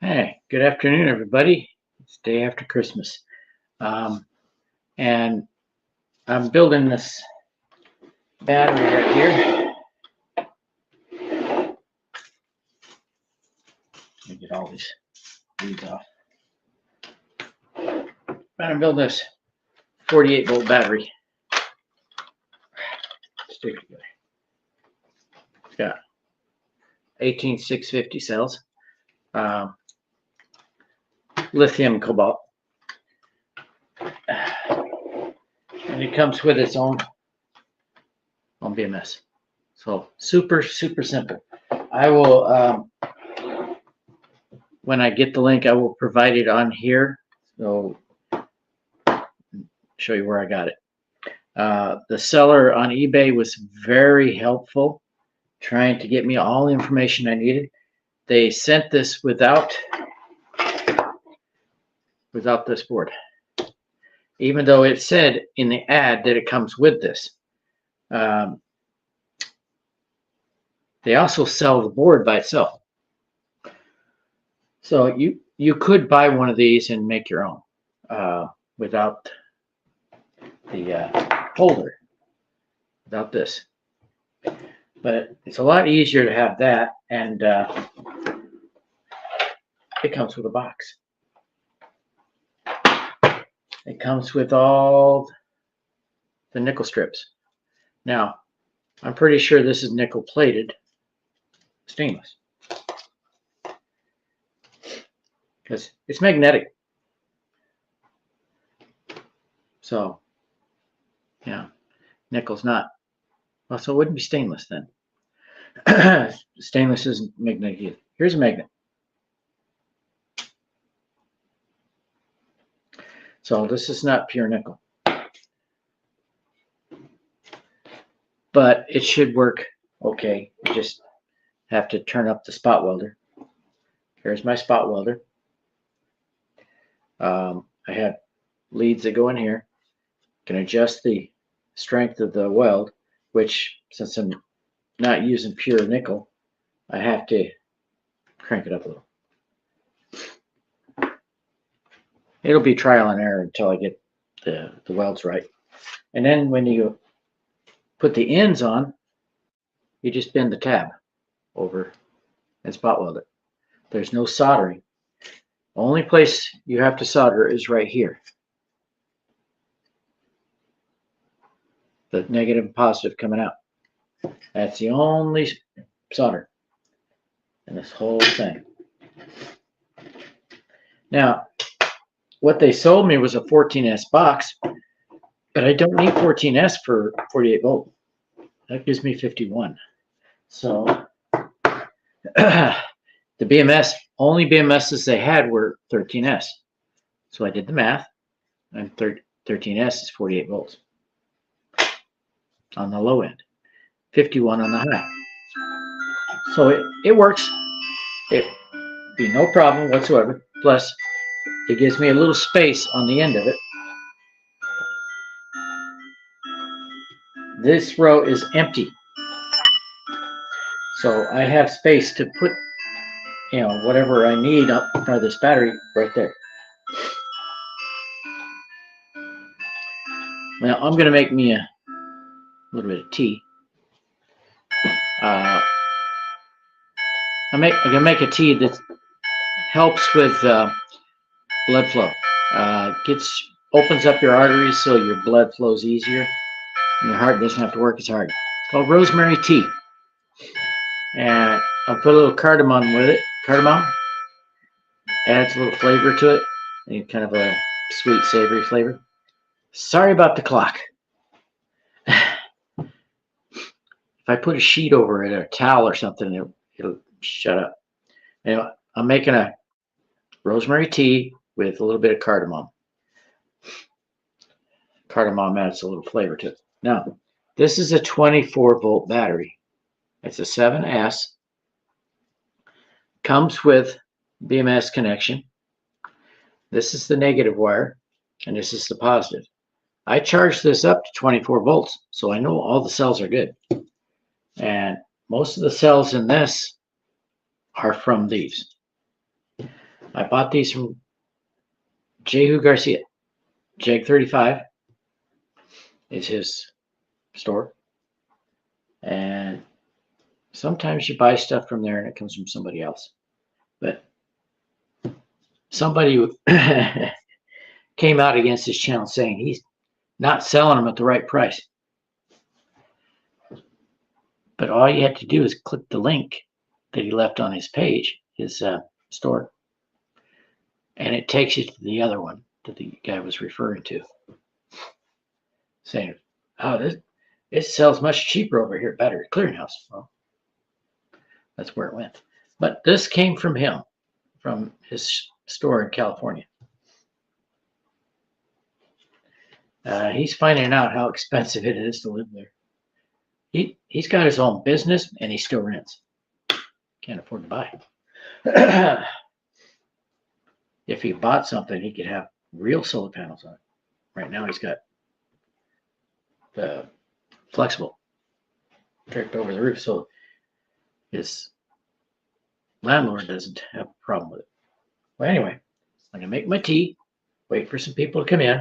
Hey, good afternoon, everybody. It's day after Christmas. Um, and I'm building this battery right here. Let me get all these leads off. I'm going to build this 48 volt battery. Stick it together. It's got 18650 cells, lithium cobalt. And it comes with its own BMS. So super simple. I will, when I get the link, I will provide it on here. So show you where I got it. The seller on eBay was very helpful, trying to get me all the information I needed. They sent this without this board, even though it said in the ad that it comes with this. They also sell the board by itself. So you could buy one of these and make your own without the holder, without this. But it's a lot easier to have that, and it comes with a box. It comes with all the nickel strips. Now, I'm pretty sure this is nickel plated stainless because it's magnetic. So, yeah, nickel's not. Well, so it wouldn't be stainless then. Stainless isn't magnetic either. Here's a magnet. So this is not pure nickel. But it should work okay. You just have to turn up the spot welder. Here's my spot welder. I have leads that go in here. Can adjust the strength of the weld, which since I'm not using pure nickel, I have to crank it up a little. It'll be trial and error until I get the welds right. And then when you put the ends on, you just bend the tab over and spot weld it. There's no soldering. The only place you have to solder is right here. The negative and positive coming out. That's the only solder in this whole thing. Now, what they sold me was a 14S box, but I don't need 14S for 48 volt. That gives me 51. So the BMS, only BMSs they had were 13S. So I did the math, and 13S is 48 volts on the low end, 51 on the high. So it works. It be no problem whatsoever. Plus, it gives me a little space on the end of it. This row is empty. So I have space to put, whatever I need up in front of this battery right there. Now I'm going to make me a little bit of tea. I'm going to make a tea that helps with blood flow. Opens up your arteries so your blood flows easier and your heart doesn't have to work as hard. It's called rosemary tea. And I'll put a little cardamom with it. Cardamom adds a little flavor to it, and kind of a sweet, savory flavor. Sorry about the clock. If I put a sheet over it or a towel or something, it'll shut up. Anyway, I'm making a rosemary tea with a little bit of cardamom. Cardamom adds a little flavor to it. Now, this is a 24 volt battery. It's a 7S. Comes with BMS connection. This is the negative wire, and this is the positive. I charge this up to 24 volts, so I know all the cells are good. And most of the cells in this are from these. I bought these from Jehu Garcia. Jag35 is his store. And sometimes you buy stuff from there and it comes from somebody else. But somebody came out against his channel saying he's not selling them at the right price. But all you have to do is click the link that he left on his page, his store, and it takes you to the other one that the guy was referring to, saying, "Oh, it sells much cheaper over here at Battery Clearinghouse." Well, that's where it went. But this came from him, from his store in California. He's finding out how expensive it is to live there. He's got his own business and he still rents. Can't afford to buy. If he bought something, he could have real solar panels on it. Right now, he's got the flexible draped over the roof, so his landlord doesn't have a problem with it. Well, anyway, I'm gonna make my tea, wait for some people to come in,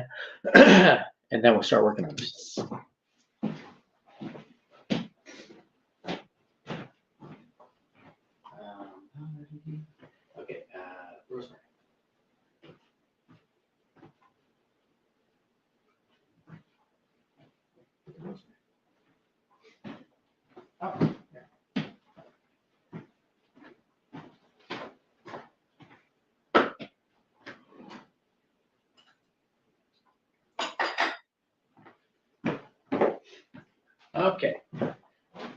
and then we'll start working on this. Okay, rosemary. Oh, yeah. Okay,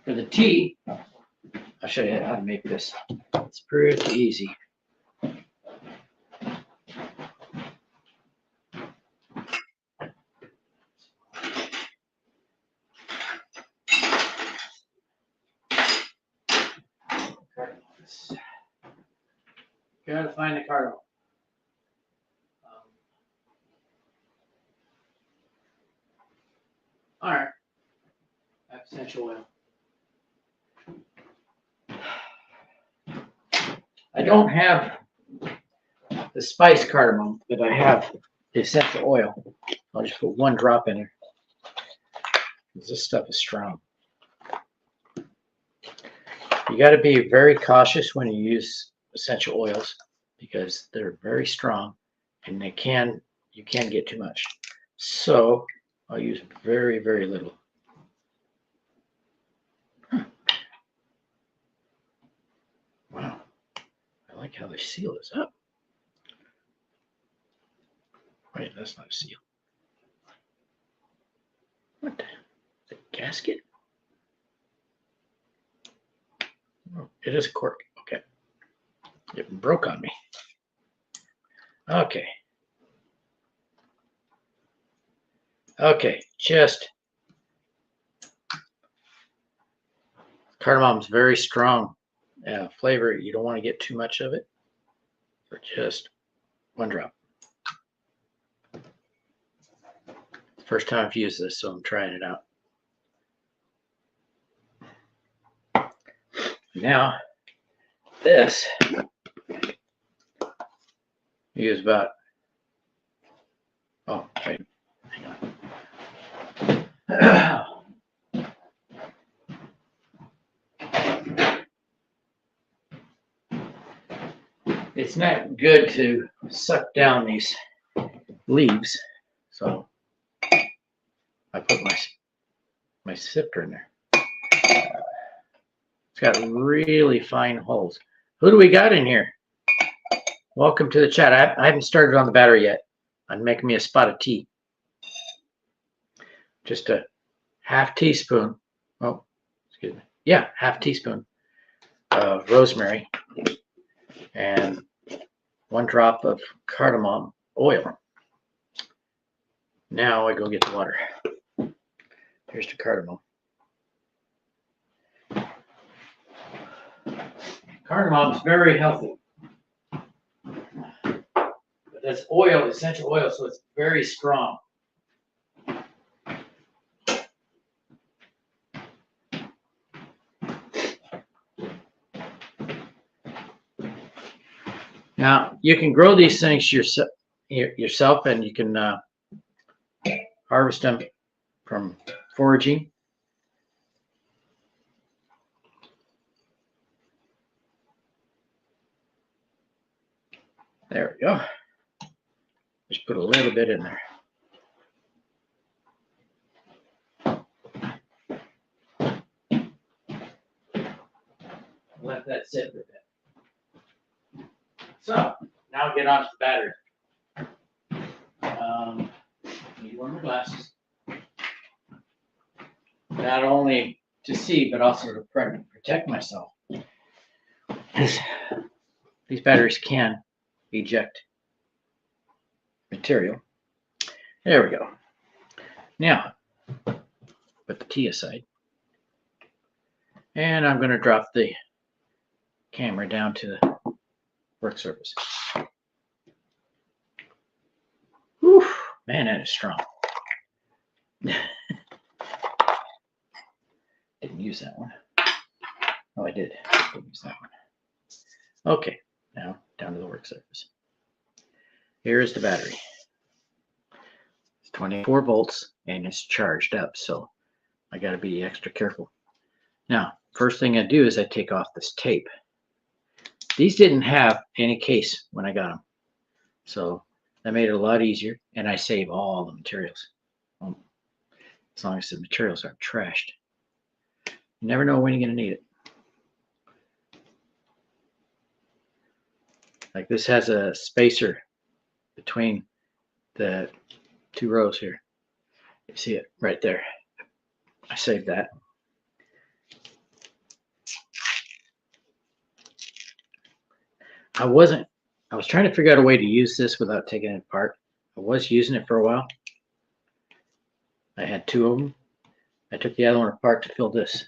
for the tea, I'll show you how to make this. It's pretty easy. Gotta find the cardamom. All right, that's essential oil. I don't have the spice cardamom, but I have the essential oil. I'll just put one drop in there. This stuff is strong. You got to be very cautious when you use essential oils because they're very strong and you can get too much. So I'll use very, very little. Wow, I like how they seal this up. Wait, that's not a seal. What the? The gasket? Oh, it is a cork. Okay. It broke on me. Okay. Okay, just cardamom's very strong flavor. You don't want to get too much of it, or just one drop. First time I've used this, so I'm trying it out. Now, this use about, oh, wait, hang on. It's not good to suck down these leaves, so I put my sifter in there. It's got really fine holes. Who do we got in here? Welcome to the chat. I haven't started on the battery yet. I'm making me a spot of tea. Just a half teaspoon. Oh, excuse me. Yeah, half teaspoon of rosemary and one drop of cardamom oil. Now I go get the water. Here's the cardamom. Cardamom is very healthy. But that's oil, essential oil, so it's very strong. Now you can grow these things yourself, and you can harvest them from foraging. There we go. Just put a little bit in there. Let that sit for a bit. So now get on to the battery. Need one more glasses. Not only to see, but also to protect myself. These batteries can eject material. There we go. Now, put the tea aside. And I'm going to drop the camera down to the work surface. Whew, man, that is strong. Didn't use that one. Oh, I did. Didn't use that one. Okay, now down to the work surface. Here is the battery. It's 24 volts and it's charged up, so I got to be extra careful. Now, first thing I do is I take off this tape. These didn't have any case when I got them, so that made it a lot easier, and I save all the materials. As long as the materials aren't trashed. You never know when you're going to need it. Like this has a spacer between the two rows here. You see it right there. I saved that. I was trying to figure out a way to use this without taking it apart. I was using it for a while. I had two of them. I took the other one apart to fill this.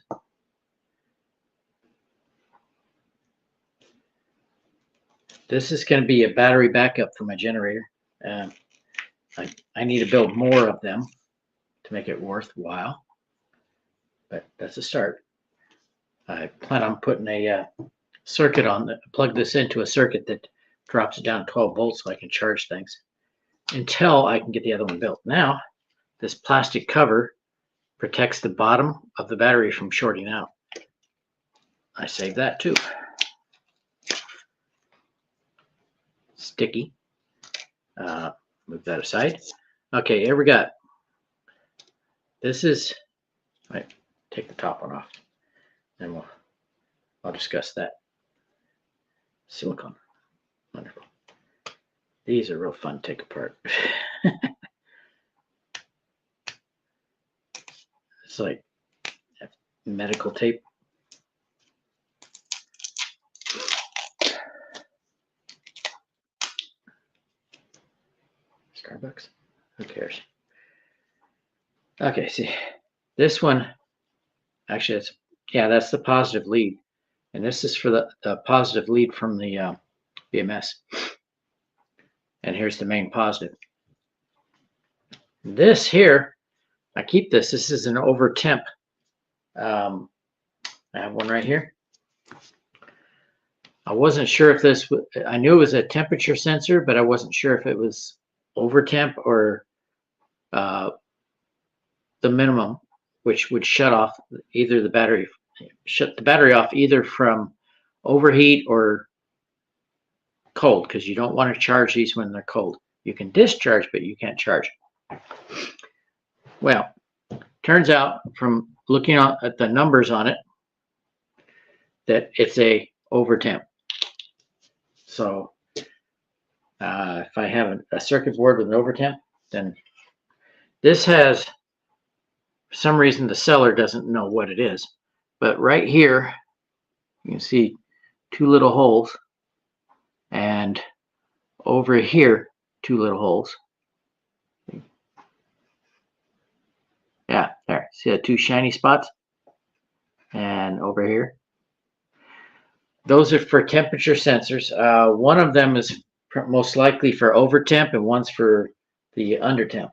This is going to be a battery backup for my generator. I need to build more of them to make it worthwhile, but that's a start. I plan on putting a circuit on, plug this into a circuit that drops it down 12 volts so I can charge things until I can get the other one built. Now, this plastic cover protects the bottom of the battery from shorting out. I saved that too. Sticky. Move that aside. Okay, here we got. This is, right, take the top one off, and I'll discuss that. Silicone, wonderful. These are real fun to take apart. It's like medical tape. Starbucks? Who cares? Okay, see, this one, actually, that's the positive lead. And this is for the positive lead from the BMS. And here's the main positive. This here, I keep this. This is an over temp. I have one right here. I wasn't sure if this, I knew it was a temperature sensor, but I wasn't sure if it was over temp or the minimum, which would shut off either the battery, shut the battery off either from overheat or cold, because you don't want to charge these when they're cold. You can discharge, but you can't charge. Well, turns out from looking at the numbers on it that it's a over temp. So if I have a circuit board with an over temp, then this has, for some reason, the seller doesn't know what it is. But right here, you can see two little holes. And over here, two little holes. Yeah, there. See the two shiny spots? And over here. Those are for temperature sensors. One of them is most likely for over temp and one's for the under temp.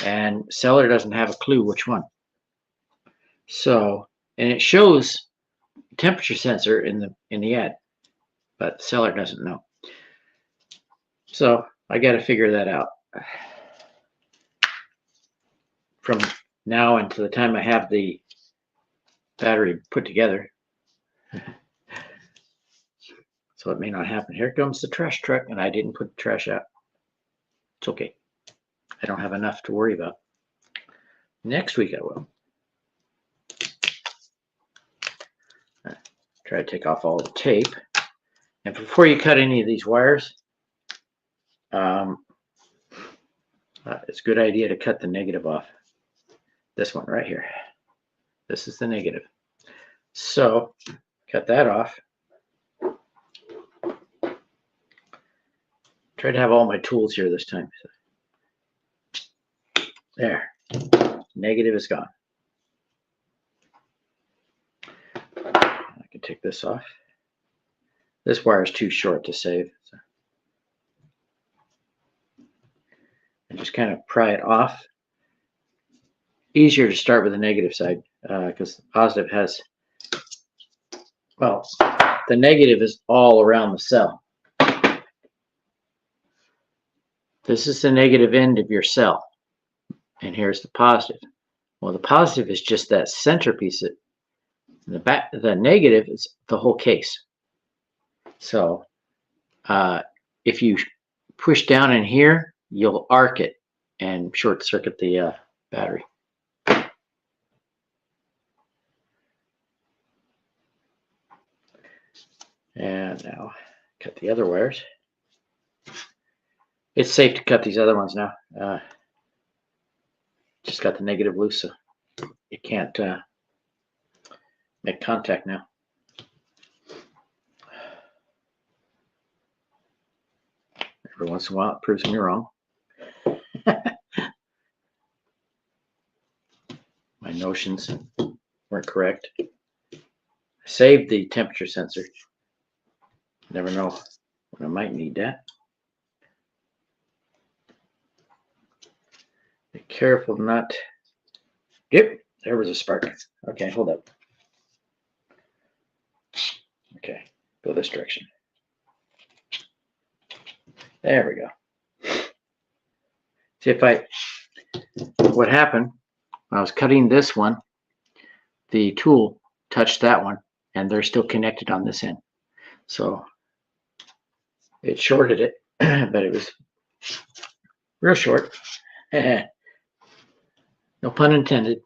And seller doesn't have a clue which one. So, and it shows temperature sensor in the ad, but seller doesn't know. So I got to figure that out. From now until the time I have the battery put together. So it may not happen. Here comes the trash truck, and I didn't put the trash out. It's okay. I don't have enough to worry about. Next week I will. Try to take off all the tape. And before you cut any of these wires, it's a good idea to cut the negative off. This one right here. This is the negative. So cut that off. Try to have all my tools here this time. There. Negative is gone. I can take this off. This wire is too short to save. So. And just kind of pry it off. Easier to start with the negative side because the positive has, well, the negative is all around the cell. This is the negative end of your cell. And here's the positive. Well, the positive is just that centerpiece. The negative is the whole case. So if you push down in here, you'll arc it and short circuit the battery. And now cut the other wires. It's safe to cut these other ones now. Just got the negative loose, so it can't make contact now. Every once in a while, it proves me wrong. My notions weren't correct. I saved the temperature sensor. Never know when I might need that. Be careful not. Yep, there was a spark. Okay, hold up. Okay, go this direction. There we go. See what happened when I was cutting this one, the tool touched that one, and they're still connected on this end. So it shorted it, but it was real short. No pun intended.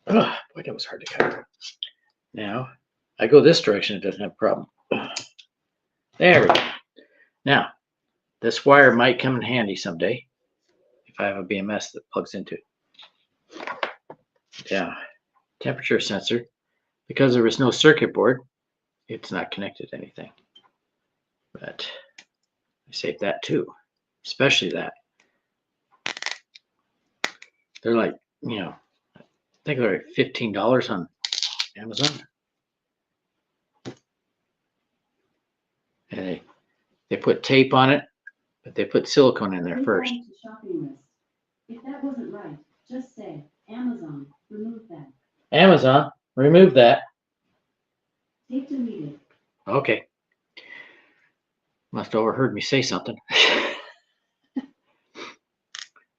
Oh, boy, that was hard to cut. Now, I go this direction, it doesn't have a problem. There we go. Now, this wire might come in handy someday if I have a BMS that plugs into it. Yeah, temperature sensor. Because there was no circuit board, it's not connected to anything. But I saved that too, especially that. They're like, I think they're like $15 on Amazon. And they put tape on it, but they put silicone in there first. If that wasn't right, just say, Amazon, remove that. Amazon, remove that. Tape deleted. Okay. Must have overheard me say something.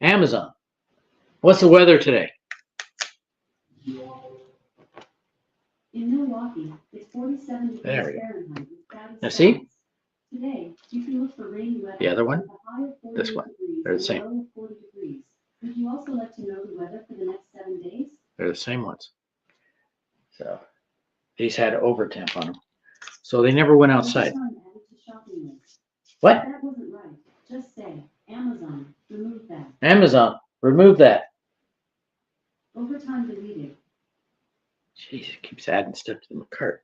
Amazon. What's the weather today? In Milwaukee, it's 47 degrees Fahrenheit. Fahrenheit. Now see? Today, you can look for rainy weather. The other one? This one. They're the same. 40 degrees. Would you also like to know the weather for the next 7 days? They're the same ones. So these had over temp on them. So they never went outside. What? If that wasn't right, just say, Amazon, remove that. Amazon, remove that. Overtime deleted. Jeez, it keeps adding stuff to the cart.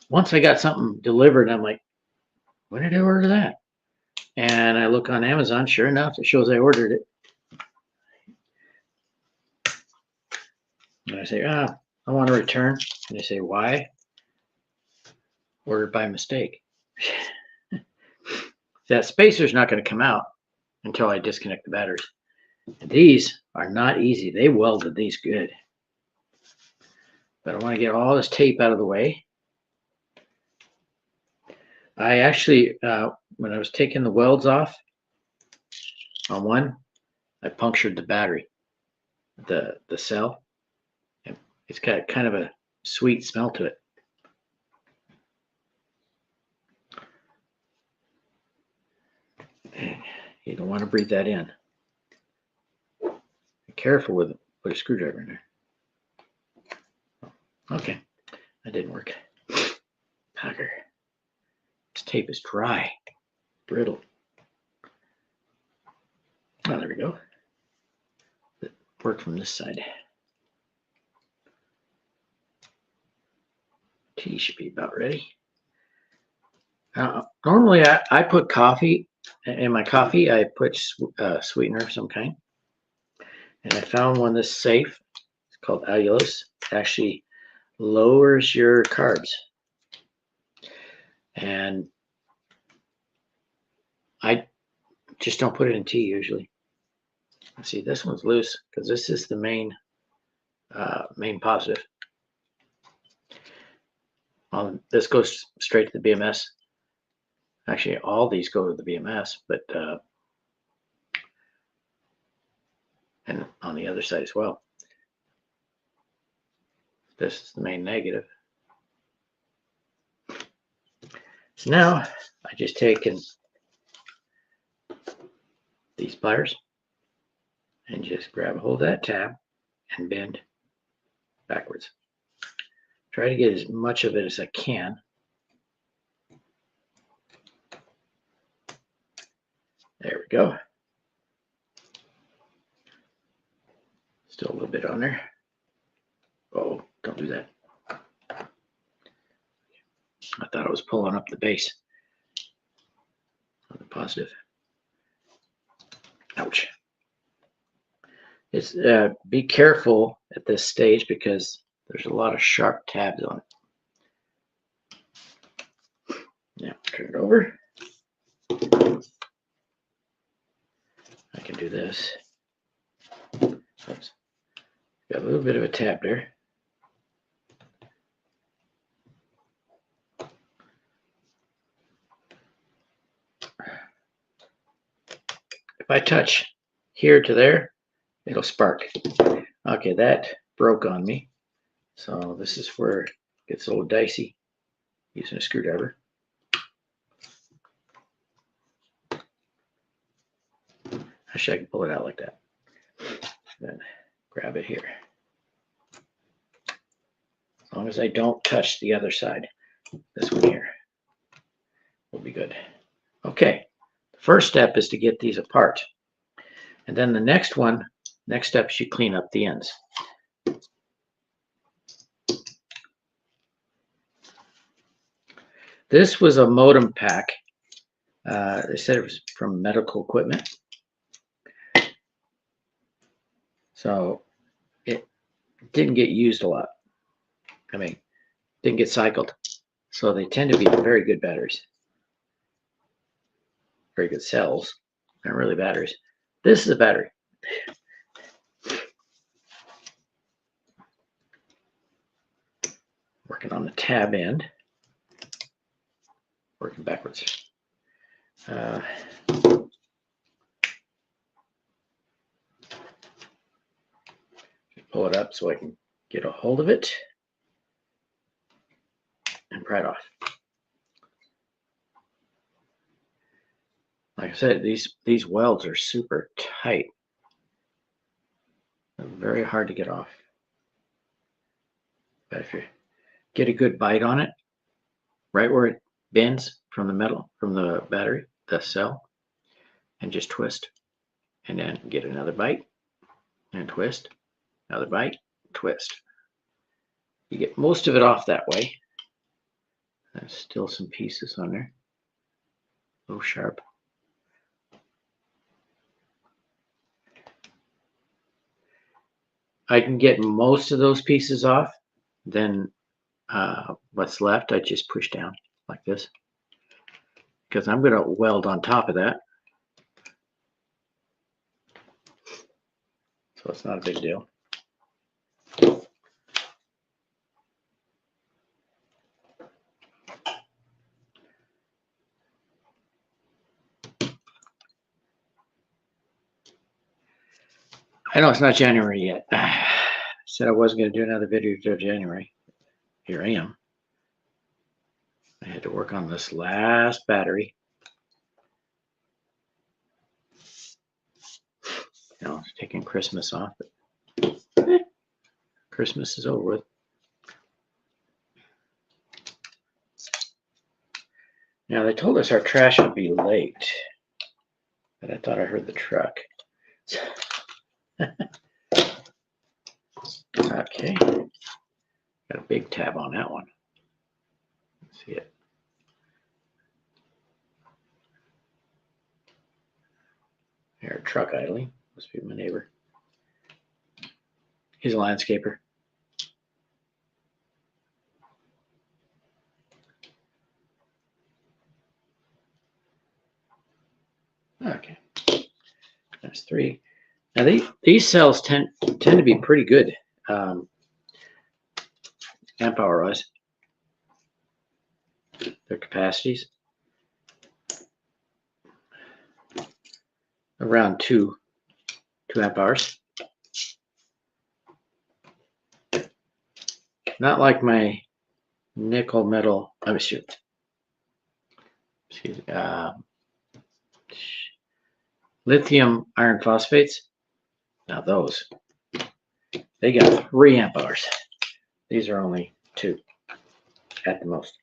Once I got something delivered, I'm like, when did I order that? And I look on Amazon, sure enough, it shows I ordered it. And I say, I want to return. And they say, why? Ordered by mistake. That spacer's not going to come out until I disconnect the batteries. And these are not easy. They welded these good. But I want to get all this tape out of the way. I actually, when I was taking the welds off on one, I punctured the battery, the cell. And it's got kind of a sweet smell to it. You don't want to breathe that in. Be careful with it. Put a screwdriver in there. Okay, that didn't work. Packer. This tape is dry, brittle. Oh, there we go. It worked from this side. Tea should be about ready. Normally, I put coffee in my coffee. I put sweetener of some kind. And I found one that's safe. It's called allulose. It actually lowers your carbs. And I just don't put it in tea usually. See, this one's loose because this is the main positive. This goes straight to the BMS. Actually, all these go to the BMS, but and on the other side as well. This is the main negative. So now I just taken these pliers and just grab a hold of that tab and bend backwards. Try to get as much of it as I can. There we go. Still a little bit on there. Oh, don't do that. I thought I was pulling up the base on the positive. Ouch. It's be careful at this stage because there's a lot of sharp tabs on it. Now turn it over. I can do this. Oops. Got a little bit of a tab there. If I touch here to there, it'll spark. Okay, that broke on me. So this is where it gets a little dicey using a screwdriver. Actually, I can pull it out like that. Then grab it here. As long as I don't touch the other side, this one here will be good. Okay, the first step is to get these apart. And then the next step is you clean up the ends. This was a modem pack. They said it was from medical equipment. So it didn't get used a lot. I mean, didn't get cycled. So they tend to be very good batteries. Very good cells, not really batteries. This is a battery. Working on the tab end. Working backwards. Pull it up so I can get a hold of it and pry it off. Like I said, these welds are super tight. They're very hard to get off. But if you get a good bite on it, right where it bends from the metal, from the battery, the cell, and just twist, and then get another bite and twist, another bite, twist. You get most of it off that way. There's still some pieces on there. A little sharp. I can get most of those pieces off. Then what's left, I just push down like this. Because I'm going to weld on top of that. So it's not a big deal. I know it's not January yet. I said I wasn't going to do another video until January. Here I am. I had to work on this last battery. You know, taking Christmas off. But Christmas is over with. Now, they told us our trash would be late, but I thought I heard the truck. Okay. Got a big tab on that one. Let's see it. Here, truck idling. Must be my neighbor. He's a landscaper. Okay. That's 3. Now these cells tend to be pretty good amp hour wise. Their capacities around 2 amp hours. Not like my nickel metal. Let me shoot. Excuse me. Lithium iron phosphates. Now those, they got 3 amp hours. These are only 2 at the most.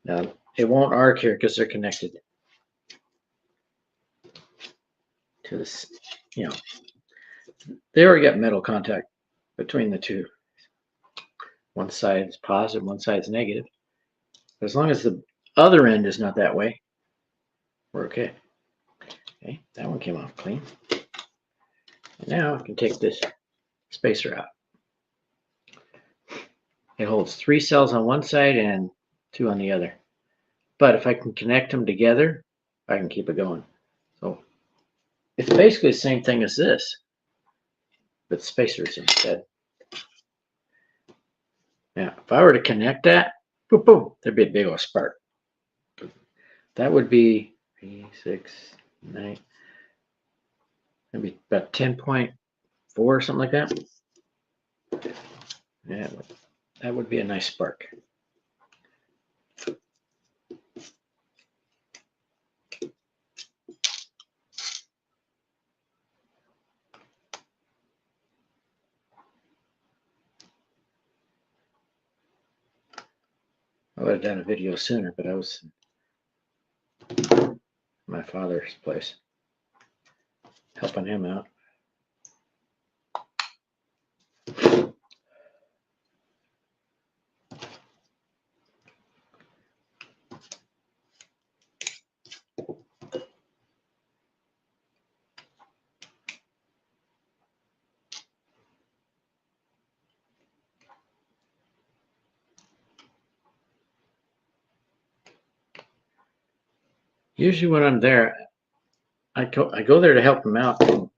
Now it won't arc here because they're connected to this. You know, they already got metal contact between the 2. One side is positive, one side is negative. As long as the other end is not that way, we're okay. Okay, that one came off clean. And now I can take this spacer out. It holds 3 cells on one side and 2 on the other. But if I can connect them together, I can keep it going. So it's basically the same thing as this, but spacers instead. Now, if I were to connect that, boom, boom, there'd be a big old spark. That would be 3, 6, 9, maybe about 10.4 or something like that. Yeah, that would be a nice spark. I would have done a video sooner, but I was at my father's place helping him out. Usually when I'm there, I go there to help him out. And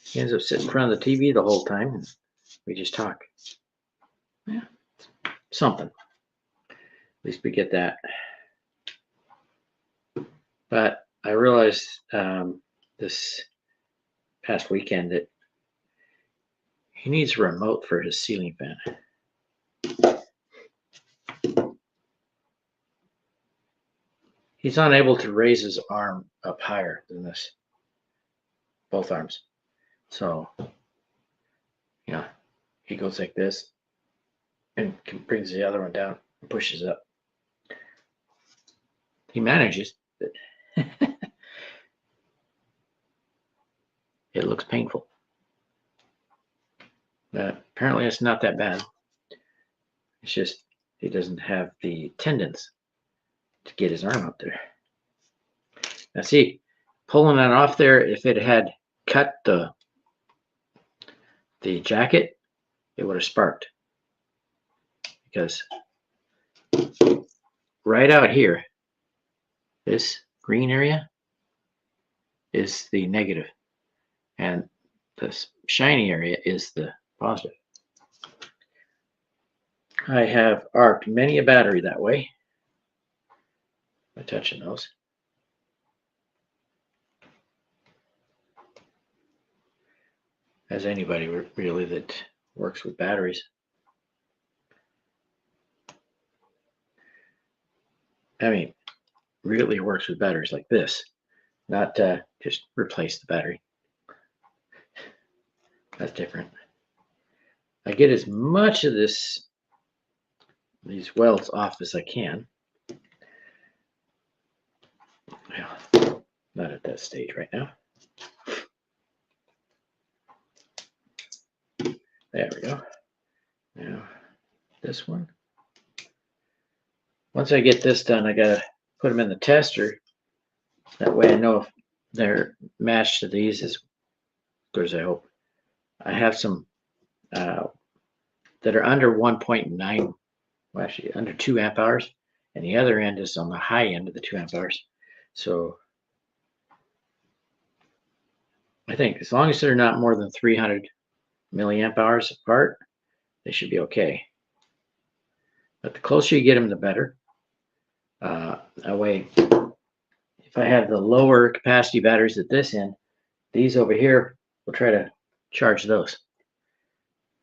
he ends up sitting in front of the TV the whole time, and we just talk. Yeah, something. At least we get that. But I realized this past weekend that he needs a remote for his ceiling fan. He's unable to raise his arm up higher than this, both arms. So, you know, he goes like this and brings the other one down and pushes up. He manages, but it looks painful. But apparently it's not that bad. It's just he doesn't have the tendons to get his arm up there. Now see, pulling that off there, if it had cut the jacket, it would have sparked. Because right out here, this green area is the negative, and this shiny area is the positive. I have arced many a battery that way. by touching those. As anybody really that works with batteries. I mean, really works with batteries like this, not just replace the battery. That's different. I get as much of these welds off as I can. Well, not at that stage right now. There we go. Now, this one. Once I get this done, I gotta put them in the tester. That way I know if they're matched to these as good as I hope. I have some that are under 1.9, well, actually under 2 amp hours, and the other end is on the high end of the 2 amp hours. So I think as long as they're not more than 300 milliamp hours apart, they should be okay. But the closer you get them, the better. That way, if I have the lower capacity batteries at this end, these over here will try to charge those.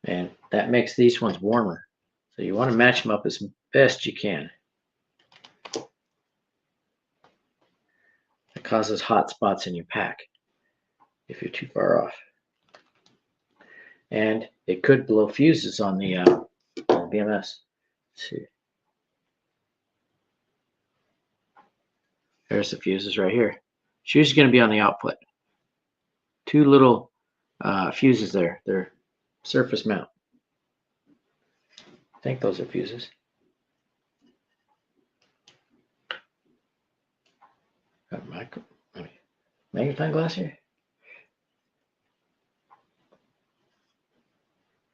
And that makes these ones warmer. So you want to match them up as best you can. It causes hot spots in your pack if you're too far off. And it could blow fuses on the BMS. Let's see. There's the fuses right here. Fuse is going to be on the output. 2 little fuses there. They're surface mount. I think those are fuses. Got a magnifying glass here.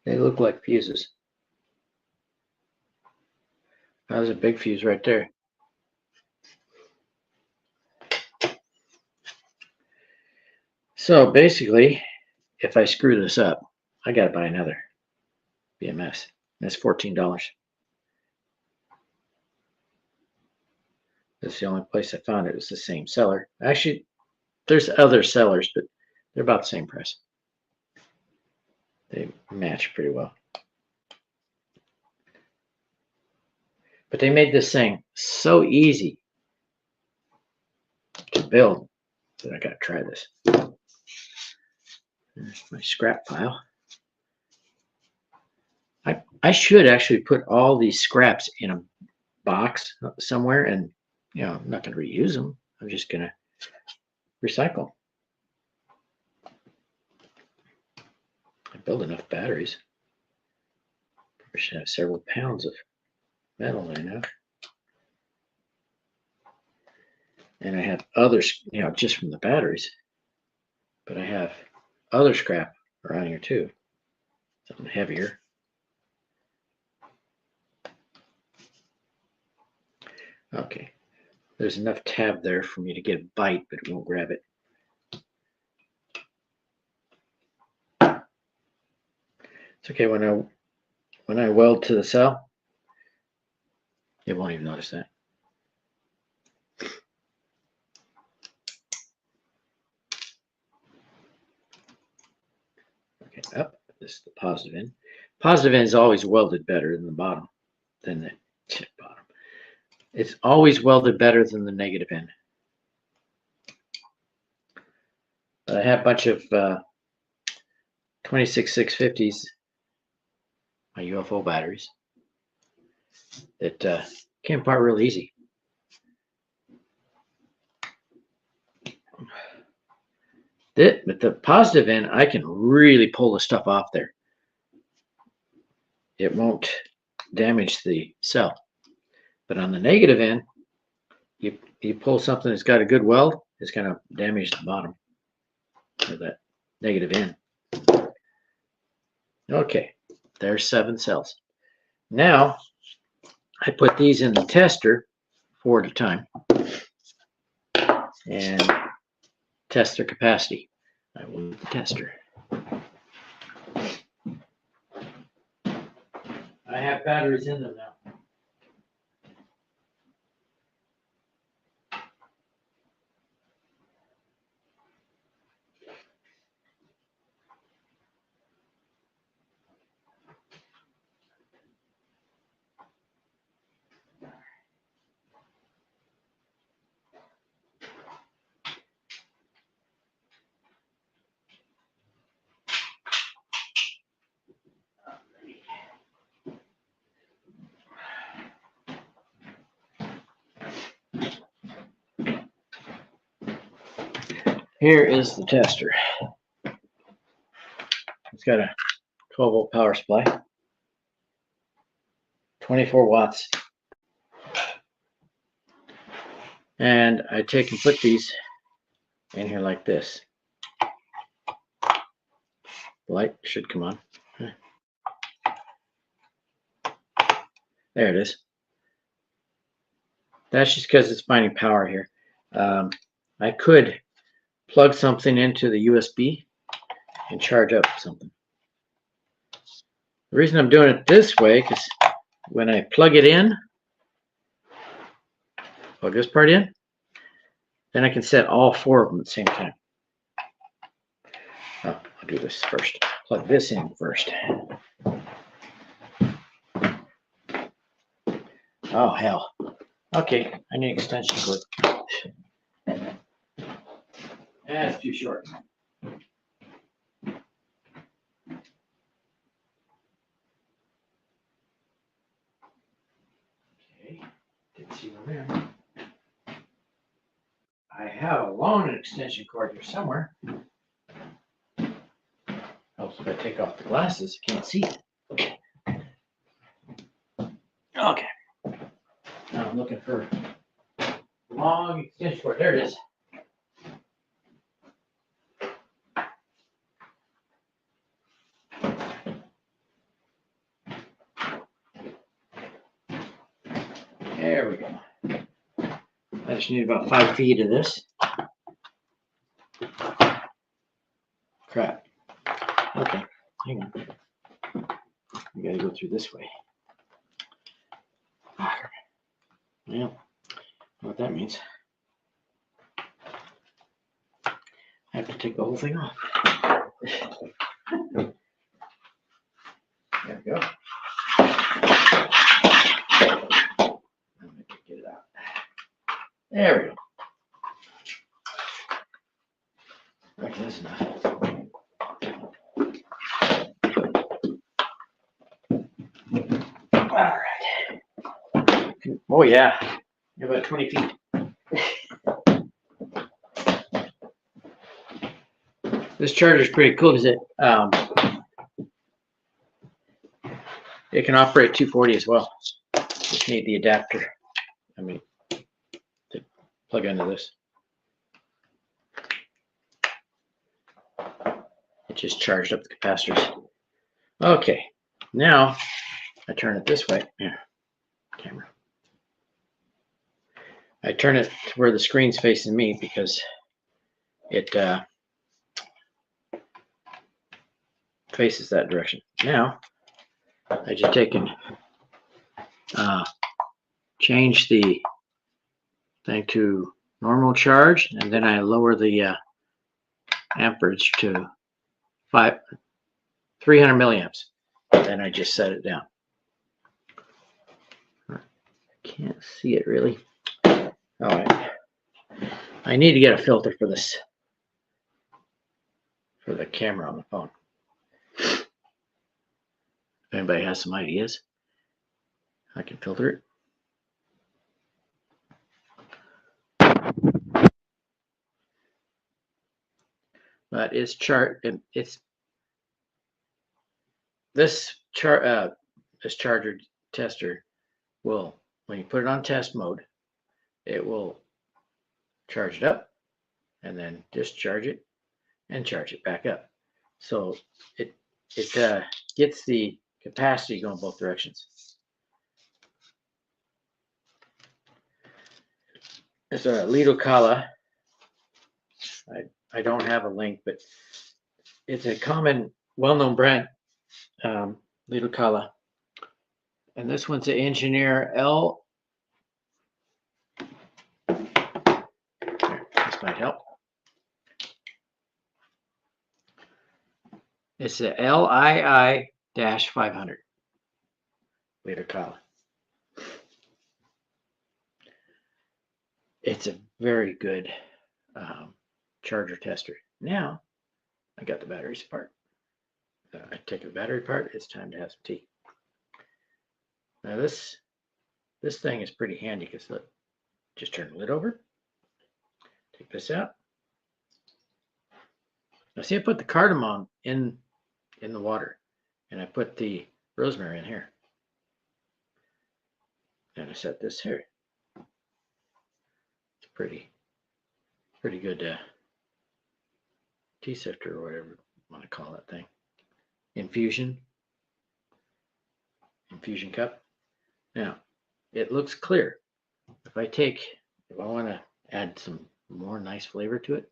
They look like fuses. That was a big fuse right there. So basically, if I screw this up, I got to buy another BMS. That's $14. That's the only place I found it. It was the same seller. Actually, there's other sellers, but they're about the same price. They match pretty well. But they made this thing so easy to build that I got to try this. There's my scrap pile. I should actually put all these scraps in a box somewhere, and I'm not going to reuse them. I'm just going to recycle. I build enough batteries. I should have several pounds of metal there now. And I have others, just from the batteries. But I have other scrap around here too. Something heavier. Okay. There's enough tab there for me to get a bite, but it won't grab it. It's okay when I weld to the cell, it won't even notice that. Okay, up. This is the positive end. Positive end is always welded better than the bottom, than the bottom. It's always welded better than the negative end. But I have a bunch of 26650s, my UFO batteries, that came apart real easy. But the positive end, I can really pull the stuff off there. It won't damage the cell. But on the negative end, you pull something that's got a good weld, it's going to damage the bottom of that negative end. Okay, there's 7 cells. Now, I put these in the tester 4 at a time and test their capacity. I will use the tester. I have batteries in them now. Here is the tester. It's got a 12-volt power supply, 24 watts. And I take and put these in here like this. The light should come on. There it is. That's just because it's finding power here. I could plug something into the USB and charge up something. The reason I'm doing it this way, because when I plug it in, plug this part in, then I can set all 4 of them at the same time. Oh, I'll do this first. Plug this in first. Oh, hell. Okay, I need an extension cord. That's too short. Okay, didn't see one there. I have a long extension cord here somewhere. Helps if I take off the glasses, I can't see it. Okay. Now I'm looking for a long extension cord. There it is. There we go. I just need about 5 feet of this. Crap. Okay, hang on. We gotta go through this way. Yeah, know what that means. I have to take the whole thing off. There we go. I'm gonna get it out. There we go. Okay, that's enough. All right. Oh yeah, you're about 20 feet. This charger is pretty cool because it can operate 240 as well. Just need the adapter. I mean, to plug into this. It just charged up the capacitors. Okay, now I turn it this way. Yeah, camera. I turn it to where the screen's facing me because it faces that direction. Now, I just take and change the thing to normal charge, and then I lower the amperage to 300 milliamps. Then I just set it down. I can't see it really. All right. I need to get a filter for this, for the camera on the phone. If anybody has some ideas, I can filter it. But it's this charger tester will, when you put it on test mode, it will charge it up and then discharge it and charge it back up. So it gets the capacity going both directions. It's a Lidocala. I don't have a link, but it's a common, well-known brand, Lidocala. And this one's an Engineer L. This might help. It's a LII-500 Lidocala. It's a very good charger tester. Now I got the batteries apart. I take the battery apart. It's time to have some tea. Now this thing is pretty handy because look, just turn the lid over, take this out, Now see, I put the cardamom in the water, and I put the rosemary in here, and I set this here. It's pretty good tea sifter or whatever you want to call that thing. Infusion cup. Now it looks clear. If I want to add some more nice flavor to it,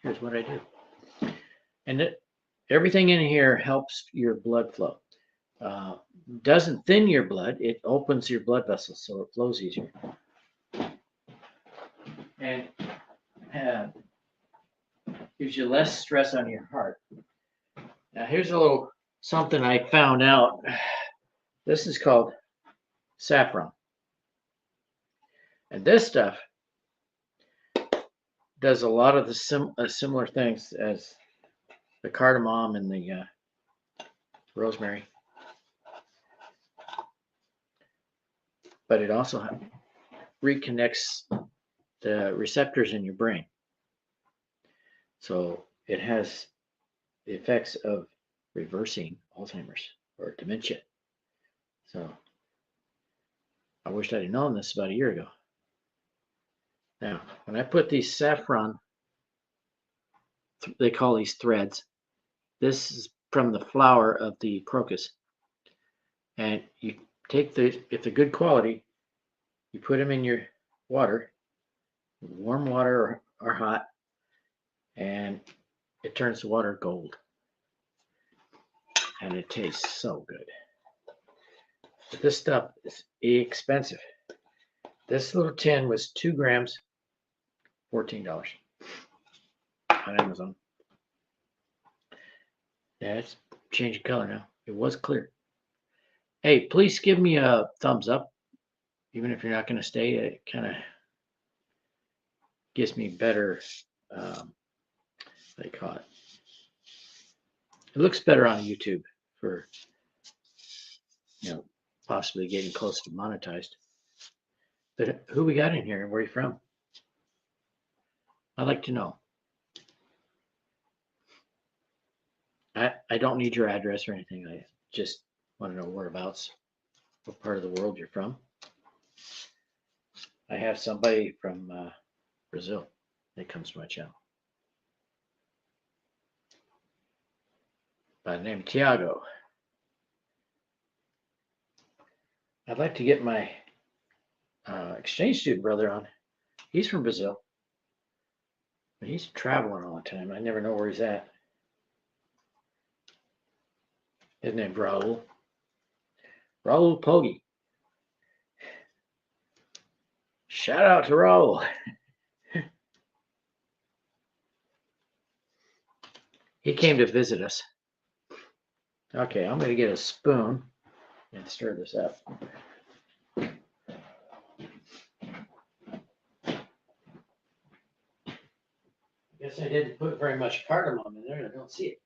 here's what I do. And everything in here helps your blood flow. Doesn't thin your blood, it opens your blood vessels so it flows easier. And gives you less stress on your heart. Now here's a little something I found out. This is called saffron. And this stuff does a lot of the similar things as the cardamom and the rosemary. But it also reconnects the receptors in your brain. So it has the effects of reversing Alzheimer's or dementia. So I wished I'd known this about a year ago. Now, when I put these saffron, they call these threads. This is from the flower of the crocus. And you take if they're good quality, you put them in your water, warm water or hot, and it turns the water gold. And it tastes so good. But this stuff is expensive. This little tin was 2 grams, $14 on Amazon. Yeah, it's changing color now. It was clear. Hey, please give me a thumbs up, even if you're not going to stay. It kind of gives me better, what do you call it? It looks better on YouTube for, possibly getting close to monetized. But who we got in here and where are you from? I'd like to know. I don't need your address or anything. I just want to know whereabouts, what part of the world you're from. I have somebody from Brazil that comes to my channel by the name of Tiago. I'd like to get my exchange student brother on. He's from Brazil, but he's traveling all the time. I never know where he's at. His name's Raul. Raul Poggi. Shout out to Raul. He came to visit us. Okay, I'm going to get a spoon and stir this up. Guess I didn't put very much cardamom in there. I don't see it.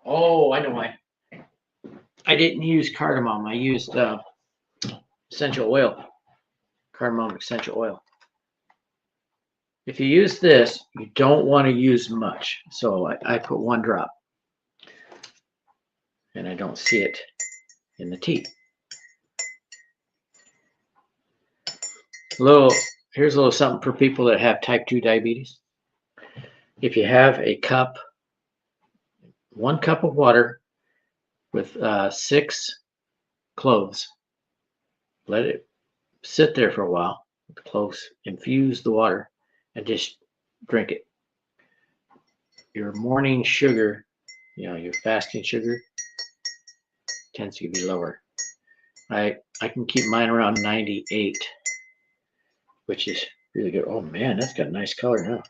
Oh, I know why. I didn't use cardamom. I used essential oil. Cardamom essential oil. If you use this, you don't want to use much. So I put 1 drop. And I don't see it in the tea. Here's a little something for people that have type 2 diabetes. If you have a cup, 1 cup of water with 6 cloves, let it sit there for a while. The cloves infuse the water and just drink it. Your morning sugar, your fasting sugar tends to be lower. I can keep mine around 98, which is really good. Oh man, that's got a nice color now.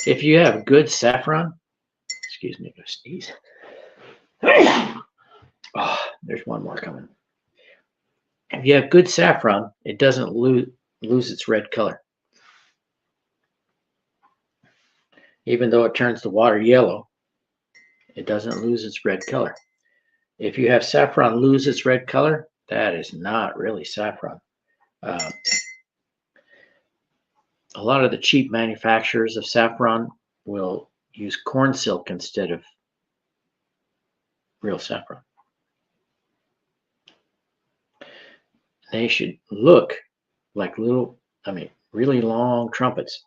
If you have good saffron, excuse me, I'm gonna sneeze. Oh, there's one more coming. If you have good saffron, it doesn't lose its red color. Even though it turns the water yellow, it doesn't lose its red color. If you have saffron lose its red color, That is not really saffron. Uh, a lot of the cheap manufacturers of saffron will use corn silk instead of real saffron. They should look like little, really long trumpets.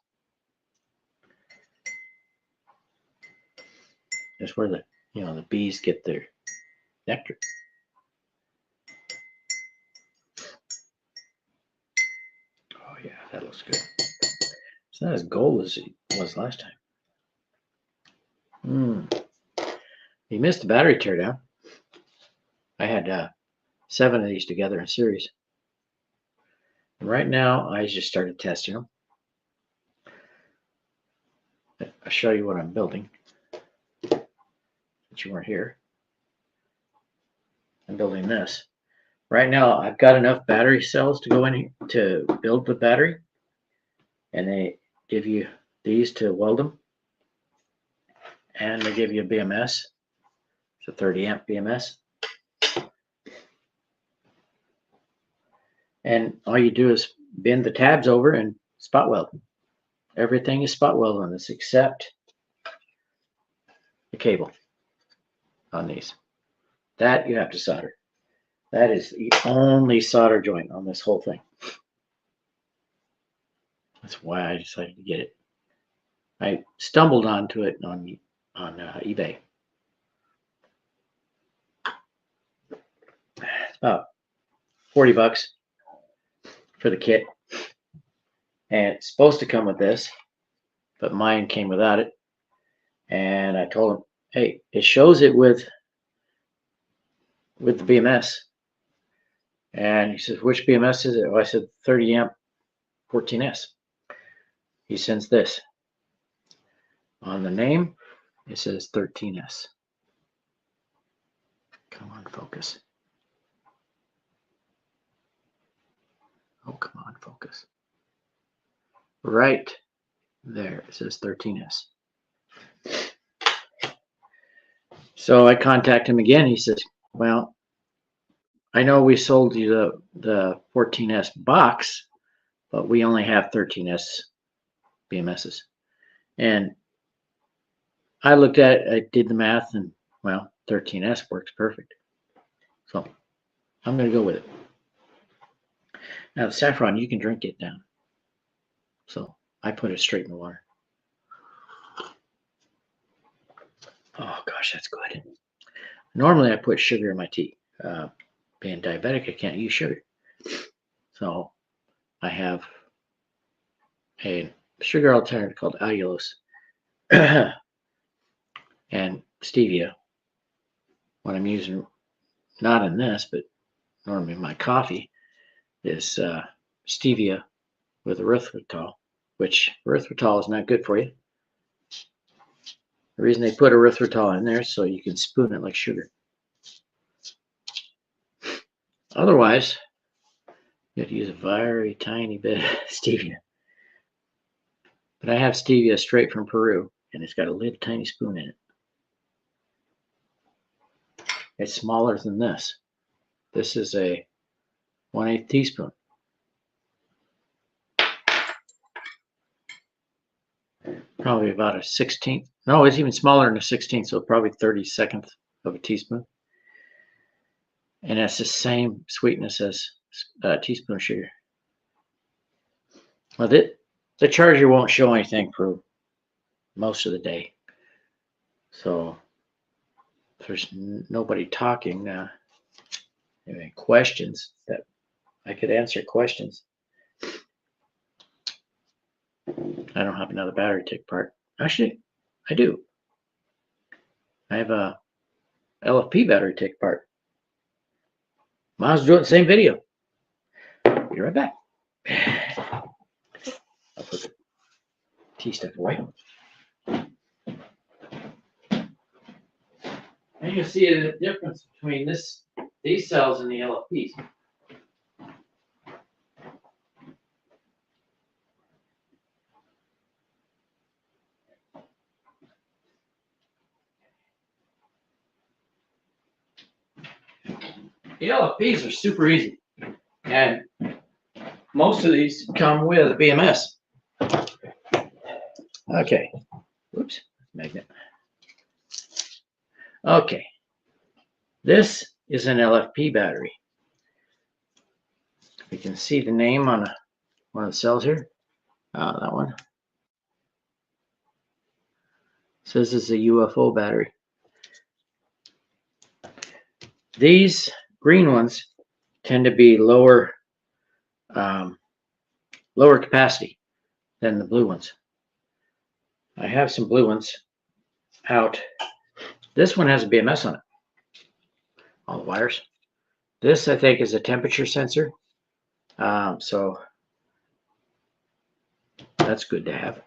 That's where the bees get their nectar. Oh yeah, that looks good. It's not as gold as it was last time. You missed the battery teardown. I had 7 of these together in series. And right now, I just started testing them. I'll show you what I'm building. Since you weren't here, I'm building this. Right now, I've got enough battery cells to go in here to build the battery. And they give you these to weld them. And they give you a BMS. It's a 30 amp BMS. And all you do is bend the tabs over and spot weld. Everything is spot welded on this except the cable on these. That you have to solder. That is the only solder joint on this whole thing. That's why I decided to get it. I stumbled onto it on eBay. It's about $40 for the kit. And it's supposed to come with this, but mine came without it. And I told him, hey, it shows it with the BMS. And he says, which BMS is it? Oh, I said 30 amp 14S. He sends this. On the name, it says 13S. Come on, focus. Oh, come on, focus. Right there, it says 13S. So I contact him again. He says, well, I know we sold you the 14S box, but we only have 13S BMSs. And I looked at it, I did the math, and well, 13S works perfect. So I'm going to go with it. Now, the saffron, you can drink it down. So I put it straight in the water. Oh, gosh, that's good. Normally, I put sugar in my tea. Being diabetic, I can't use sugar. So I have a sugar alternative called allulose and stevia. What I'm using, not in this, but normally in my coffee, is stevia with erythritol, which erythritol is not good for you. The reason they put erythritol in there is so you can spoon it like sugar. Otherwise, you have to use a very tiny bit of stevia. But I have stevia straight from Peru, and it's got a little tiny spoon in it. It's smaller than this. This is a 1/8 teaspoon. Probably about a 16th. No, it's even smaller than a 16th, so probably 32nd of a teaspoon. And that's the same sweetness as a teaspoon of sugar. Well, the charger won't show anything for most of the day. So if there's nobody talking, any questions that I could answer questions. I don't have another battery take part. Actually, I do. I have a LFP battery take apart. Might as well do it in the same video. Be right back. I'll put the tea stuff away. And you can see the difference between these cells and the LFPs. The LFPs are super easy, and most of these come with a BMS. Okay, whoops, magnet. Okay, this is an LFP battery. You can see the name on one of the cells here. That one. It says it's a UFO battery. These green ones tend to be lower capacity than the blue ones. I have some blue ones out. This one has a BMS on it. All the wires. This, I think, is a temperature sensor. So that's good to have.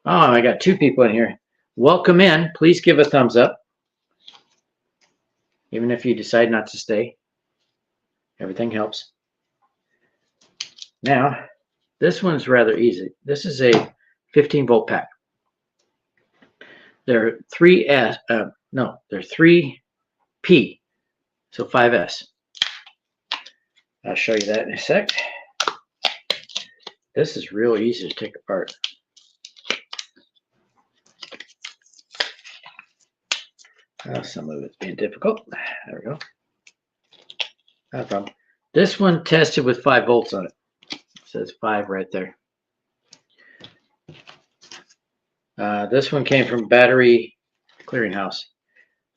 Oh, I got two people in here. Welcome in. Please give a thumbs up. Even if you decide not to stay. Everything helps. Now, this one's rather easy. This is a 15-volt pack. They're 3S. No, they're 3P. So 5S. I'll show you that in a sec. This is real easy to take apart. Some of it's being difficult. There we go. No problem. This one tested with 5 volts on it. It says 5 right there. This one came from Battery Clearinghouse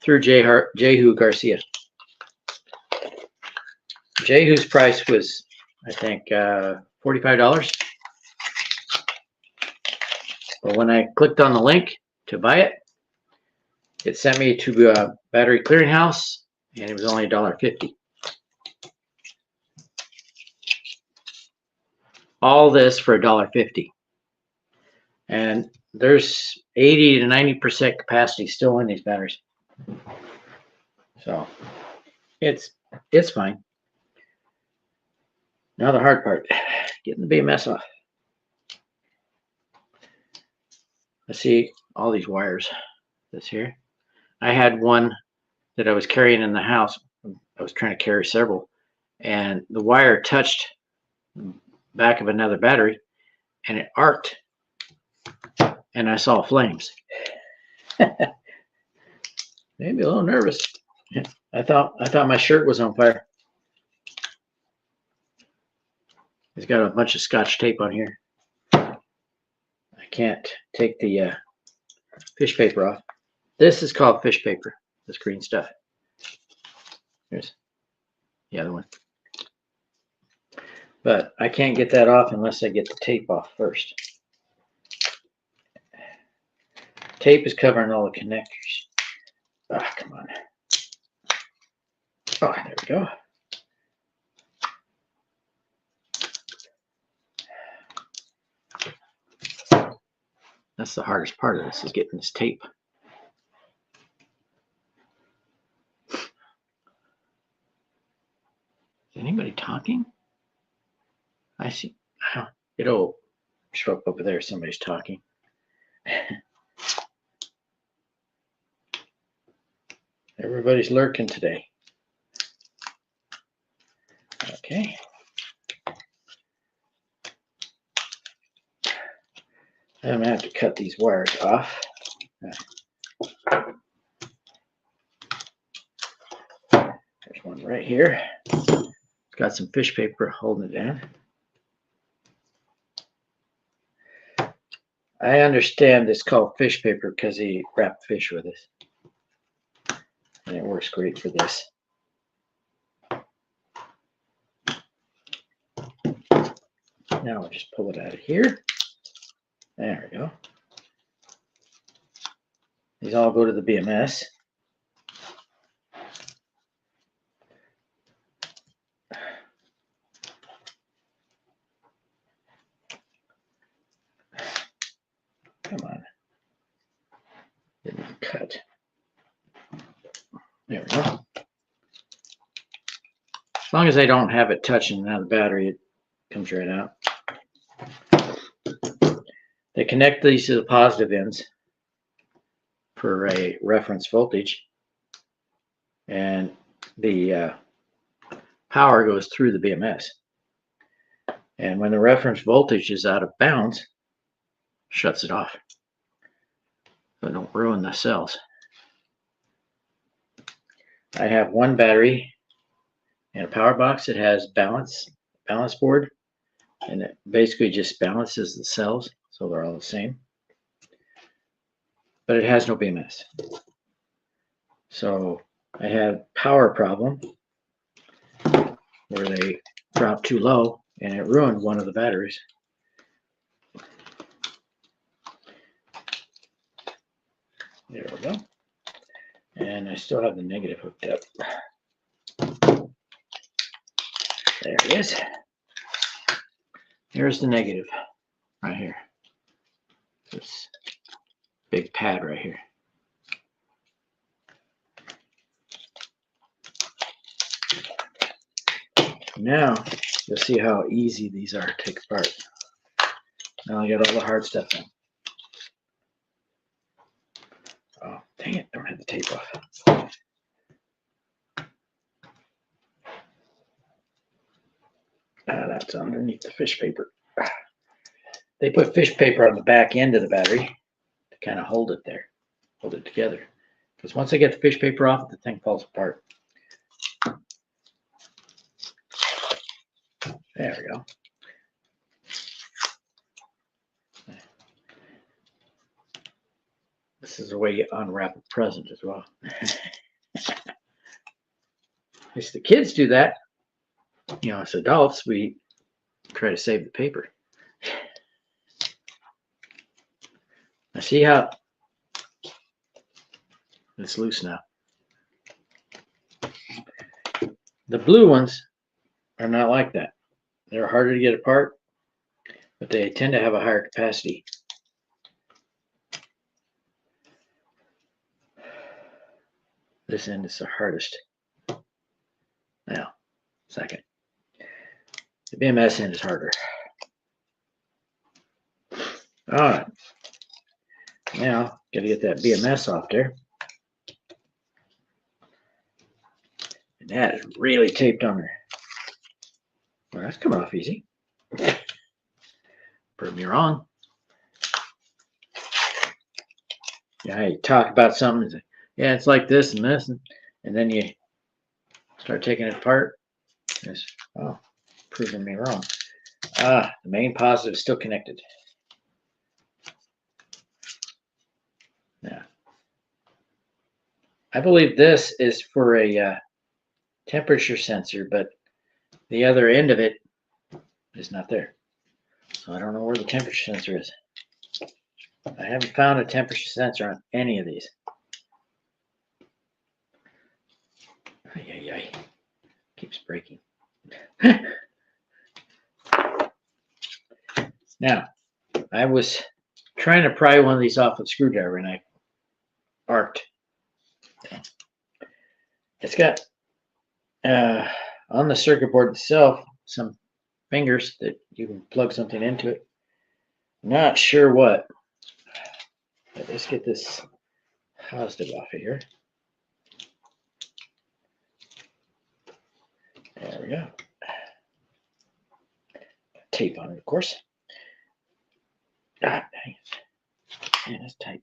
through Jehu Garcia. Jehu's price was, I think, $45. But when I clicked on the link to buy it, it sent me to Battery Clearinghouse, and it was only $1.50. All this for $1.50. And there's 80 to 90% capacity still in these batteries. So it's fine. Now the hard part, getting the BMS off. I see all these wires. This here. I had one that I was carrying in the house. I was trying to carry several, and the wire touched the back of another battery, and it arced, and I saw flames. Maybe a little nervous. I thought my shirt was on fire. It's got a bunch of Scotch tape on here. I can't take the fish paper off. This is called fish paper, this green stuff. Here's the other one. But I can't get that off unless I get the tape off first. Tape is covering all the connectors. Ah, come on. Oh, there we go. That's the hardest part of this, is getting this tape. Is anybody talking? I see. It'll show up over there. Somebody's talking. Everybody's lurking today. Okay. I'm gonna have to cut these wires off. There's one right here. It's got some fish paper holding it down. I understand it's called fish paper because he wrapped fish with this. And it works great for this. Now I'll just pull it out of here. There we go. These all go to the BMS. Come on. Didn't cut. There we go. As long as I don't have it touching now the battery, it comes right out. They connect these to the positive ends for a reference voltage, and the power goes through the BMS. And when the reference voltage is out of bounds, shuts it off. So don't ruin the cells. I have one battery and a power box that has balance board, and it basically just balances the cells so they're all the same. But it has no BMS. So I had power problem where they dropped too low and it ruined one of the batteries. There we go. And I still have the negative hooked up. There it is. Here's the negative right here. This big pad right here. Now you'll see how easy these are to take apart. Now I got all the hard stuff in. Oh, dang it, don't have the tape off. That's underneath the fish paper. They put fish paper on the back end of the battery to kind of hold it there, hold it together. Because once I get the fish paper off, the thing falls apart. There we go. This is a way you unwrap a present as well. At least the kids do that. You know, as adults, we try to save the paper. I see how it's loose now. The blue ones are not like that. They're harder to get apart, but they tend to have a higher capacity. This end is the hardest. Now, second. The BMS end is harder. All right. Now, got to get that BMS off there. And that is really taped on there. Well, that's coming off easy. Prove me wrong. Yeah, you talk about something and say, yeah, it's like this and this, and then you start taking it apart. It's, oh, proving me wrong. The main positive is still connected. Now, I believe this is for a temperature sensor, but the other end of it is not there. So I don't know where the temperature sensor is. I haven't found a temperature sensor on any of these. Ay. Keeps breaking. Now, I was trying to pry one of these off with a screwdriver and I arced. It's got on the circuit board itself some fingers that you can plug something into it. Not sure what. But let's get this positive off of here. There we go. Tape on it, of course. Ah, dang it. Man, that's tight.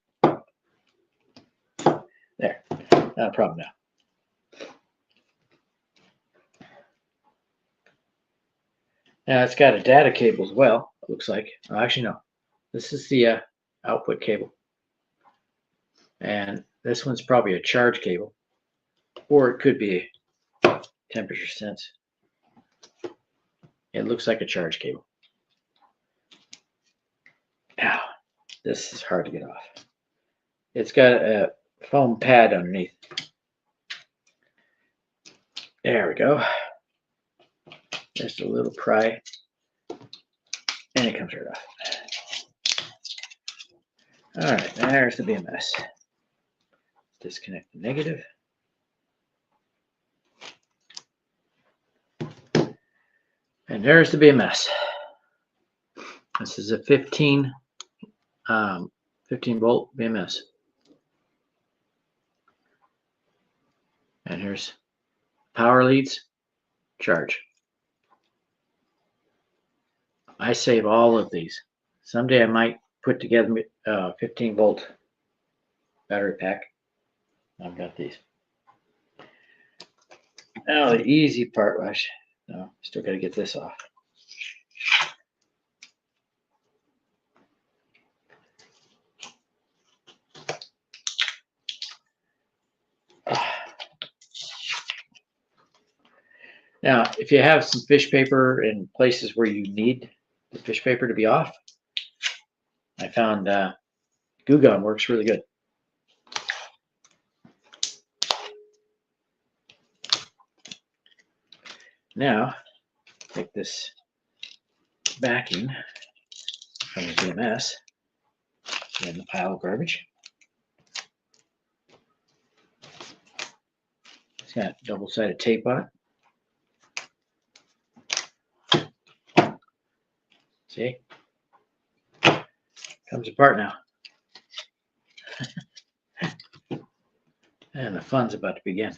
There. Not a problem now. Now it's got a data cable as well, it looks like. Oh, actually, no. This is the output cable. And this one's probably a charge cable. Or it could be a temperature sense. It looks like a charge cable. Now, this is hard to get off. It's got a foam pad underneath. There we go. Just a little pry. And it comes right off. All right, there's the BMS. Disconnect the negative. And there's the BMS. This is a 15 volt BMS. And here's power leads, charge. I save all of these. Someday I might put together a 15-volt battery pack. I've got these. Now the easy part, Rush. No, still got to get this off. Now, if you have some fish paper in places where you need the fish paper to be off, I found Goo Gone works really good. Now, take this backing from the BMS in the pile of garbage. It's got double-sided tape on it. See? Comes apart now. And the fun's about to begin.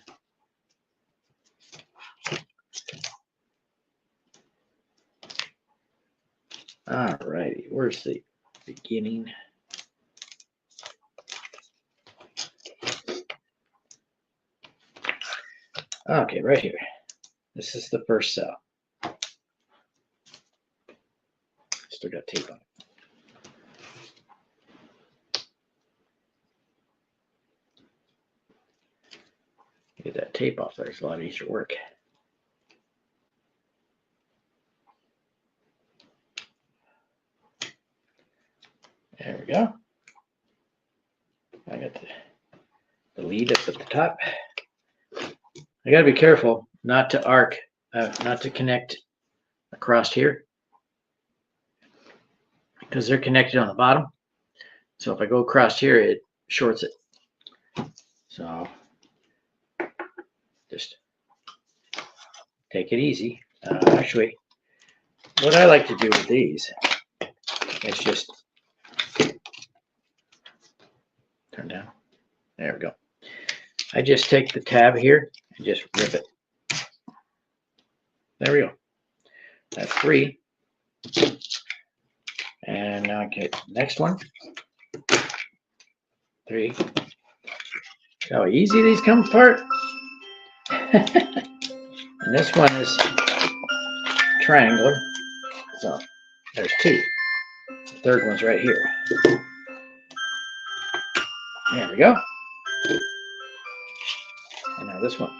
All righty, where's the beginning? Okay, right here. This is the first cell. Still got tape on it. Get that tape off there. It's a lot easier work. There we go. I got the lead up at the top. I got to be careful not to arc, not to connect across here, because they're connected on the bottom. So if I go across here, it shorts it. So just take it easy. Actually, what I like to do with these is just turn down. There we go. I just take the tab here and just rip it. There we go. That's 3. And now I get next one. 3. How easy these come apart. And this one is triangular. So there's 2. The third one's right here. There we go. And now this one.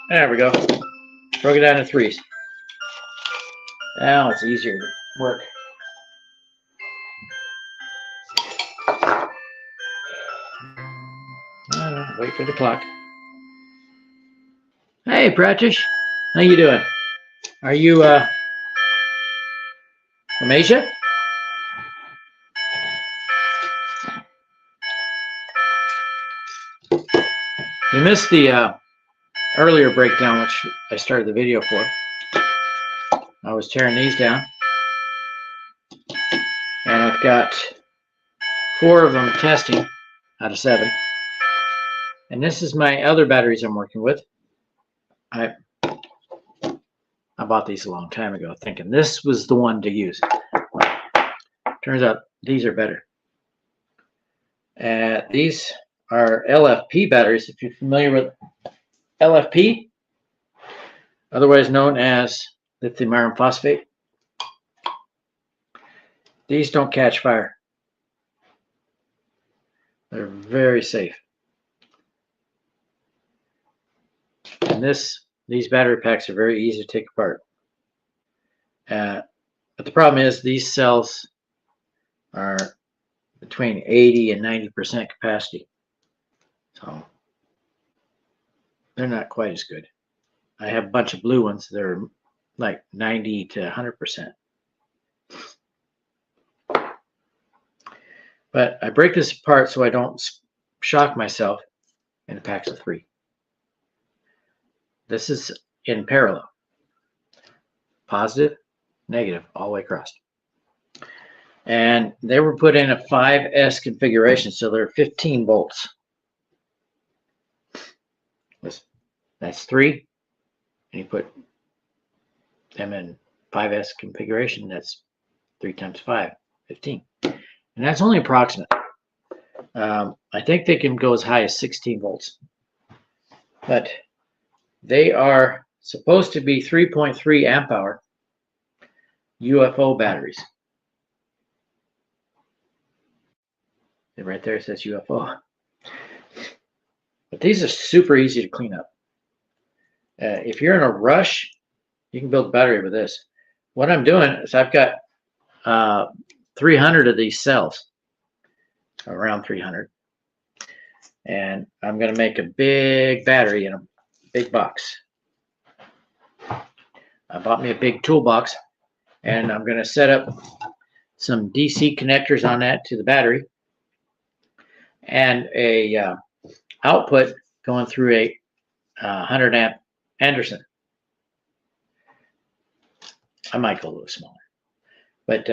There we go. Broke it down to 3s. Now it's easier to work. Wait for the clock. Hey, Pratish. How you doing? Are you from Asia? You missed the earlier breakdown, which I started the video for. I was tearing these down. And I've got 4 of them testing out of 7. And this is my other batteries I'm working with. I bought these a long time ago thinking this was the one to use. Turns out these are better. These are LFP batteries, if you're familiar with LFP, otherwise known as lithium iron phosphate. These don't catch fire. They're very safe. And these battery packs are very easy to take apart. But the problem is these cells are between 80 and 90% capacity. So they're not quite as good. I have a bunch of blue ones that are like 90 to 100%. But I break this apart so I don't shock myself in the packs of 3. This is in parallel. Positive, negative, all the way across. And they were put in a 5S configuration, so they're 15 volts. That's 3, and you put them in 5S configuration, that's 3 times 5, 15. And that's only approximate. I think they can go as high as 16 volts. But they are supposed to be 3.3 amp hour UFO batteries. And right there it says UFO. But these are super easy to clean up. If you're in a rush, you can build a battery with this. What I'm doing is I've got 300 of these cells, around 300. And I'm going to make a big battery in a big box. I bought me a big toolbox, and I'm going to set up some DC connectors on that to the battery, and a output going through a 100 amp Anderson. I might go a little smaller, but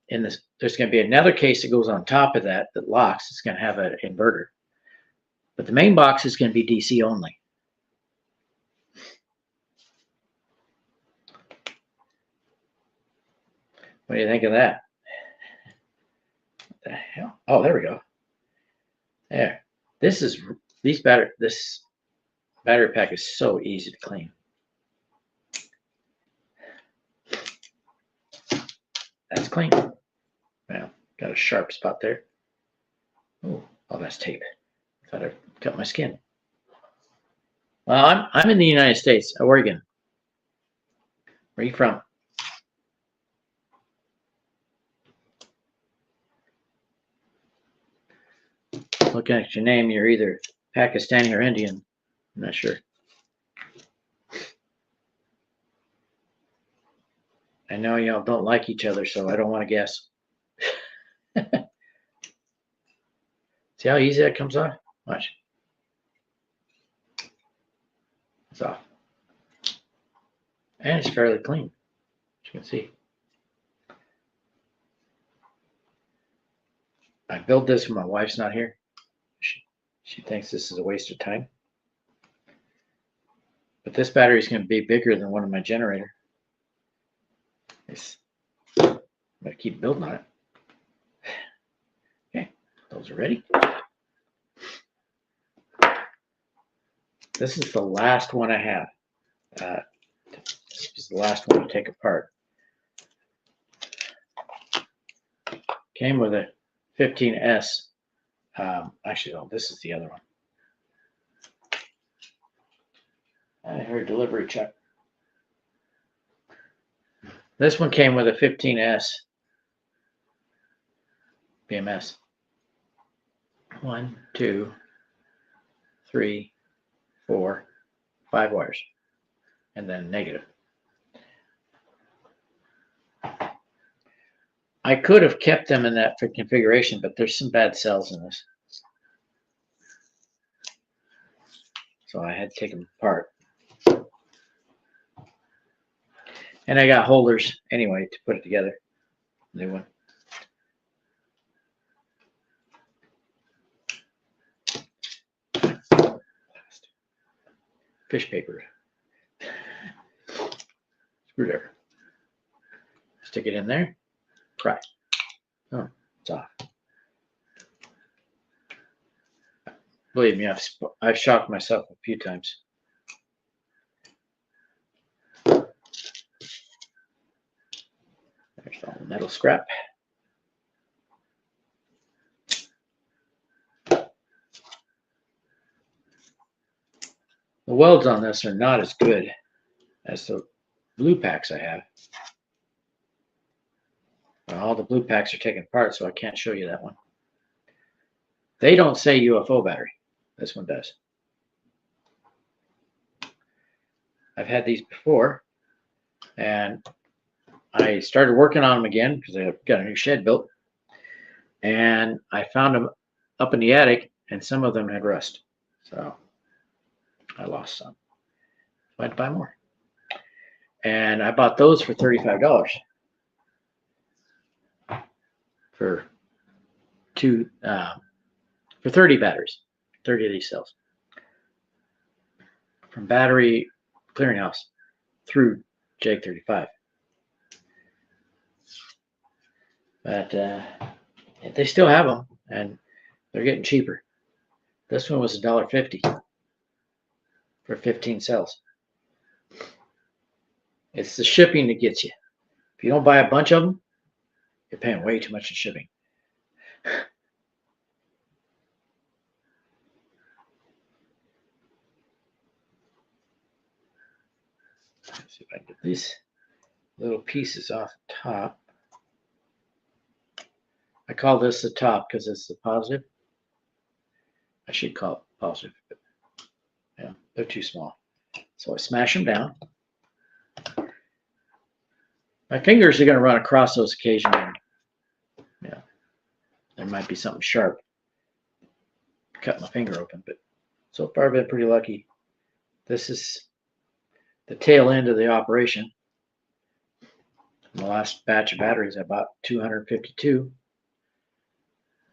in this, there's going to be another case that goes on top of that that locks. It's going to have an inverter, but the main box is going to be DC only. What do you think of that? What the hell? Oh, there we go. There. This battery pack is so easy to clean. That's clean. Well, got a sharp spot there. Oh, that's tape. I thought I cut my skin. Well, I'm in the United States, Oregon. Where are you from? Looking at your name, you're either Pakistani or Indian. I'm not sure. I know y'all don't like each other, so I don't want to guess. See how easy that comes off? Watch. It's off. And it's fairly clean, as you can see. I built this when my wife's not here. She thinks this is a waste of time. But this battery is going to be bigger than one of my generator. I'm going to keep building on it. Okay, those are ready. This is the last one I have. This is the last one to take apart. Came with a 15S. Actually, no, this is the other one. I heard delivery check. This one came with a 15S BMS. 1, 2, 3, 4, 5 wires, and then negative. I could have kept them in that configuration, but there's some bad cells in this. So I had to take them apart. And I got holders anyway to put it together. New one. Fish paper. Screwdriver. Stick it in there. Pry. Oh, it's off. Believe me, I've shocked myself a few times. There's all the metal scrap. The welds on this are not as good as the blue packs I have. All the blue packs are taken apart, so I can't show you that one. They don't say UFO battery. This one does. I've had these before, and I started working on them again because I got a new shed built, and I found them up in the attic, and some of them had rust, so I lost some. I had to buy more, and I bought those for $35 for 30 batteries, 30 of these cells from Battery Clearinghouse. through J35. But they still have them, and they're getting cheaper. This one was $1.50 for 15 cells. It's the shipping that gets you. If you don't buy a bunch of them, you're paying way too much in shipping. Let's see if I can get these little pieces off the top. I call this the top because it's the positive. I should call it positive, but yeah, they're too small. So I smash them down. My fingers are going to run across those occasionally. Yeah, there might be something sharp. Cut my finger open, but so far I've been pretty lucky. This is the tail end of the operation. The last batch of batteries I bought 252,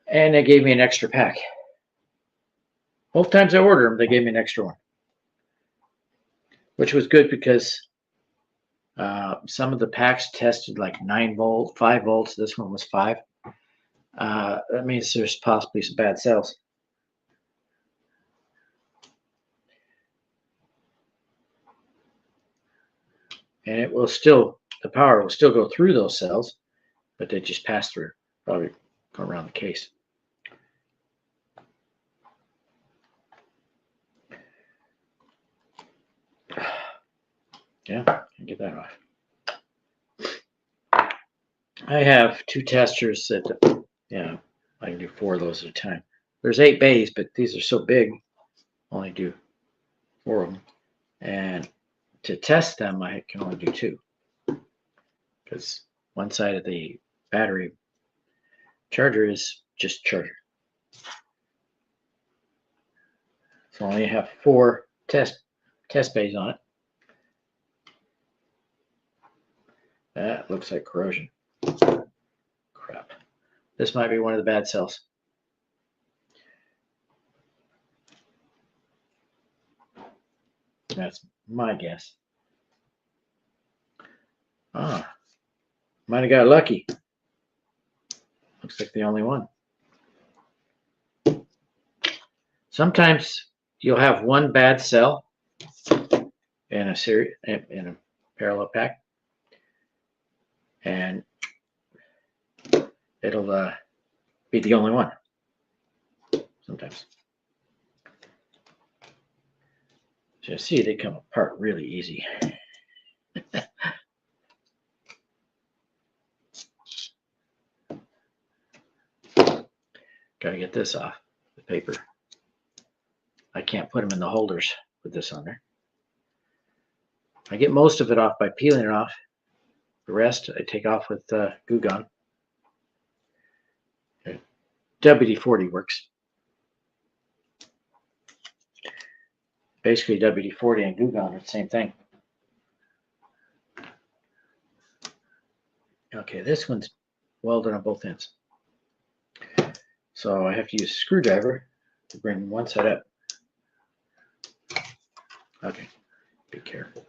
and they gave me an extra pack. Both times I ordered them, they gave me an extra one, which was good because some of the packs tested like 9 volt, 5 volts. This one was 5. That means there's possibly some bad cells. And it will still, the power will still go through those cells, but they just pass through, probably go around the case. Yeah, get that off. I have 2 testers that, yeah, I can do 4 of those at a time. There's 8 bays, but these are so big, only do 4 of them. And to test them, I can only do 2. Because one side of the battery charger is just charger. So I only have 4 test bays on it. That looks like corrosion. Crap. This might be one of the bad cells. That's my guess. Ah, might have got lucky. Looks like the only one. Sometimes you'll have one bad cell in a series, in a parallel pack, and it'll be the only one. Sometimes. So you see, they come apart really easy. Gotta get this off the paper. I can't put them in the holders with this on there. I get most of it off by peeling it off. The rest I take off with Goo Gone. WD-40 works. Basically, WD-40 and Goo Gone are the same thing. Okay, this one's welded on both ends. So I have to use a screwdriver to bring one side up. Okay, be careful.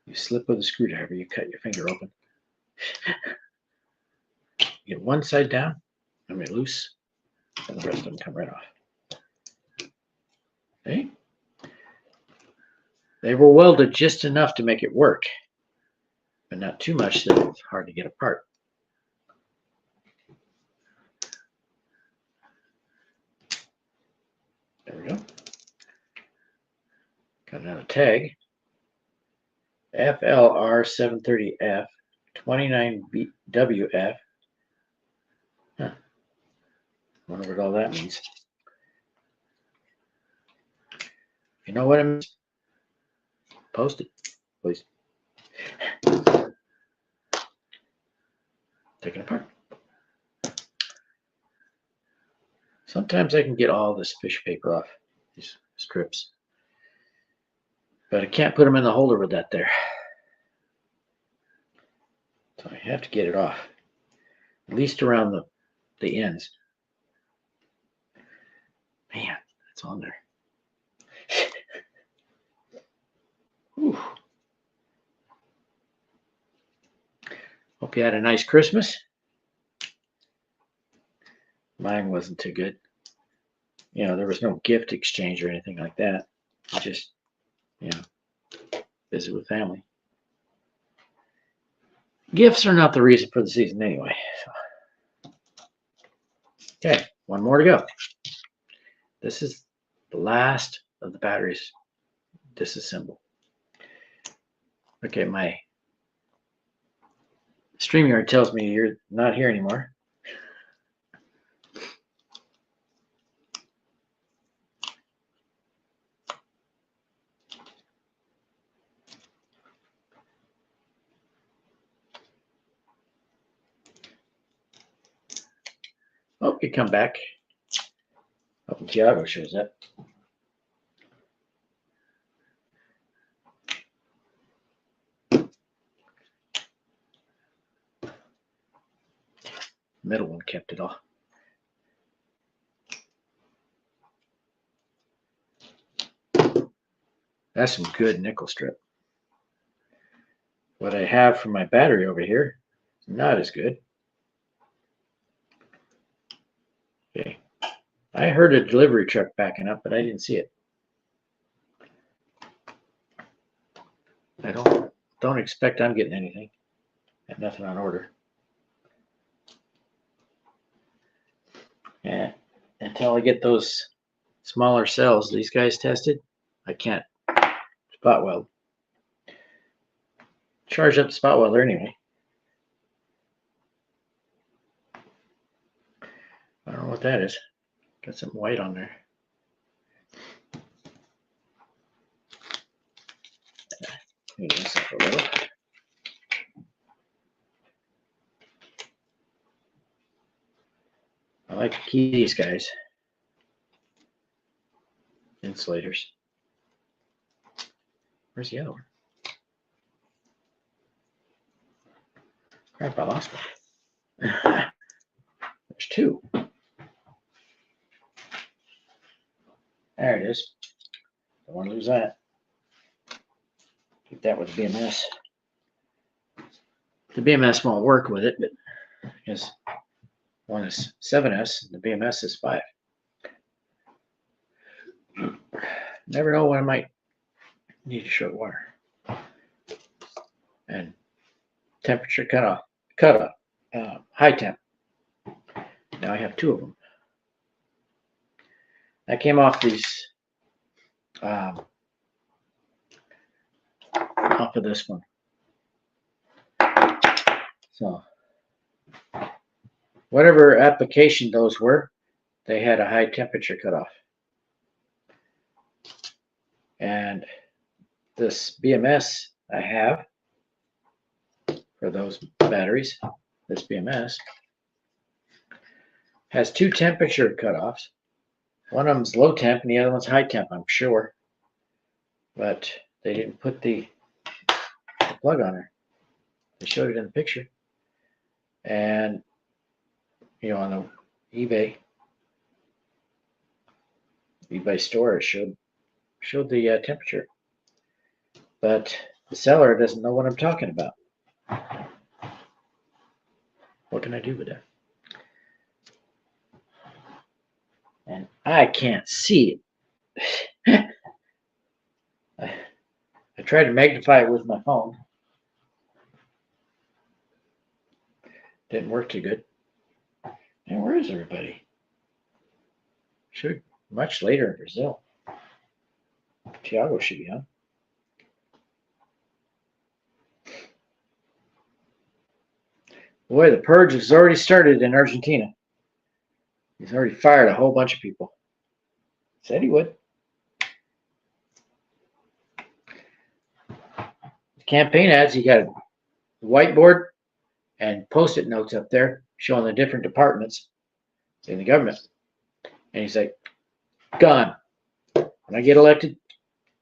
You slip with a screwdriver, you cut your finger open. You get one side down, and it loose, and the rest of them come right off. Okay? They were welded just enough to make it work, but not too much that it's hard to get apart. There we go. Got another tag. FLR730F 29WF. Huh. Wonder what all that means. You know what it means? Post it, please. Take it apart. Sometimes I can get all this fish paper off, these strips. But I can't put them in the holder with that there. So I have to get it off. At least around the ends. Man, it's on there. Whew. Hope you had a nice Christmas. Mine wasn't too good. There was no gift exchange or anything like that. Just, visit with family. Gifts are not the reason for the season anyway. So. Okay, one more to go. This is the last of the batteries disassembled. Okay, my StreamYard tells me you're not here anymore. Oh, you come back. Oh, Tiago shows up. Middle one kept it off. That's some good nickel strip. What I have for my battery over here, not as good. Okay. I heard a delivery truck backing up, but I didn't see it. I don't expect I'm getting anything. I have nothing on order. Yeah. Until I get those smaller cells these guys tested, I can't spot weld. Charge up the spot welder anyway. I don't know what that is. Got some white on there. Clean this up a little. I like to keep these guys. Insulators. Where's the other one? Crap, I lost one. There's two. There it is. Don't want to lose that. Keep that with the BMS. The BMS won't work with it, but because one is 7S, the BMS is 5. Never know when I might need a short wire. And temperature cutoff, high temp. Now I have 2 of them. I came off these, off of this one. So, whatever application those were, they had a high temperature cutoff. And this BMS I have for those batteries, this BMS, has 2 temperature cutoffs. One of them's low temp and the other one's high temp, I'm sure. But they didn't put the plug on her. They showed it in the picture. And, on the eBay store, it showed the temperature. But the seller doesn't know what I'm talking about. What can I do with that? And I can't see it. I tried to magnify it with my phone. Didn't work too good. And where is everybody? Should much later in Brazil. Tiago should be on. Boy, the purge has already started in Argentina. He's already fired a whole bunch of people. Said he would. Campaign ads, he got a whiteboard and post-it notes up there showing the different departments in the government. And he's like, gone. When I get elected,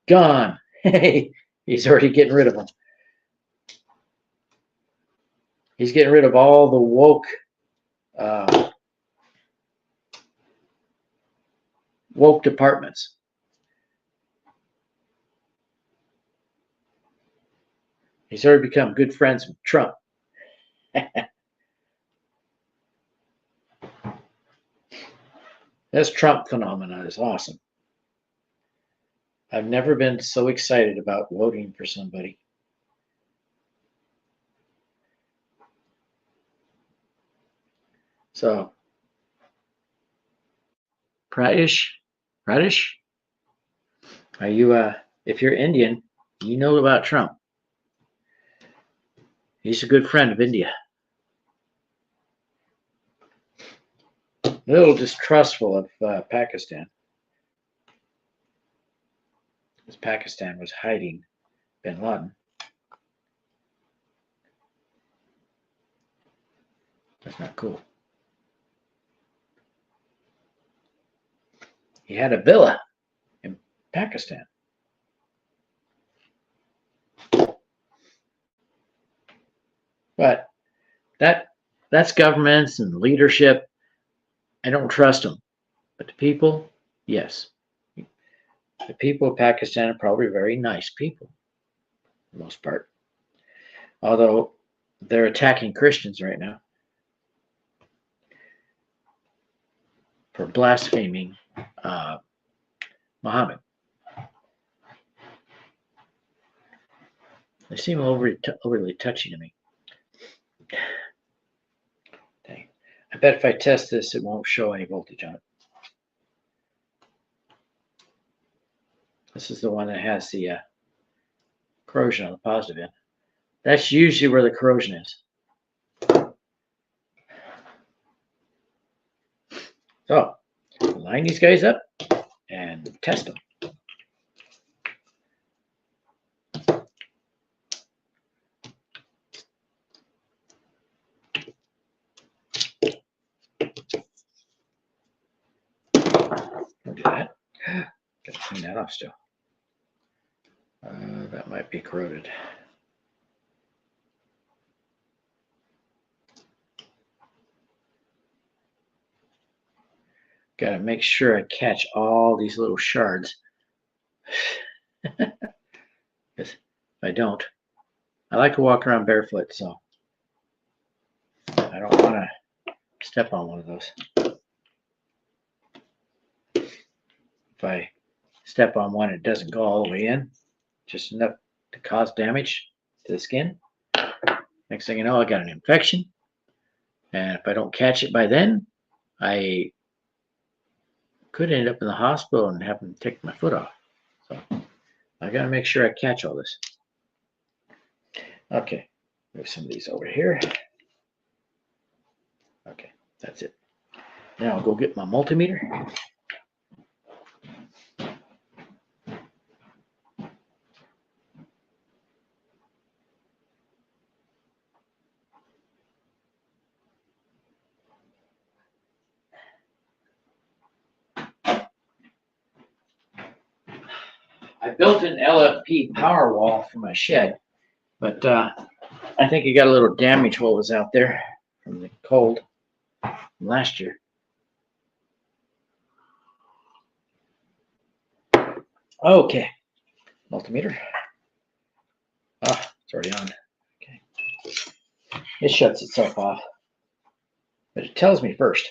gone. He's already getting rid of them. He's getting rid of all the woke departments. He's already become good friends with Trump. This Trump phenomenon is awesome. I've never been so excited about voting for somebody. So, Pradesh, are you, if you're Indian, you know about Trump. He's a good friend of India. A little distrustful of Pakistan, because Pakistan was hiding bin Laden. That's not cool. He had a villa in Pakistan. But that's governments and leadership. I don't trust them. But the people, yes. The people of Pakistan are probably very nice people, for the most part. Although they're attacking Christians right now for blaspheming Muhammad. They seem overly touchy to me. Dang. I bet if I test this, it won't show any voltage on it. This is the one that has the corrosion on the positive end. That's usually where the corrosion is. So, line these guys up and test them. Don't do that. Gotta clean that off still. That might be corroded. Gotta make sure I catch all these little shards. Because if I don't, I like to walk around barefoot, so I don't want to step on one of those. If I step on one, it doesn't go all the way in, just enough to cause damage to the skin. Next thing you know, I got an infection. And if I don't catch it by then, I could end up in the hospital and have them take my foot off. So I got to make sure I catch all this. Okay, move some of these over here. Okay, that's it. Now I'll go get my multimeter. I built an LFP power wall for my shed, but I think it got a little damage while it was out there from the cold from last year. Okay, multimeter. Ah, it's already on. Okay, it shuts itself off, but it tells me first.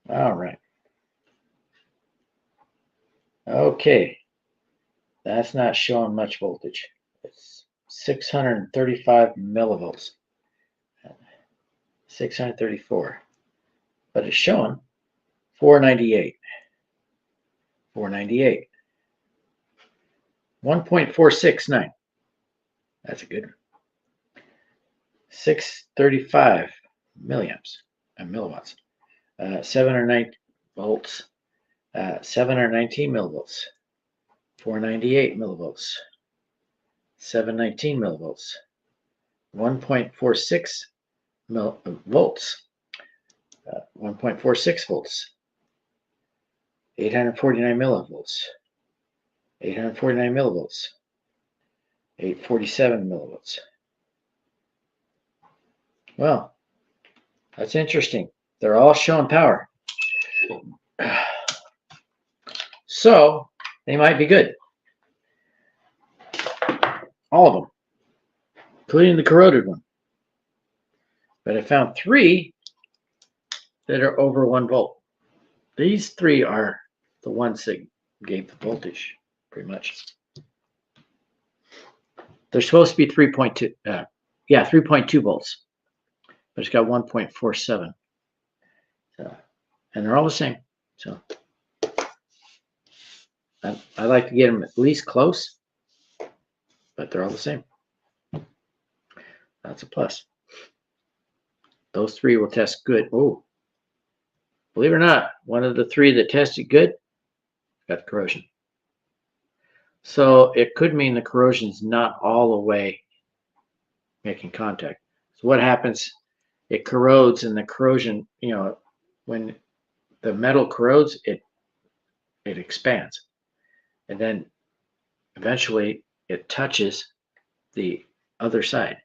All right. Okay, that's not showing much voltage. It's 635 millivolts. 634, but it's showing 498. 498. 1.469. That's a good one. 635 milliamps and milliwatts. 709 volts. 719 millivolts. 498 millivolts. 719 millivolts. 1.46 volts. 1.46 volts. 849 millivolts. 849 millivolts. 847 millivolts. Well, that's interesting. They're all showing power. So they might be good. All of them, including the corroded one. But I found 3 that are over 1 volt. These 3 are the ones that gave the voltage, pretty much. They're supposed to be 3.2, 3.2 volts, but it's got 1.47. So, and they're all the same. So I like to get them at least close, but they're all the same. That's a plus. Those 3 will test good. Oh, believe it or not, one of the 3 that tested good got corrosion. So it could mean the corrosion's not all the way making contact. So what happens? It corrodes, and the corrosion, when the metal corrodes, it expands, and then eventually it touches the other side.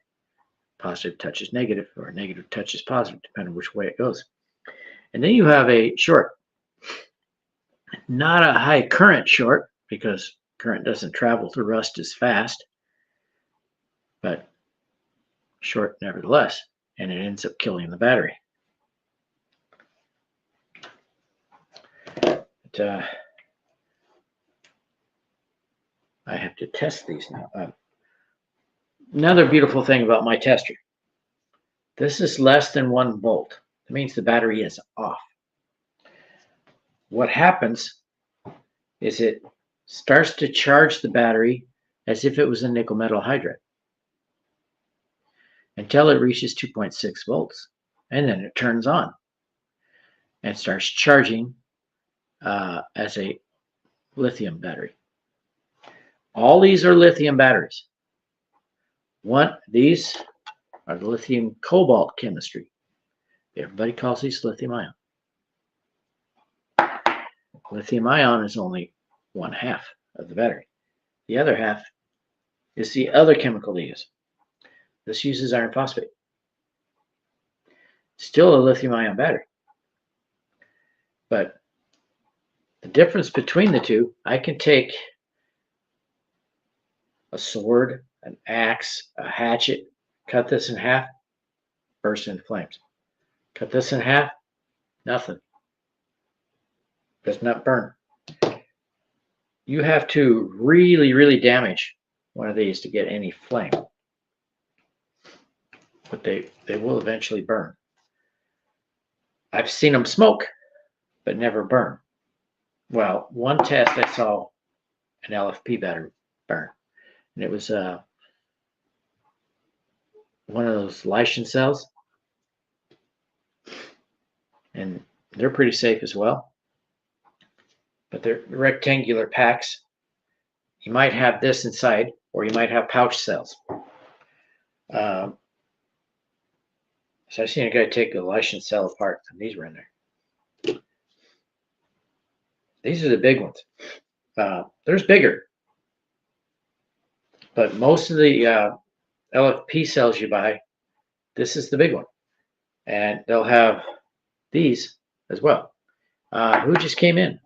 Positive touches negative, or negative touches positive, depending on which way it goes. And then you have a short. Not a high current short, because current doesn't travel through rust as fast, but short nevertheless, and it ends up killing the battery. But, I have to test these now. Another beautiful thing about my tester, this is less than 1 volt. That means the battery is off. What happens is it starts to charge the battery as if it was a nickel metal hydride until it reaches 2.6 volts, and then it turns on and starts charging as a lithium battery. All these are lithium batteries. These are the lithium cobalt chemistry. Everybody calls these lithium ion. Lithium ion is only 1/2 of the battery. The other half is the other chemical they use. This uses iron phosphate. Still a lithium ion battery. But the difference between the two, I can take a sword, an axe, a hatchet, cut this in half, burst into flames. Cut this in half, nothing. Does not burn. You have to really, really damage one of these to get any flame. But they will eventually burn. I've seen them smoke, but never burn. Well, one test I saw an LFP battery burn. And it was one of those Lycian cells. And they're pretty safe as well. But they're rectangular packs. You might have this inside, or you might have pouch cells. So I've seen a guy take a Lycian cell apart, and these were in there. These are the big ones. There's bigger, but most of the LFP cells you buy, this is the big one, and they'll have these as well. Who just came in?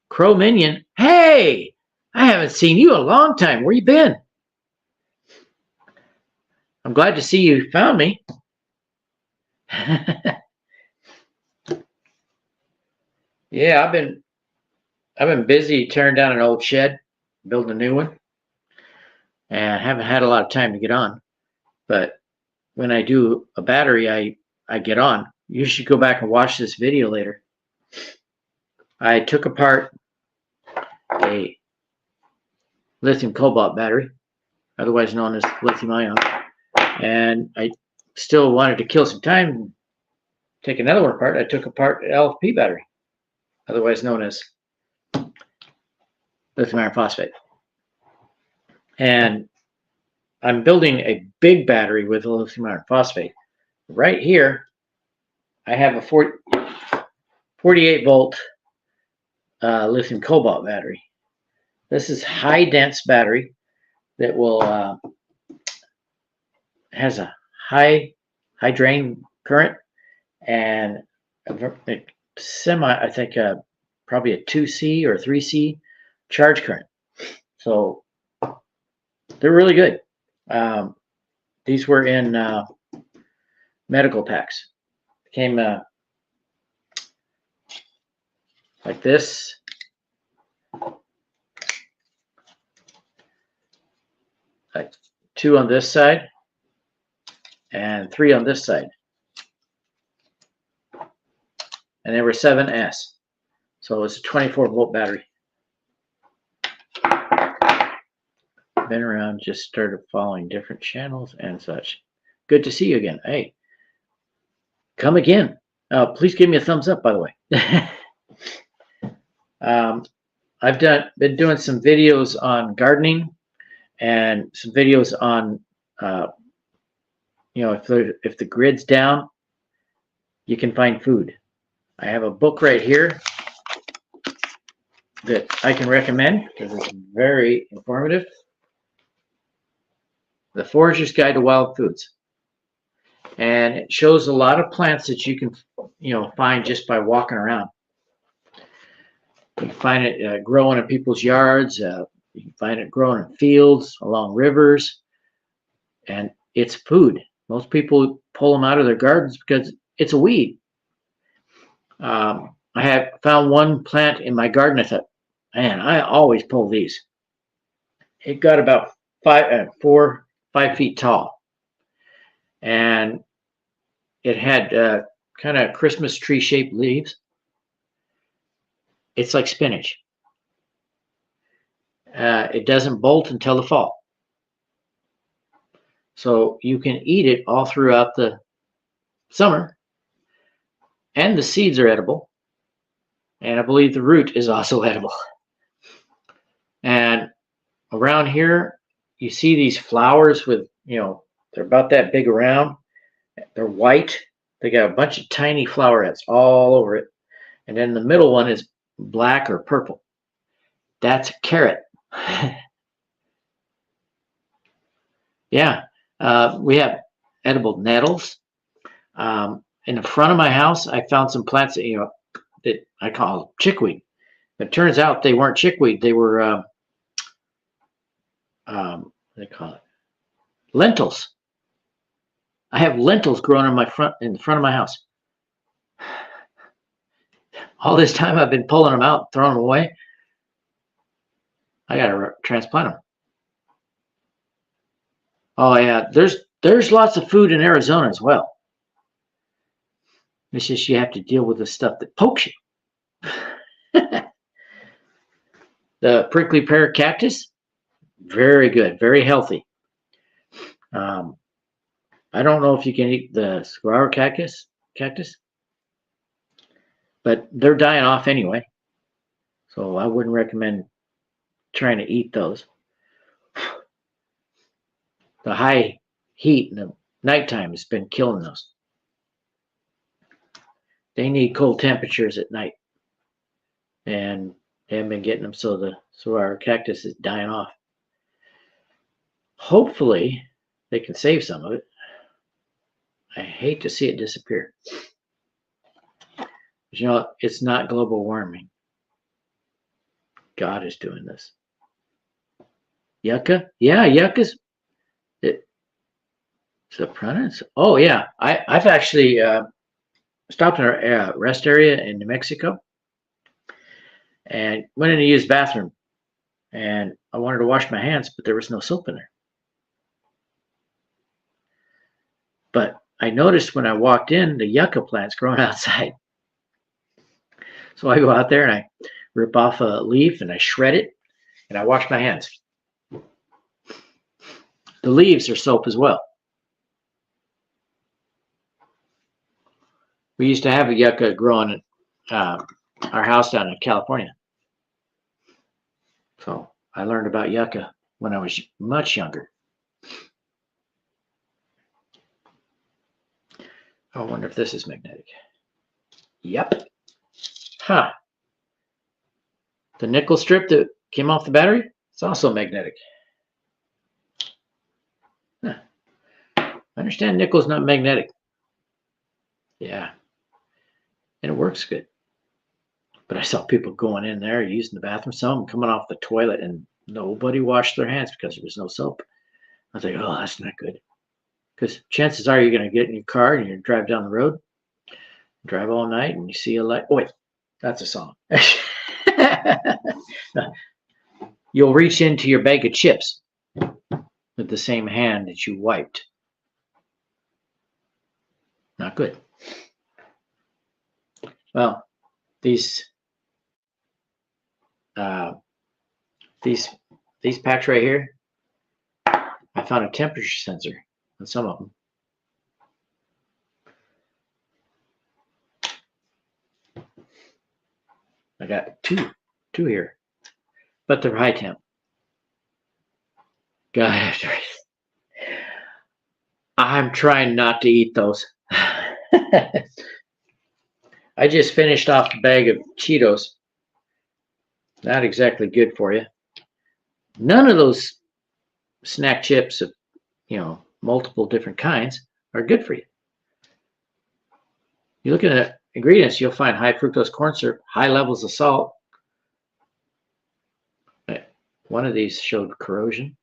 Crow Minion. Hey, I haven't seen you in a long time. Where you been? I'm glad to see you found me. Yeah, I've been busy tearing down an old shed, building a new one, and haven't had a lot of time to get on. But when I do a battery, I get on. You should go back and watch this video later. I took apart a lithium cobalt battery, otherwise known as lithium ion, and I still wanted to kill some time and take another one apart. I took apart an LFP battery, otherwise known as lithium iron phosphate. And I'm building a big battery with lithium iron phosphate. Right here, I have a 48 volt lithium cobalt battery. This is high dense battery that will has a high drain current and a semi, I think probably a 2C or 3C charge current. So they're really good. These were in medical packs. Came like this. Like 2 on this side and 3 on this side. And they were 7S. So it's a 24-volt battery. Been around, just started following different channels and such. Good to see you again. Hey, come again. Please give me a thumbs up, by the way. I've been doing some videos on gardening and some videos on, if the grid's down, you can find food. I have a book right here that I can recommend because it's very informative. The Forager's Guide to Wild Foods. And it shows a lot of plants that you can, find just by walking around. You can find it growing in people's yards. You can find it growing in fields, along rivers. And it's food. Most people pull them out of their gardens because it's a weed. I have found one plant in my garden. I thought, man, I always pull these. It got about 5 feet tall. And it had kind of Christmas tree shaped leaves. It's like spinach. It doesn't bolt until the fall. So you can eat it all throughout the summer. And the seeds are edible. And I believe the root is also edible. And around here, you see these flowers with, they're about that big around. They're white. They got a bunch of tiny flowerets all over it. And then the middle one is black or purple. That's a carrot. Yeah. We have edible nettles. In the front of my house, I found some plants that, that I call chickweed. But it turns out they weren't chickweed. They were, what do they call it? Lentils. I have lentils growing in the front of my house. All this time I've been pulling them out, throwing them away. I gotta transplant them. Oh yeah, there's lots of food in Arizona as well. It's just you have to deal with the stuff that pokes you. The prickly pear cactus, very good, very healthy. I don't know if you can eat the saguaro cactus, but they're dying off anyway. So I wouldn't recommend trying to eat those. The high heat in the nighttime has been killing those. They need cold temperatures at night. And they haven't been getting them, so the saguaro cactus is dying off. Hopefully, they can save some of it. I hate to see it disappear. But it's not global warming. God is doing this. Yucca? Yeah, yucca's. Sopranos? Oh, yeah. I've actually stopped in a rest area in New Mexico and went in to use the bathroom. And I wanted to wash my hands, but there was no soap in there. But I noticed when I walked in, the yucca plant's growing outside. So I go out there and I rip off a leaf and I shred it and I wash my hands. The leaves are soap as well. We used to have a yucca growing at our house down in California. So I learned about yucca when I was much younger. I wonder if this is magnetic. Yep. Huh. The nickel strip that came off the battery, it's also magnetic. Huh. I understand nickel's not magnetic. Yeah. And it works good. But I saw people going in there, using the bathroom, some coming off the toilet, and nobody washed their hands because there was no soap. I was like, oh, that's not good. because chances are you're going to get in your car and you drive down the road, drive all night, and you see a light. Oh, wait, that's a song. You'll reach into your bag of chips with the same hand that you wiped. Not good. Well, these packs right here, I found a temperature sensor on some of them. I got two here, but they're high temp. God, I'm trying not to eat those. I just finished off a bag of Cheetos. Not exactly good for you. None of those snack chips of, multiple different kinds are good for you. You look at ingredients, you'll find high fructose corn syrup, high levels of salt. One of these showed corrosion.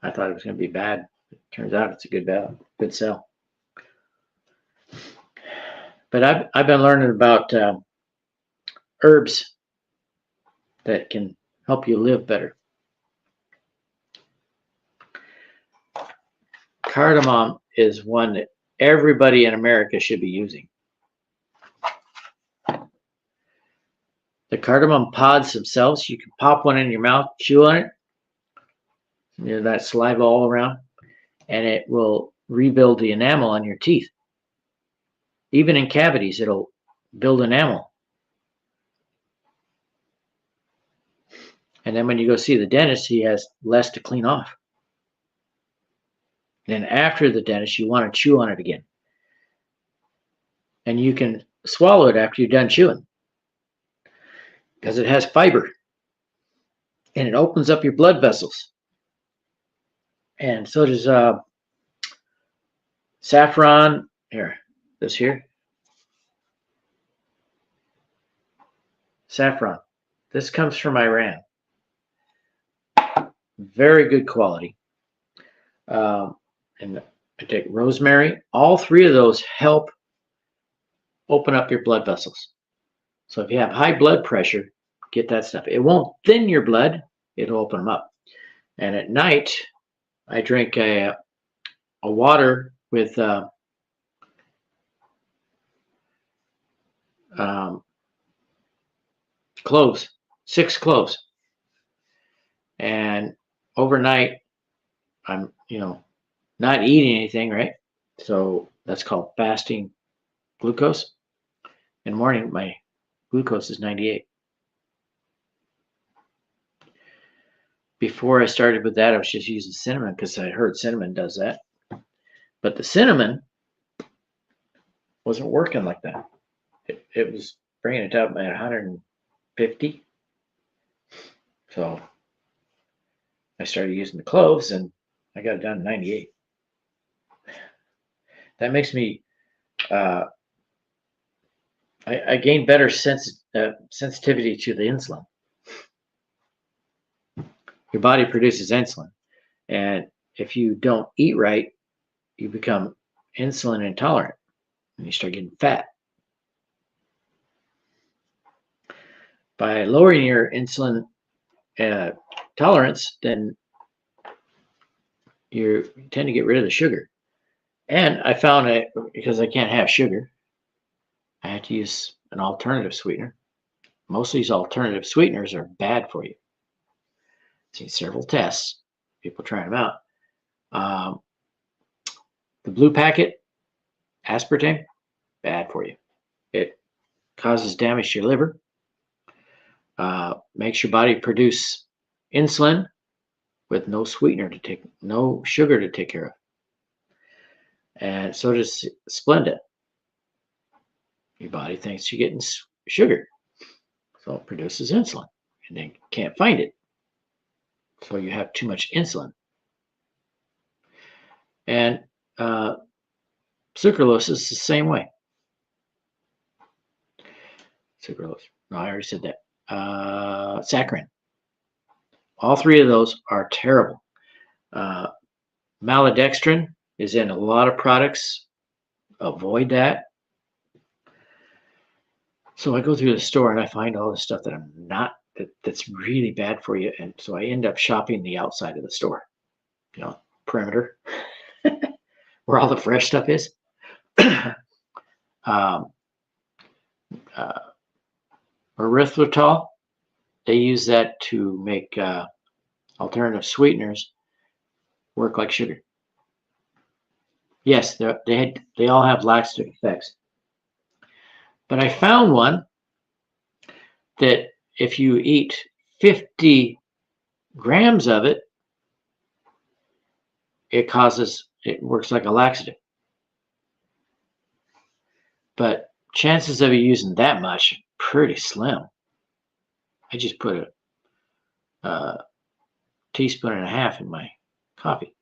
I thought it was going to be bad. It turns out it's a good sell. But I've been learning about herbs that can help you live better. Cardamom is one that everybody in America should be using. The cardamom pods themselves, you can pop one in your mouth, chew on it, that saliva all around, and it will rebuild the enamel on your teeth. Even in cavities, it'll build enamel. And then when you go see the dentist, he has less to clean off. Then after the dentist, you want to chew on it again. And you can swallow it after you're done chewing, because it has fiber. And it opens up your blood vessels. And so does saffron. This here. Saffron. This comes from Iran. Very good quality. And I take rosemary. All three of those help open up your blood vessels. So if you have high blood pressure, get that stuff. It won't thin your blood. It'll open them up. And at night, I drink a water with cloves, 6 cloves. And overnight, I'm, not eating anything, right? So that's called fasting glucose. In the morning, my glucose is 98. Before I started with that, I was just using cinnamon because I heard cinnamon does that. But the cinnamon wasn't working like that. It was bringing it up at 150. So I started using the cloves and I got it down to 98. That makes me, I gained better sensitivity to the insulin. Your body produces insulin. And if you don't eat right, you become insulin intolerant and you start getting fat. By lowering your insulin tolerance, then you tend to get rid of the sugar. And I found that because I can't have sugar, I have to use an alternative sweetener. Most of these alternative sweeteners are bad for you. I've seen several tests, people trying them out. The blue packet, aspartame, bad for you. It causes damage to your liver, makes your body produce insulin with no sweetener to take, no sugar to take care of. And so does Splenda. Your body thinks you're getting sugar, so it produces insulin, and then can't find it. So you have too much insulin. And sucralose is the same way. Sucralose. No, I already said that. Saccharin. All three of those are terrible. Maltodextrin is in a lot of products. Avoid that. So I go through the store and I find all the stuff that I'm not that's really bad for you, and so I end up shopping the outside of the store, perimeter, where all the fresh stuff is. um, uh, Erythritol, they use that to make alternative sweeteners work like sugar. Yes, they all have laxative effects, but I found one that if you eat 50 grams of it, it works like a laxative. But chances of you using that much, pretty slim. I just put a teaspoon and a half in my coffee.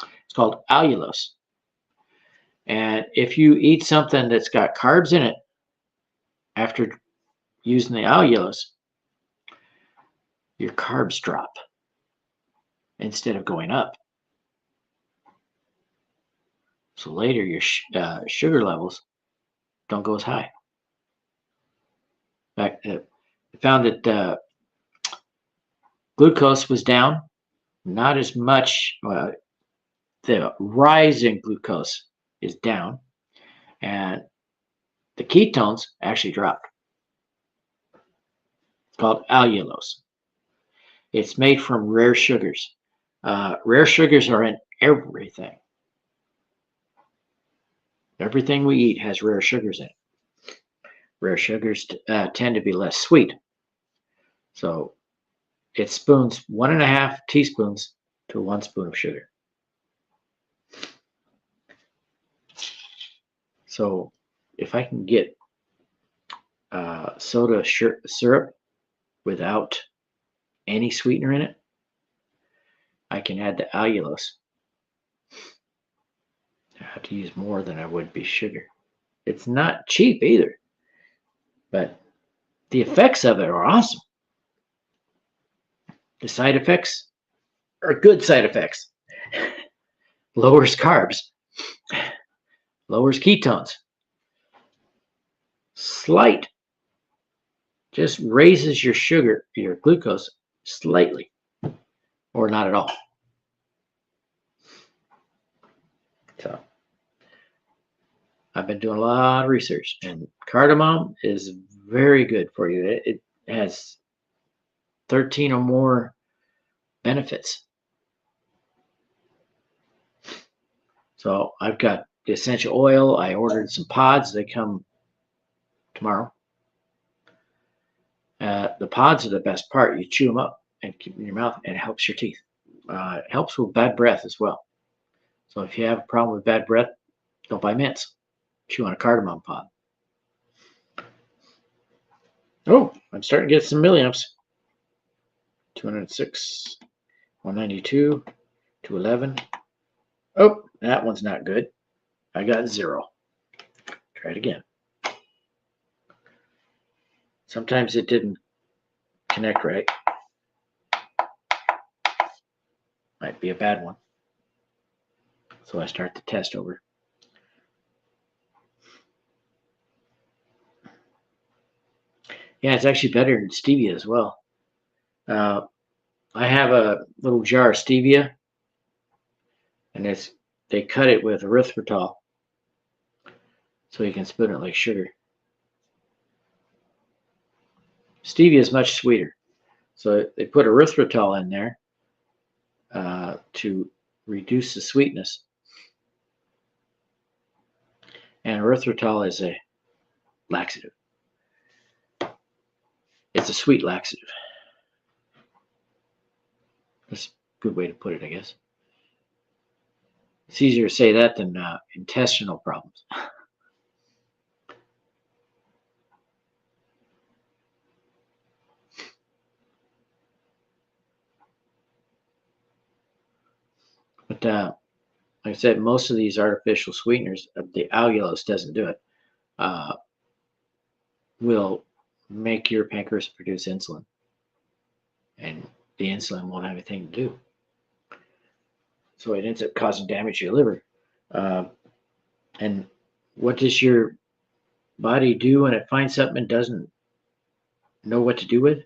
It's called allulose. And if you eat something that's got carbs in it after using the allulose, your carbs drop instead of going up. So later your sugar levels don't go as high. In fact, I found that glucose was down, not as much. The rise in glucose is down, and the ketones actually dropped. It's called allulose. It's made from rare sugars. Rare sugars are in everything. Everything we eat has rare sugars in it. Rare sugars tend to be less sweet. So it spoons 1.5 teaspoons to 1 spoon of sugar. So if I can get soda syrup without any sweetener in it, I can add the allulose. I have to use more than I would be sugar. It's not cheap either, but the effects of it are awesome. The side effects are good side effects. Lowers carbs, lowers ketones, slight, just raises your sugar, your glucose slightly, or not at all. So I've been doing a lot of research, and cardamom is very good for you. It has 13 or more benefits. So I've got the essential oil. I ordered some pods. They come tomorrow. The pods are the best part. You chew them up and keep them in your mouth, and it helps your teeth. It helps with bad breath as well. So if you have a problem with bad breath, don't buy mints. Chew on a cardamom pod. Oh, I'm starting to get some milliamps. 206, 192, 211. Oh, that one's not good. I got 0. Try it again. Sometimes it didn't connect right. Might be a bad one. So I start the test over. Yeah, it's actually better than stevia as well. I have a little jar of stevia, and they cut it with erythritol, so you can spoon it like sugar. Stevia is much sweeter, so they put erythritol in there to reduce the sweetness. And erythritol is a laxative. It's a sweet laxative. That's a good way to put it, I guess. It's easier to say that than intestinal problems. But like I said, most of these artificial sweeteners, the allulose doesn't do it, will make your pancreas produce insulin. And the insulin won't have anything to do. So it ends up causing damage to your liver. And what does your body do when it finds something and doesn't know what to do with?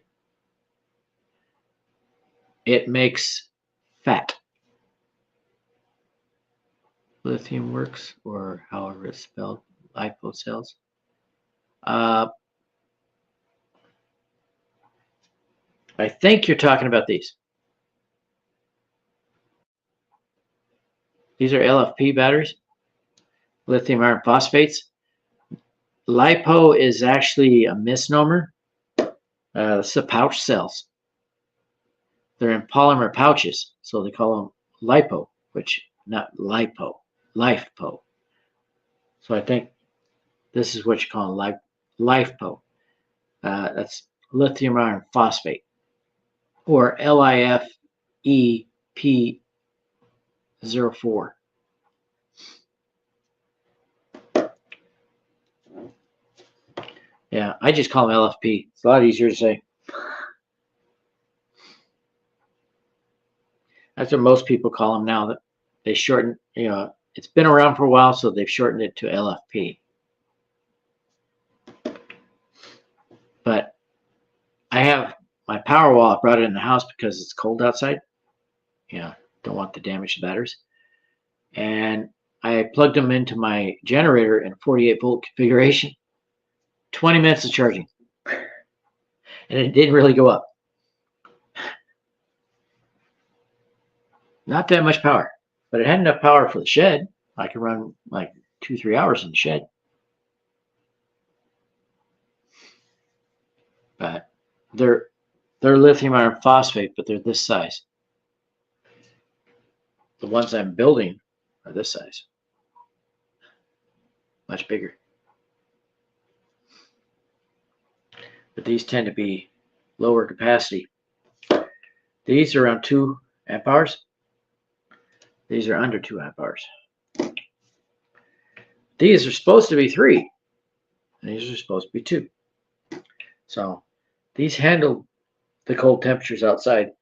It makes fat. Lithium works, or however it's spelled, lipocells. I think you're talking about these. These are LFP batteries, lithium iron phosphates. Lipo is actually a misnomer. It's the pouch cells. They're in polymer pouches, so they call them lipo, which not lipo, lifepo. So I think this is what you call lifepo. That's lithium iron phosphate, or LIFEP04. Yeah, I just call them LFP. It's a lot easier to say. That's what most people call them now. That they shorten. It's been around for a while, so they've shortened it to LFP. But I have my power wall. I brought it in the house because it's cold outside. Don't want to damage the batteries. And I plugged them into my generator in a 48-volt configuration. 20 minutes of charging. And it didn't really go up. Not that much power, but it had enough power for the shed. I could run like 2-3 hours in the shed. But they're lithium iron phosphate, but they're this size. The ones I'm building are this size. Much bigger. But these tend to be lower capacity. These are around 2 amp hours. These are under 2 amp hours. These are supposed to be 3. And these are supposed to be 2. So these handle the cold temperatures outside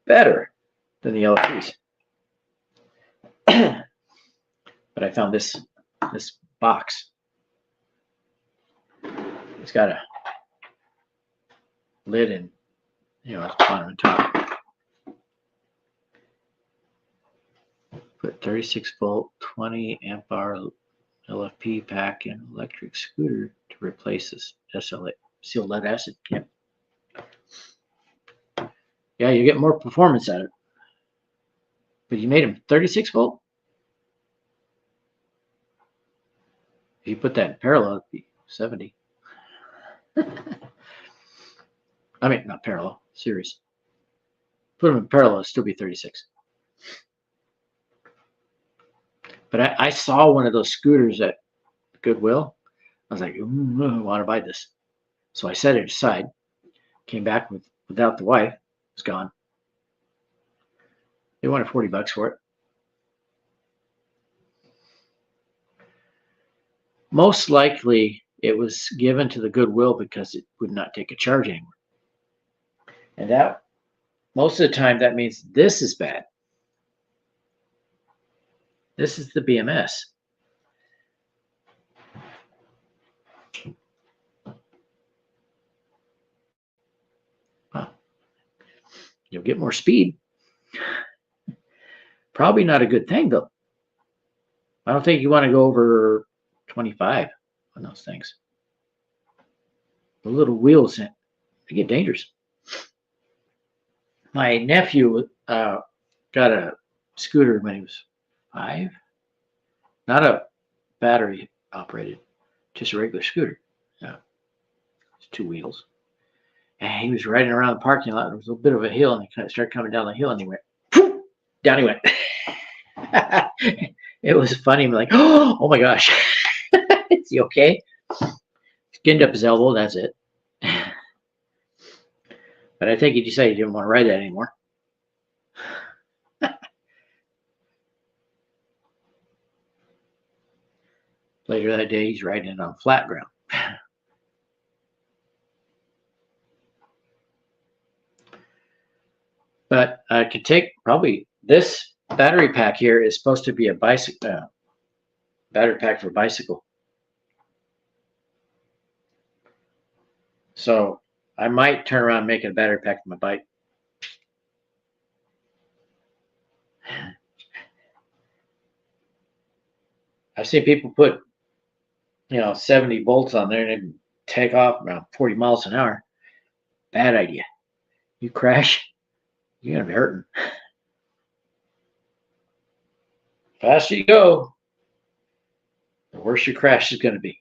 better than the LFPs. But I found this box. It's got a lid and it's bottom and top. Put 36-volt, 20 amp hour LFP pack in electric scooter to replace this SLA sealed lead acid. Yeah, you get more performance out of it. But you made them 36-volt. If you put that in parallel, it'd be 70. I mean, not parallel, series. Put them in parallel, it'd still be 36. But I saw one of those scooters at Goodwill. I was like, I want to buy this. So I set it aside. Came back without the wife. It was gone. They wanted $40 for it. Most likely, it was given to the Goodwill because it would not take a charge anymore. And that, most of the time, that means this is bad. This is the BMS. Well, you'll get more speed. Probably not a good thing, though. I don't think you want to go over 25 on those things. The little wheels, they get dangerous. My nephew got a scooter when he was 5. Not a battery operated, just a regular scooter. Yeah, it's 2 wheels. And he was riding around the parking lot. There was a bit of a hill, and he kind of started coming down the hill, and he went, poof, down he went. It was funny. I'm like, oh my gosh, is he okay? Skinned up his elbow. That's it. But I think he decided he didn't want to ride that anymore. Later that day, he's riding it on flat ground. But I could take probably this battery pack here is supposed to be a bicycle battery pack for bicycle. So I might turn around and make it a battery pack for my bike. I've seen people put, 70 volts on there and then take off around 40 miles an hour. Bad idea. You crash, you're gonna be hurting. Faster you go, the worse your crash is gonna be.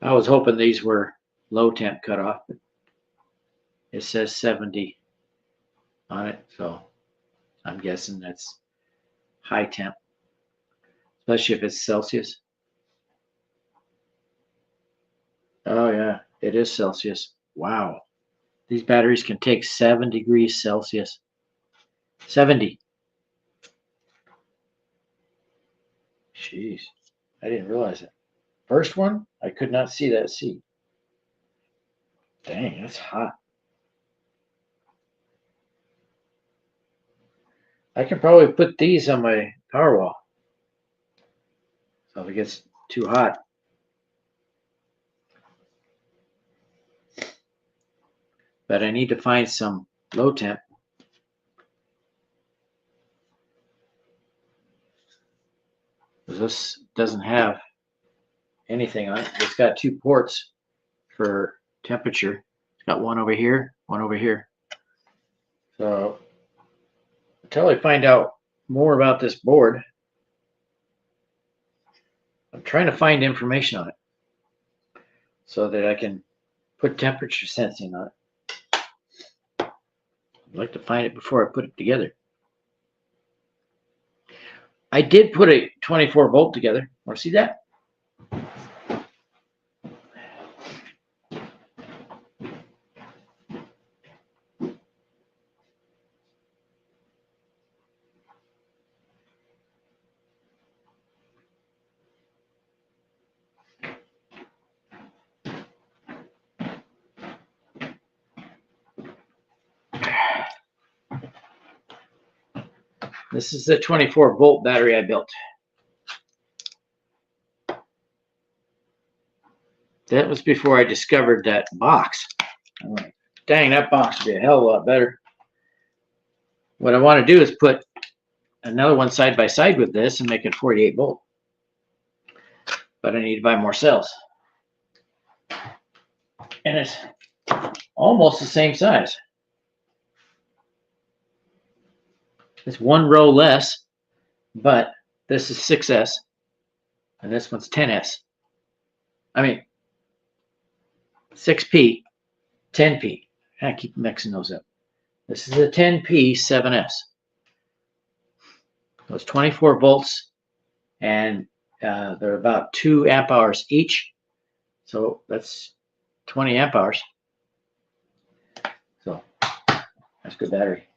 I was hoping these were low temp cutoff, but it says 70 on it, so I'm guessing that's high temp, especially if it's Celsius. Oh yeah, it is Celsius. Wow. These batteries can take 7 degrees Celsius. 70. Jeez, I didn't realize it. First one, I could not see that C. Dang, that's hot. I can probably put these on my power wall. So if it gets too hot. But I need to find some low temp. This doesn't have anything on it. It's got 2 ports for temperature. It's got one over here, one over here. So until I find out more about this board, I'm trying to find information on it so that I can put temperature sensing on it. I'd like to find it before I put it together. I did put a 24 volt together. Want to see that? This is the 24 volt battery I built. That was before I discovered that box. I'm like, dang, that box would be a hell of a lot better. What I want to do is put another one side by side with this and make it 48 volt. But I need to buy more cells. And it's almost the same size. It's 1 row less, but this is 6S and this one's 10S. I mean, 6P, 10P. I keep mixing those up. This is a 10P 7S. So it's 24 volts and they're about 2 amp hours each. So that's 20 amp hours. So that's good battery.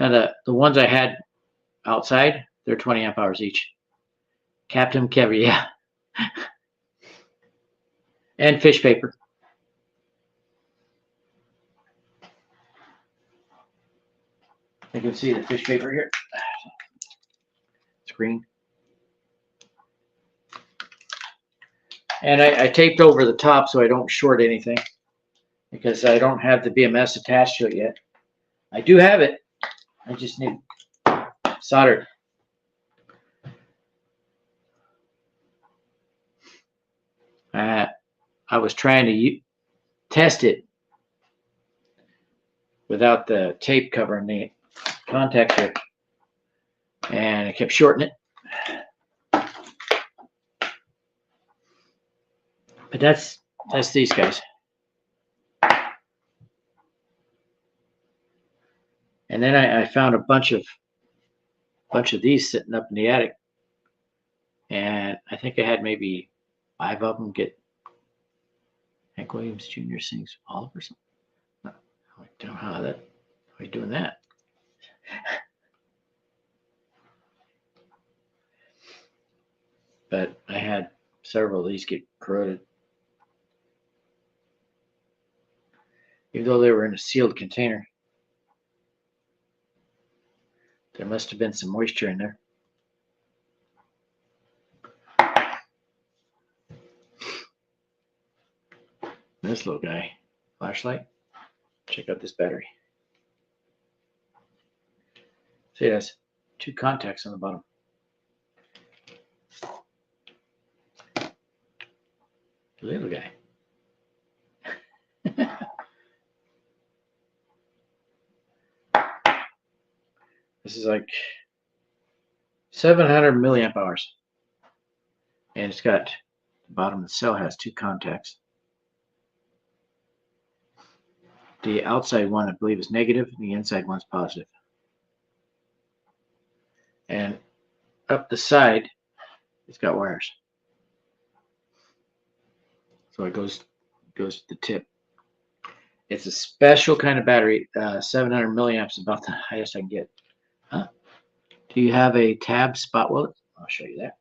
Now the ones I had outside, they're 20 amp hours each. Captain Kevy, yeah. And fish paper. You can see the fish paper here. It's green. And I taped over the top so I don't short anything because I don't have the BMS attached to it yet. I do have it. I just need solder. I was trying to test it without the tape covering the contactor, and I kept shorting it. But that's these guys. And then I found a bunch of these sitting up in the attic, and I think I had maybe 5 of them. Get Hank Williams Jr. sings Oliver something. I don't know how are you doing that? But I had several of these get corroded. even though they were in a sealed container. There must have been some moisture in there. This little guy, flashlight. Check out this battery. See, it has 2 contacts on the bottom. Little guy. This is like 700 milliamp hours. And it's got, the bottom of the cell has 2 contacts. The outside one, I believe, is negative, and the inside one's positive. And up the side, it's got wires. So it goes to the tip. It's a special kind of battery. 700 milliamps, about the highest I can get. Huh? Do you have a tab spot welder? I'll show you that.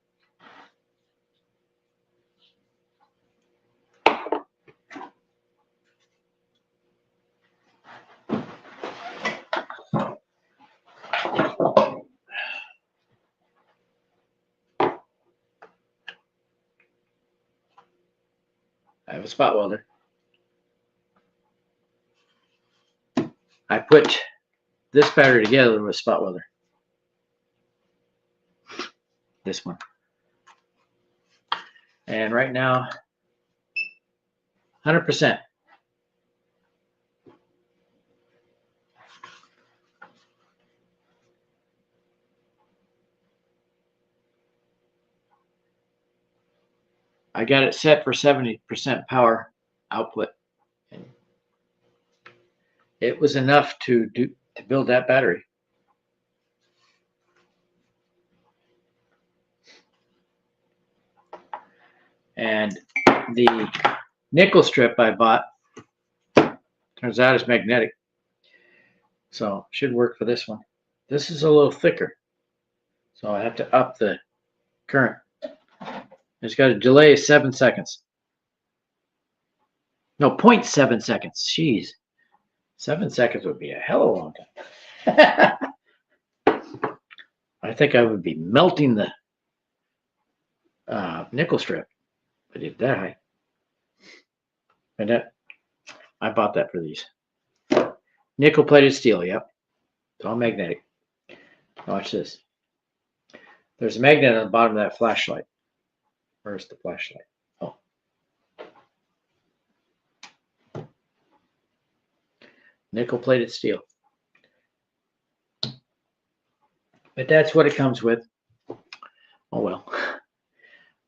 I have a spot welder. I put this battery together with a spot welder. This one. And right now, 100%. I got it set for 70% power output. And it was enough to build that battery. And the nickel strip I bought turns out it's magnetic. So should work for this one. This is a little thicker. So I have to up the current. It's got a delay of 7 seconds. No, 0.7 seconds. Jeez. 7 seconds would be a hell of a long time. I think I would be melting the nickel strip. But if that high. And that, I bought that for these. Nickel plated steel, yep. It's all magnetic. Watch this. There's a magnet on the bottom of that flashlight. Where's the flashlight? Oh. Nickel plated steel. But that's what it comes with. Oh well.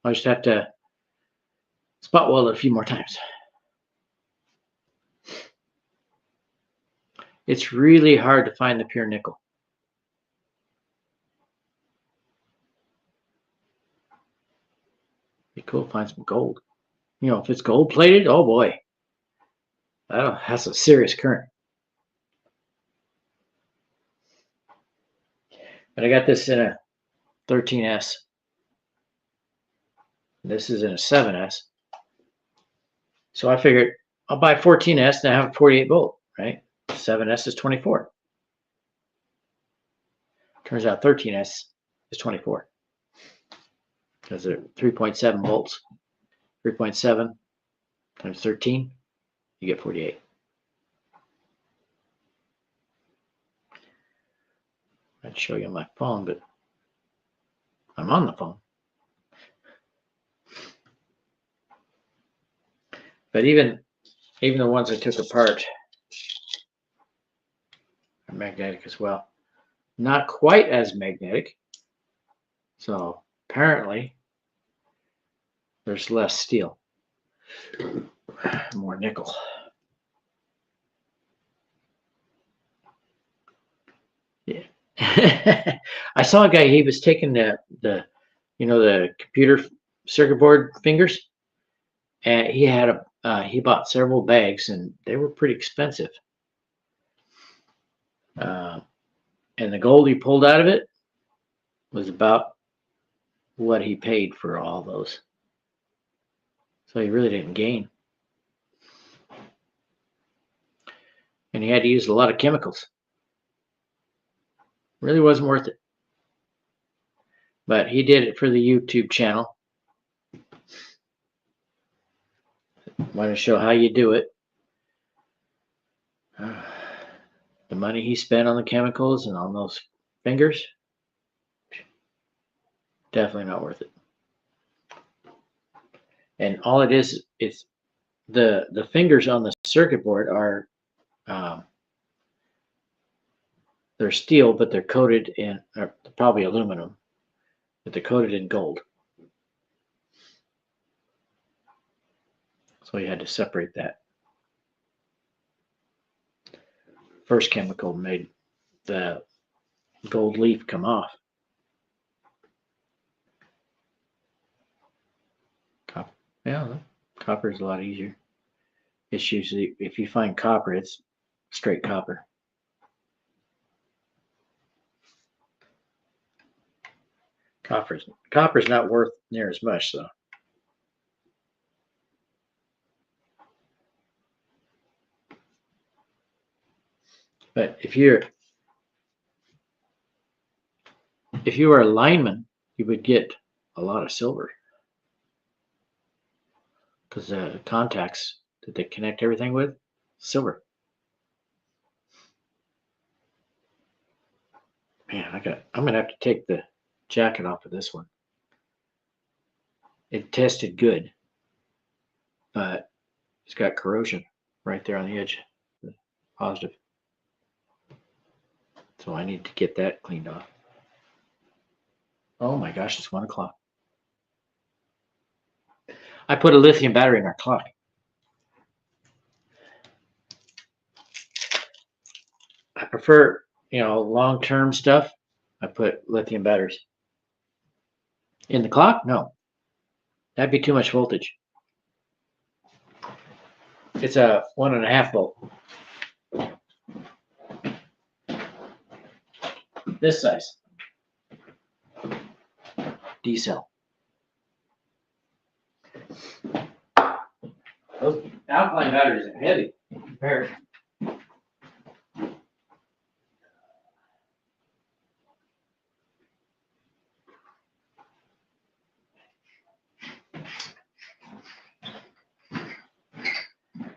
I'll just have to spot weld it a few more times. It's really hard to find the pure nickel. Be cool to find some gold. You know, if it's gold plated, oh boy. That's a serious current. But I got this in a 13S. This is in a 7S. So I figured I'll buy 14S and I have a 48 volt, right? 7S is 24. Turns out 13S is 24. Because they're 3.7 volts. 3.7 times 13, you get 48. I'd show you on my phone, but I'm on the phone. But even the ones I took apart are magnetic as well. Not quite as magnetic. So apparently there's less steel, more nickel. Yeah. I saw a guy, he was taking the computer circuit board fingers, and he had he bought several bags, and they were pretty expensive. And the gold he pulled out of it was about what he paid for all those. So he really didn't gain. and he had to use a lot of chemicals. Really wasn't worth it. But he did it for the YouTube channel. Want to show how you do it. The money he spent on the chemicals and on those fingers, definitely not worth it. And all it is, it's the fingers on the circuit board are they're steel, but they're coated in probably aluminum, but they're coated in gold. So you had to separate that. First chemical made the gold leaf come off. Copper. Yeah, copper is a lot easier. It's usually, if you find copper, it's straight copper. Copper's not worth near as much though. But if you were a lineman, you would get a lot of silver because the contacts that they connect everything with, silver. Man, I'm gonna have to take the jacket off of this one. It tested good, but it's got corrosion right there on the edge, positive. So I need to get that cleaned off. Oh my gosh, it's 1 o'clock. I put a lithium battery in our clock. I prefer, long-term stuff. I put lithium batteries. In the clock? No. That'd be too much voltage. It's a 1.5 volt. This size. D cell. Those alkaline batteries are heavy compared.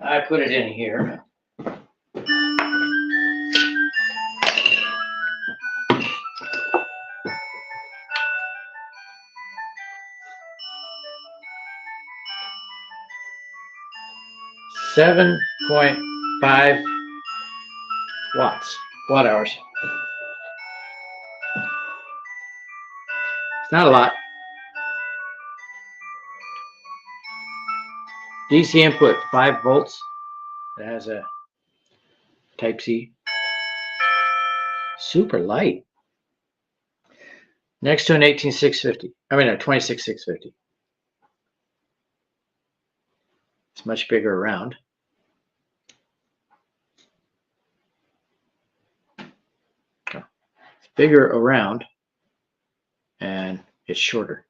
I put it in here. .5 watt hours. It's not a lot. DC input 5 volts. It has a Type C. Super light. Next to an 18650. I mean a 26650. It's much bigger around. It's bigger around and it's shorter.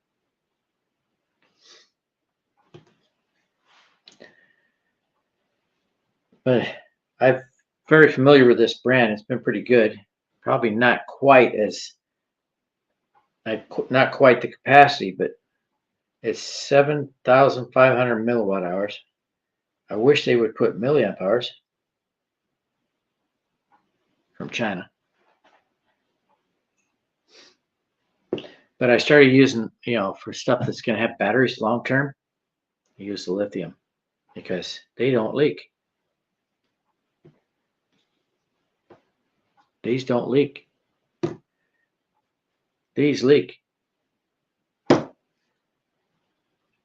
But I'm very familiar with this brand. It's been pretty good. Probably not quite the capacity, but it's 7,500 milliwatt hours. I wish they would put milliamp hours from China. But I started using, for stuff that's going to have batteries long term, I use the lithium because they don't leak. These don't leak. These leak.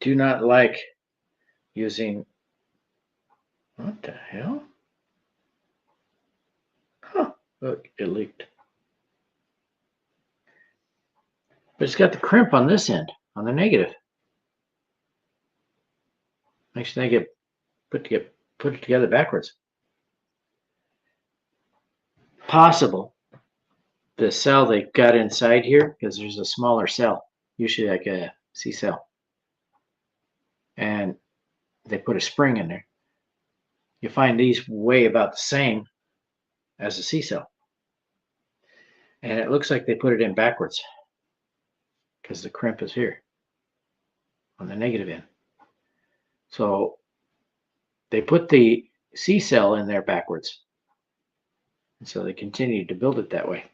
Do not like using, what the hell? Huh, look, it leaked. But it's got the crimp on this end, on the negative. Makes me think it put it together backwards. Possible the cell they got inside here, because there's a smaller cell, usually like a C cell, and they put a spring in there. You find these weigh about the same, as a C cell. And it looks like they put it in backwards because the crimp is here on the negative end. So they put the C cell in there backwards. And so they continued to build it that way.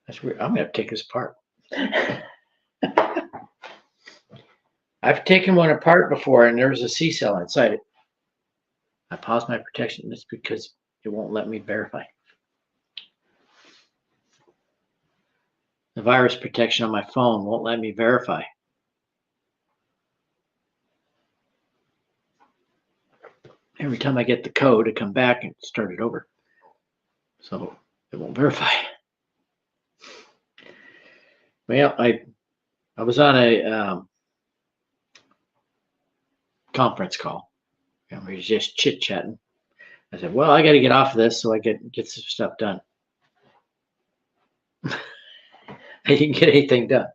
That's weird. I'm going to take this apart. I've taken one apart before and there was a C cell inside it. I paused my protection. That's because it won't let me verify. The virus protection on my phone won't let me verify. Every time I get the code, I come back and start it over. So it won't verify. Well, I was on a conference call and we were just chit-chatting. I said, well, I got to get off of this so I get some stuff done. I didn't get anything done.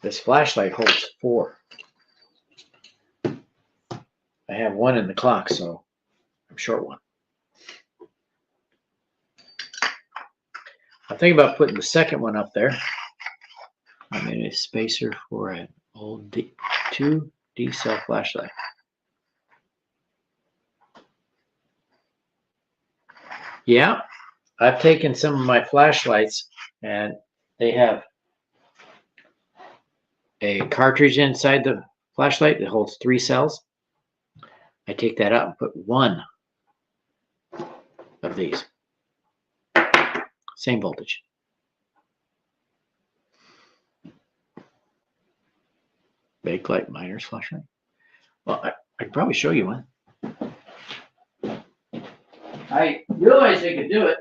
This flashlight holds 4. I have 1 in the clock, so I'm short 1. I'm thinking about putting the second one up there. I made a spacer for an old 2D cell flashlight. Yeah, I've taken some of my flashlights and they have a cartridge inside the flashlight that holds 3 cells. I take that out and put 1 of these. Same voltage. Bakelite miner's flashlight. Well, I could probably show you one. I realized I could do it.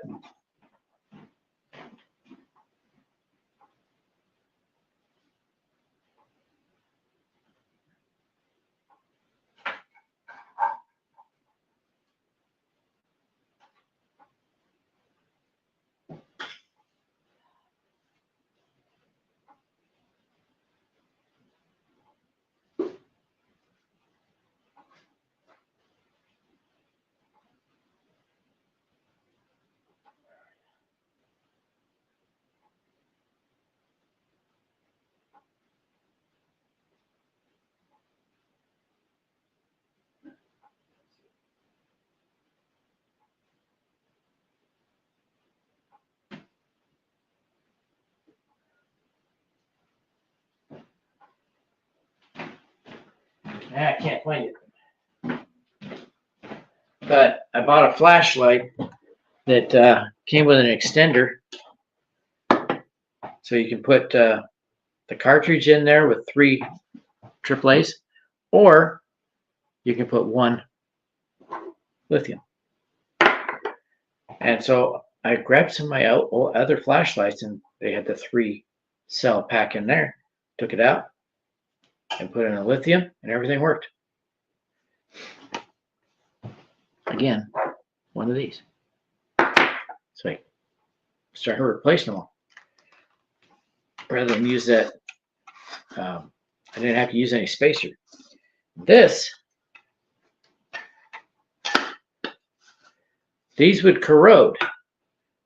I can't find it. But I bought a flashlight that came with an extender. So you can put the cartridge in there with 3 AAAs, or you can put 1 lithium. And so I grabbed some of my other flashlights and they had the 3 cell pack in there, took it out and put in a lithium and everything worked. Again, 1 of these. So I started replacing them all. Rather than use that, I didn't have to use any spacer. These would corrode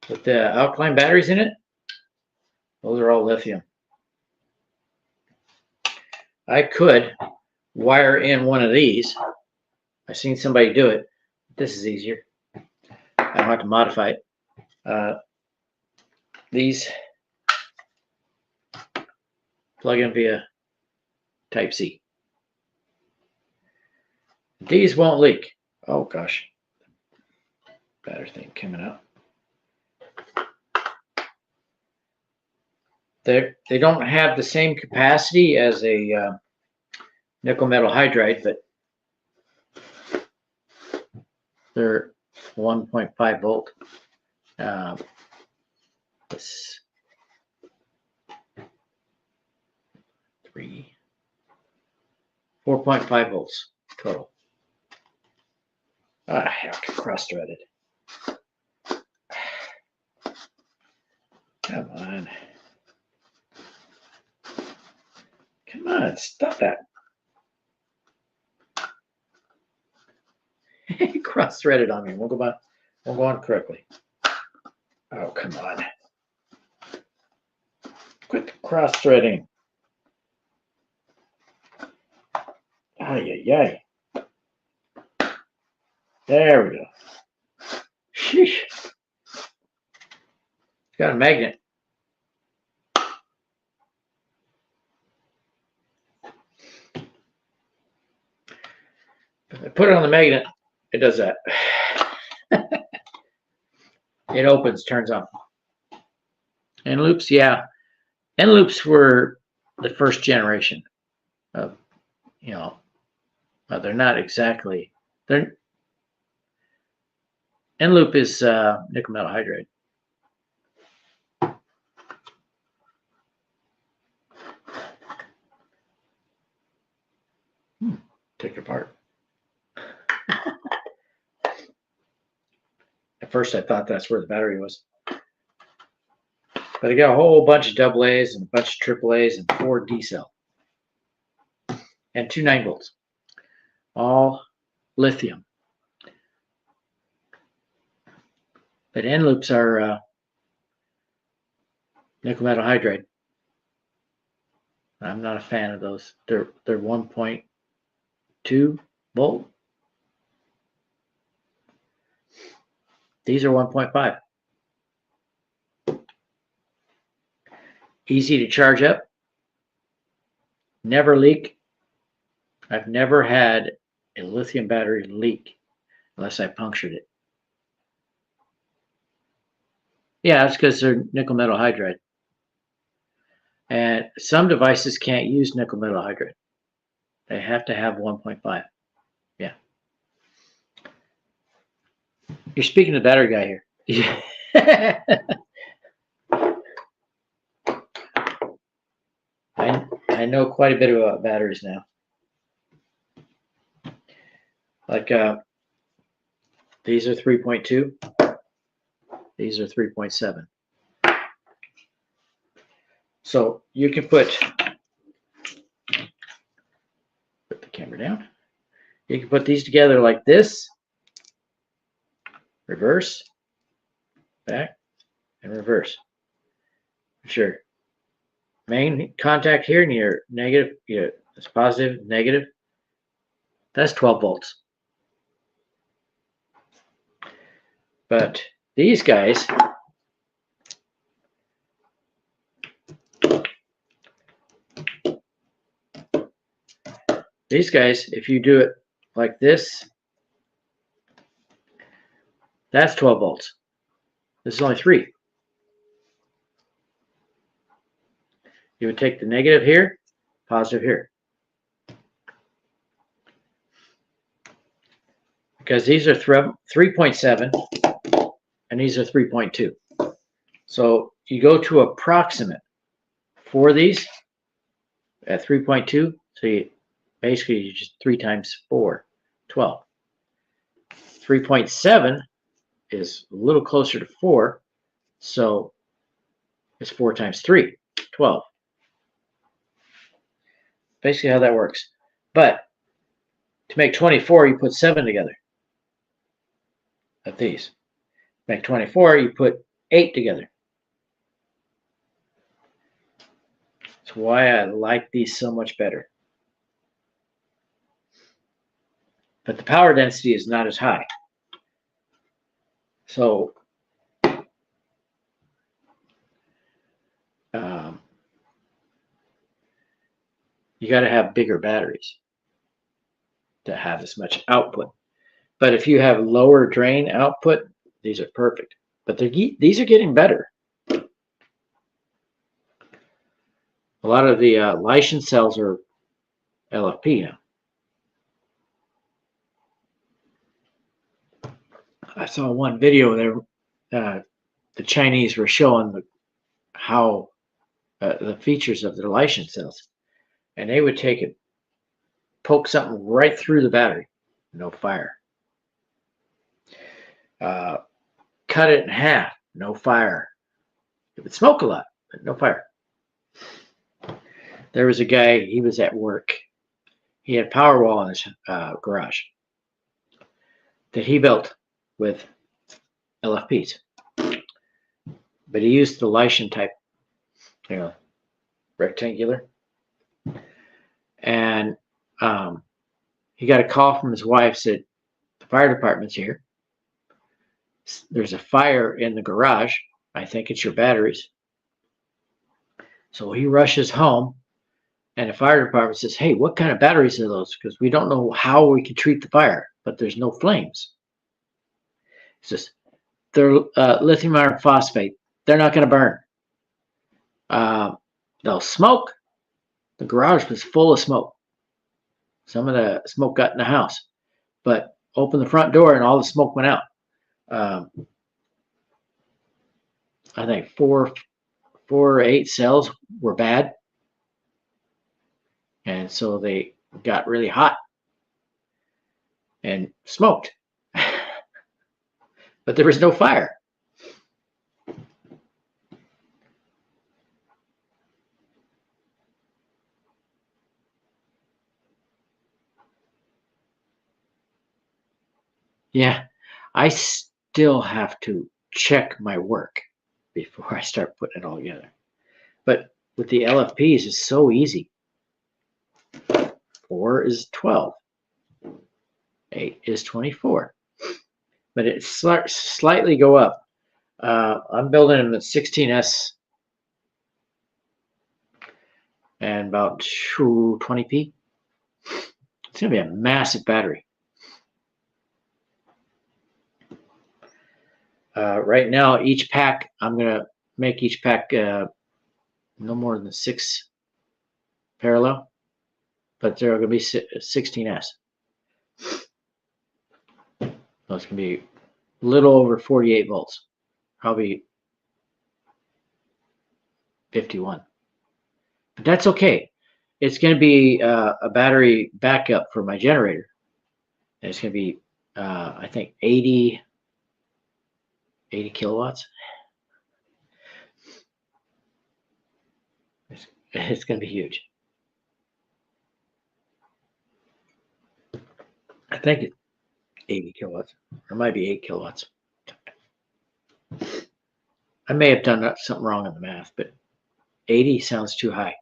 with the alkaline batteries in it. Those are all lithium. I could wire in 1 of these. I've seen somebody do it. This is easier. I don't have to modify it. These plug in via Type-C. These won't leak. Oh gosh. Battery thing coming out. They don't have the same capacity as a nickel metal hydride, but they're 1.5 volt. This 4.5 volts total. Ah, heck, cross-threaded. Come on. Come on, stop that. Cross-threaded on me. We'll go back. We'll go on correctly. Oh, come on. Quit the cross-threading. Ay. There we go. Sheesh. It's got a magnet. If I put it on the magnet, it does that. It opens, turns on. End loops, yeah. End loops were the first generation of, they're not exactly, end loop is nickel metal hydride. Take it apart. At first I thought that's where the battery was. But I got a whole bunch of double A's and a bunch of triple A's and 4 D cell. And 2 9-volts. All lithium. But end loops are nickel metal hydride. I'm not a fan of those. They're 1.2 volt. These are 1.5. Easy to charge up. Never leak. I've never had a lithium battery leak unless I punctured it. Yeah, that's because they're nickel metal hydride. And some devices can't use nickel metal hydride. They have to have 1.5. Yeah. You're speaking to the battery guy here. I know quite a bit about batteries now. Like these are 3.2. These are 3.7. So you can put the camera down. You can put these together like this. Reverse, back, and reverse. Sure. Main contact here near negative, it's positive, negative. That's 12 volts. But these guys, if you do it like this, that's 12 volts. This is only 3. You would take the negative here, positive here. Because these are 3.7 and these are 3.2. So you go to approximate for these at 3.2. So you basically just 3 times 4, 12. 3.7 is a little closer to 4. So it's 4 times 3, 12. Basically how that works. But to make 24, you put 7 together of these. To make 24, you put 8 together. That's why I like these so much better. But the power density is not as high. So you got to have bigger batteries to have as much output. But if you have lower drain output, these are perfect. But these are getting better. A lot of the Lycan cells are LFP now. I saw one video there. The Chinese were showing how the features of their Lycan cells, and they would take it, poke something right through the battery, no fire. Cut it in half, no fire. It would smoke a lot, but no fire. There was a guy, he was at work. He had Powerwall in his garage that he built with LFPs. But he used the Lycian type, rectangular. And he got a call from his wife, said, the fire department's here. There's a fire in the garage. I think it's your batteries. So he rushes home, and the fire department says, hey, what kind of batteries are those? Because we don't know how we can treat the fire, but there's no flames. He says, they're lithium iron phosphate. They're not going to burn. They'll smoke. The garage was full of smoke. Some of the smoke got in the house, but open the front door and all the smoke went out. I think four or eight cells were bad, and so they got really hot and smoked, but there was no fire. Yeah, I still have to check my work before I start putting it all together. But with the LFPs, it's so easy. 4 is 12. 8 is 24. But it slightly go up. I'm building them at 16S and about 20p. It's going to be a massive battery. Right now, each pack, I'm going to make each pack no more than 6 parallel, but they're going to be 16S. So it's going to be a little over 48 volts, probably 51. But that's okay. It's going to be a battery backup for my generator. And it's going to be, I think, 80 kilowatts. It's going to be huge. I think it's 80 kilowatts. Or it might be 8 kilowatts. I may have done something wrong in the math, but 80 sounds too high.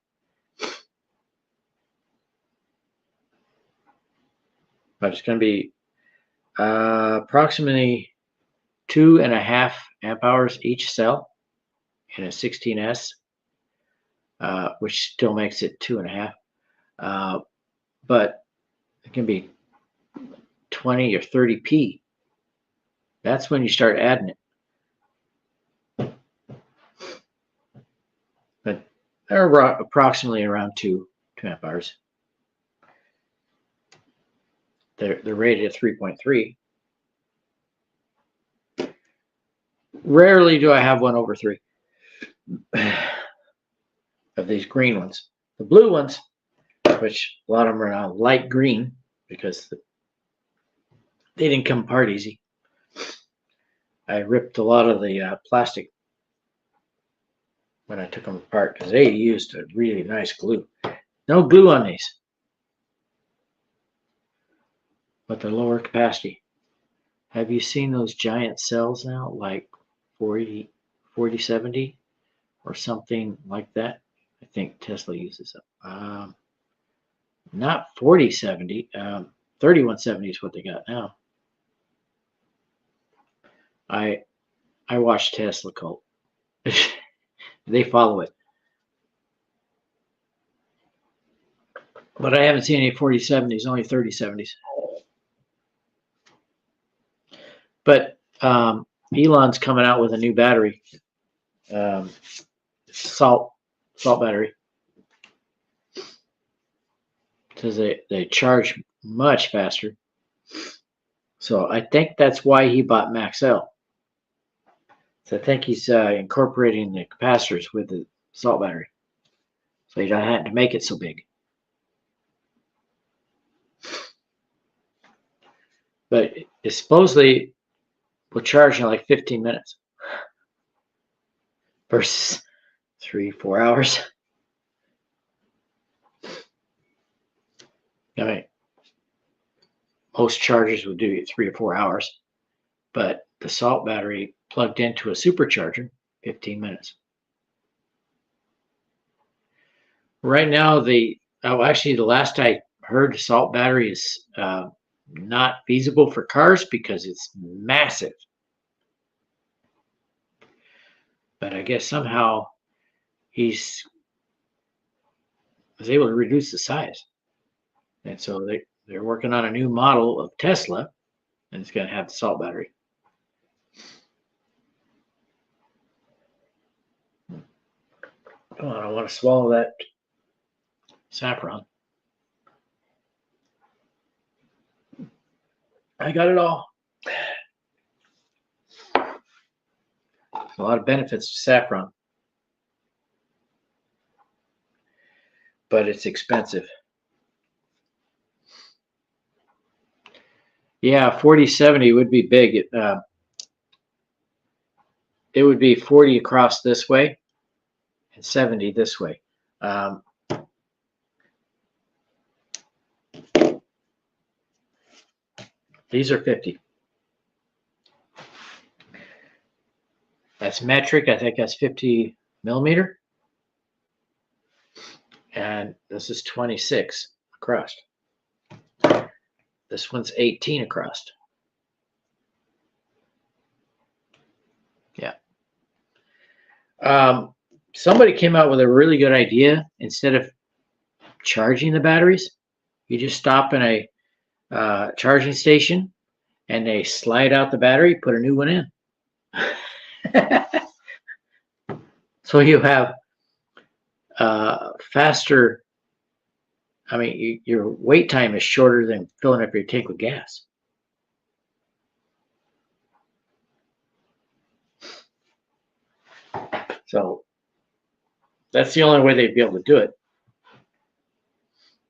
But it's going to be approximately 2.5 amp hours each cell in a 16S, which still makes it 2.5. But it can be 20 or 30p. That's when you start adding it. But they're approximately around 2 amp hours. They're rated at 3.3. Rarely do I have one over 3 of these green ones. The blue ones, which a lot of them are now light green because they didn't come apart easy. I ripped a lot of the plastic when I took them apart because they used a really nice glue. No glue on these, but they're lower capacity. Have you seen those giant cells now, like 4070 or something like that? I think Tesla uses them. Not 4070, 3170 is what they got now. I watch Tesla Cult. They follow it. But I haven't seen any 4070s, only 3070s. But Elon's coming out with a new battery, salt battery. Says they charge much faster. So I think that's why he bought Maxell. So I think he's incorporating the capacitors with the salt battery. So he doesn't have to make it so big. But it supposedly will charge in like 15 minutes versus 3-4 hours. I mean, most chargers will do 3 or 4 hours, but the salt battery plugged into a supercharger, 15 minutes. Right now, actually, the last I heard, salt battery is not feasible for cars because it's massive. But I guess somehow he was able to reduce the size. And so they're working on a new model of Tesla, and it's going to have the salt battery. Come on, I want to swallow that saffron. I got it all. A lot of benefits to saffron, but it's expensive. Yeah, 40/70 would be big. It would be 40 across this way and 70 this way. These are 50. That's metric. I think that's 50 millimeter. And this is 26 across. This one's 18 across. Yeah. Somebody came out with a really good idea. Instead of charging the batteries, you just stop in a charging station and they slide out the battery, put a new one in. So you have faster, I mean, your wait time is shorter than filling up your tank with gas. So that's the only way they'd be able to do it.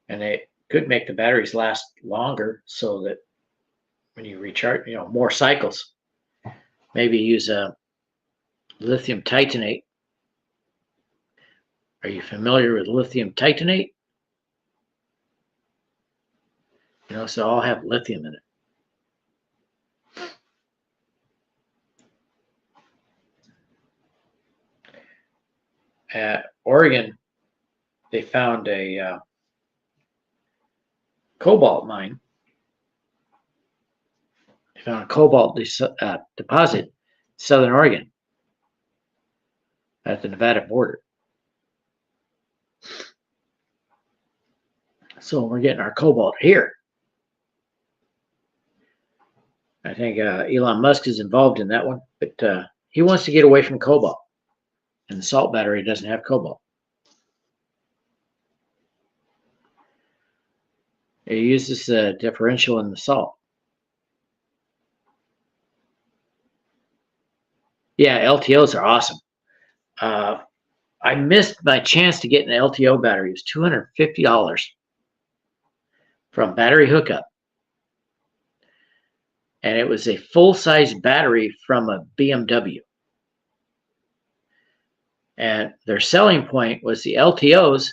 And they could make the batteries last longer so that when you recharge, more cycles. Maybe use a lithium titanate. Are you familiar with lithium titanate? So all have lithium in it. At Oregon, they found a cobalt mine. They found a cobalt deposit in Southern Oregon at the Nevada border. So we're getting our cobalt here. I think Elon Musk is involved in that one, but he wants to get away from cobalt. And the salt battery doesn't have cobalt. It uses the differential in the salt. Yeah, LTOs are awesome. I missed my chance to get an LTO battery. It was $250 from battery hookup. And it was a full-size battery from a BMW. And their selling point was the LTOs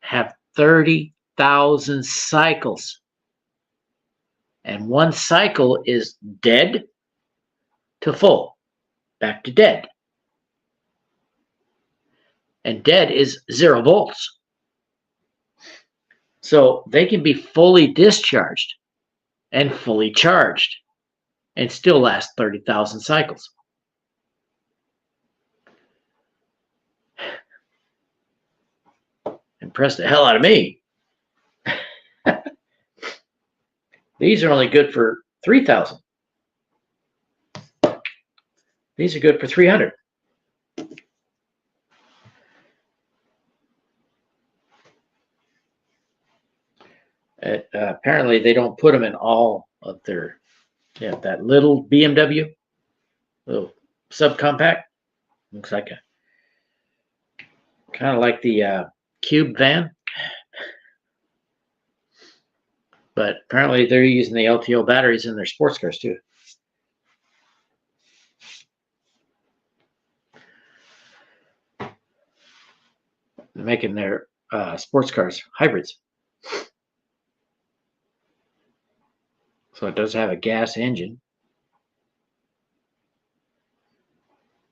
have 30,000 cycles. And one cycle is dead to full, back to dead. And dead is 0 volts. So they can be fully discharged and fully charged and still last 30,000 cycles. Impressed the hell out of me. These are only good for 3,000. These are good for 300. Apparently, they don't put them in all of their, that little BMW, little subcompact. Looks like kind of like the Cube van. But apparently, they're using the LTO batteries in their sports cars too. They're making their sports cars hybrids. So it does have a gas engine.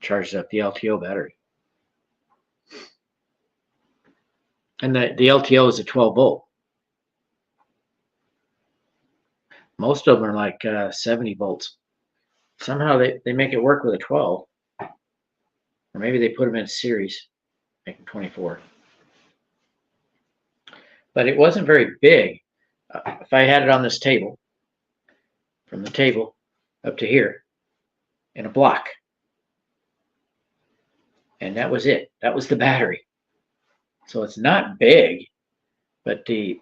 charges up the LTO battery. And the LTO is a 12 volt. Most of them are like 70 volts. Somehow they make it work with a 12. Or maybe they put them in a series, make them 24. But it wasn't very big. If I had it on this table, from the table up to here, in a block, and that was it. That was the battery. So it's not big, but the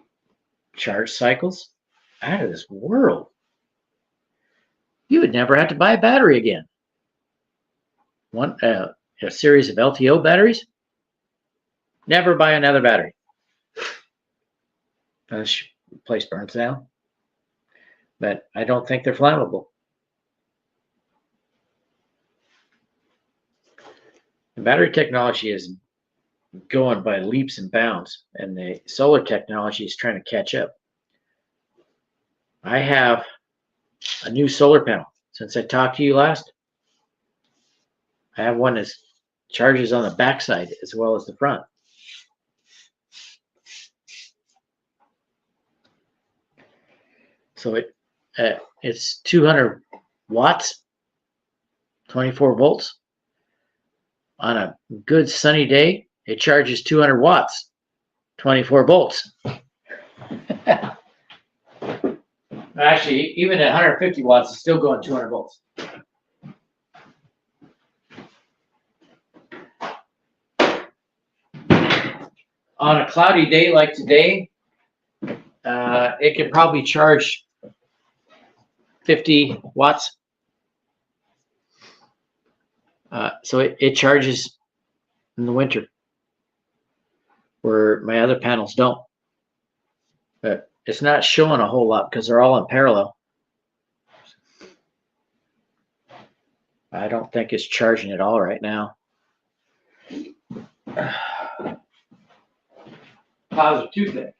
charge cycles, out of this world. You would never have to buy a battery again. A series of LTO batteries, never buy another battery. Unless the place burns down. But I don't think they're flammable. The battery technology is going by leaps and bounds, and the solar technology is trying to catch up. I have a new solar panel since I talked to you last. I have one that charges on the backside as well as the front. So it's 200 watts, 24 volts. On a good sunny day, it charges 200 watts, 24 volts. Actually, even at 150 watts, it's still going 200 volts. On a cloudy day like today, it could probably charge 50 watts. So it charges in the winter, where my other panels don't. But it's not showing a whole lot because they're all in parallel. I don't think it's charging at all right now. Positive toothache.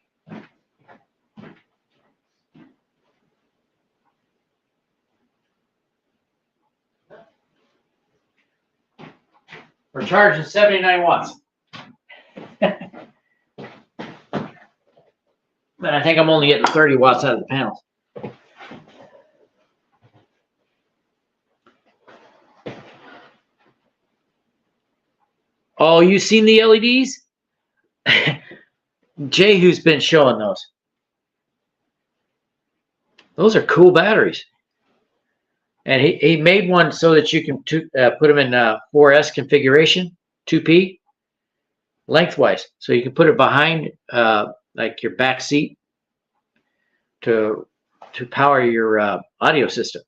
We're charging 79 watts. But I think I'm only getting 30 watts out of the panels. Oh, you seen the LEDs? Jehu's been showing those. Those are cool batteries. And he made one so that you can put them in 4S configuration, 2P, lengthwise. So you can put it behind like your back seat to power your audio system.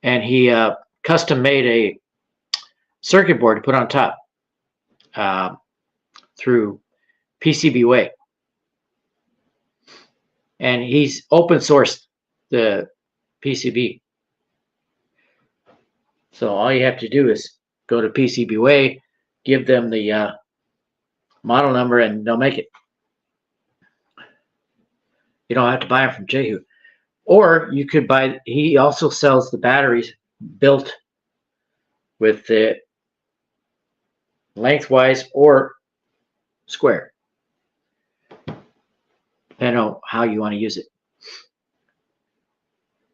And he custom made a circuit board to put on top through PCBWay. And he's open sourced the PCB. So all you have to do is go to PCBWay, give them the model number, and they'll make it. You don't have to buy them from Jehu. Or you could buy, he also sells the batteries built with the lengthwise or square, depending on how you want to use it.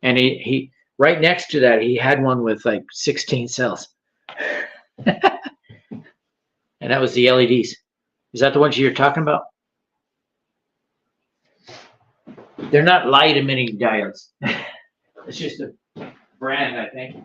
And he right next to that, he had one with like 16 cells. And that was the LEDs. Is that the ones you're talking about? They're not light emitting diodes. It's just a brand, I think.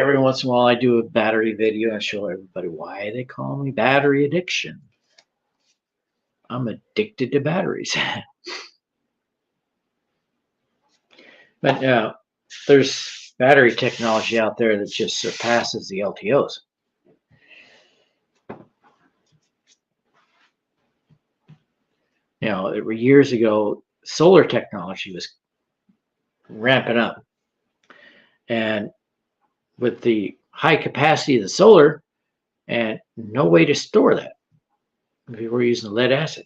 every once in a while I do a battery video and show everybody why they call me battery addiction. I'm addicted to batteries. But there's battery technology out there that just surpasses the LTOs. Years ago, solar technology was ramping up. And with the high capacity of the solar and no way to store that, we were using lead acid.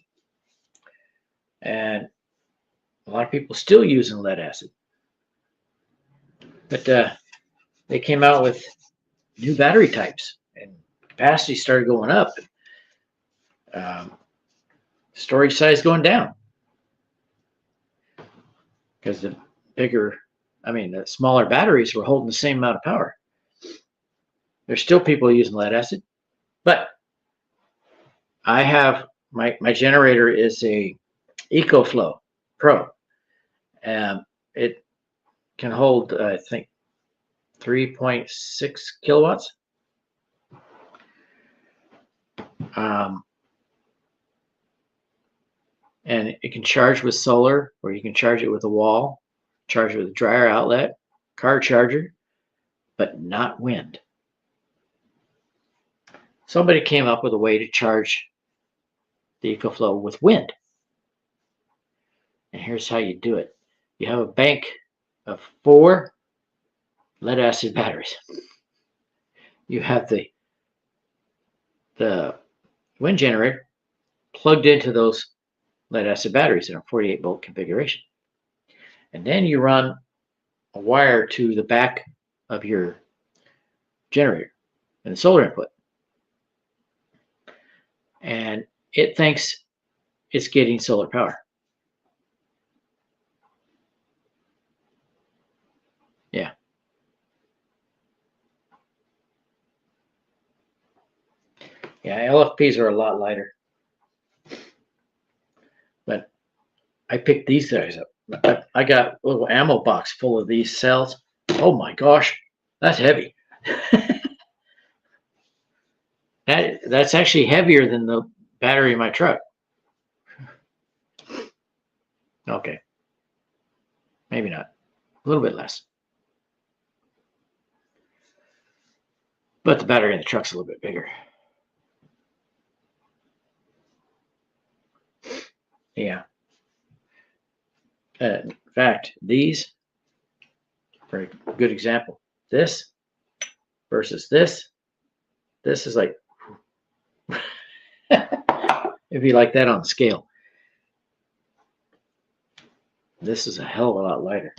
And a lot of people still using lead acid. But they came out with new battery types and capacity started going up. Storage size going down. Because the smaller batteries were holding the same amount of power. There's still people using lead acid, but I have my generator is a EcoFlow Pro. It can hold, I think, 3.6 kilowatts. And it can charge with solar, or you can charge it with a wall, charge it with a dryer outlet, car charger, but not wind. Somebody came up with a way to charge the EcoFlow with wind. And here's how you do it. You have a bank of 4 lead acid batteries. You have the wind generator plugged into those lead acid batteries in a 48 volt configuration. And then you run a wire to the back of your generator and the solar input. And it thinks it's getting solar power. Yeah. Yeah, LFPs are a lot lighter. But I picked these guys up. I got a little ammo box full of these cells. Oh my gosh, that's heavy. That's actually heavier than the battery in my truck. Okay. Maybe not. A little bit less. But the battery in the truck's a little bit bigger. Yeah. In fact, these are a good example. This versus this. This is like, it'd be like that on the scale. This is a hell of a lot lighter.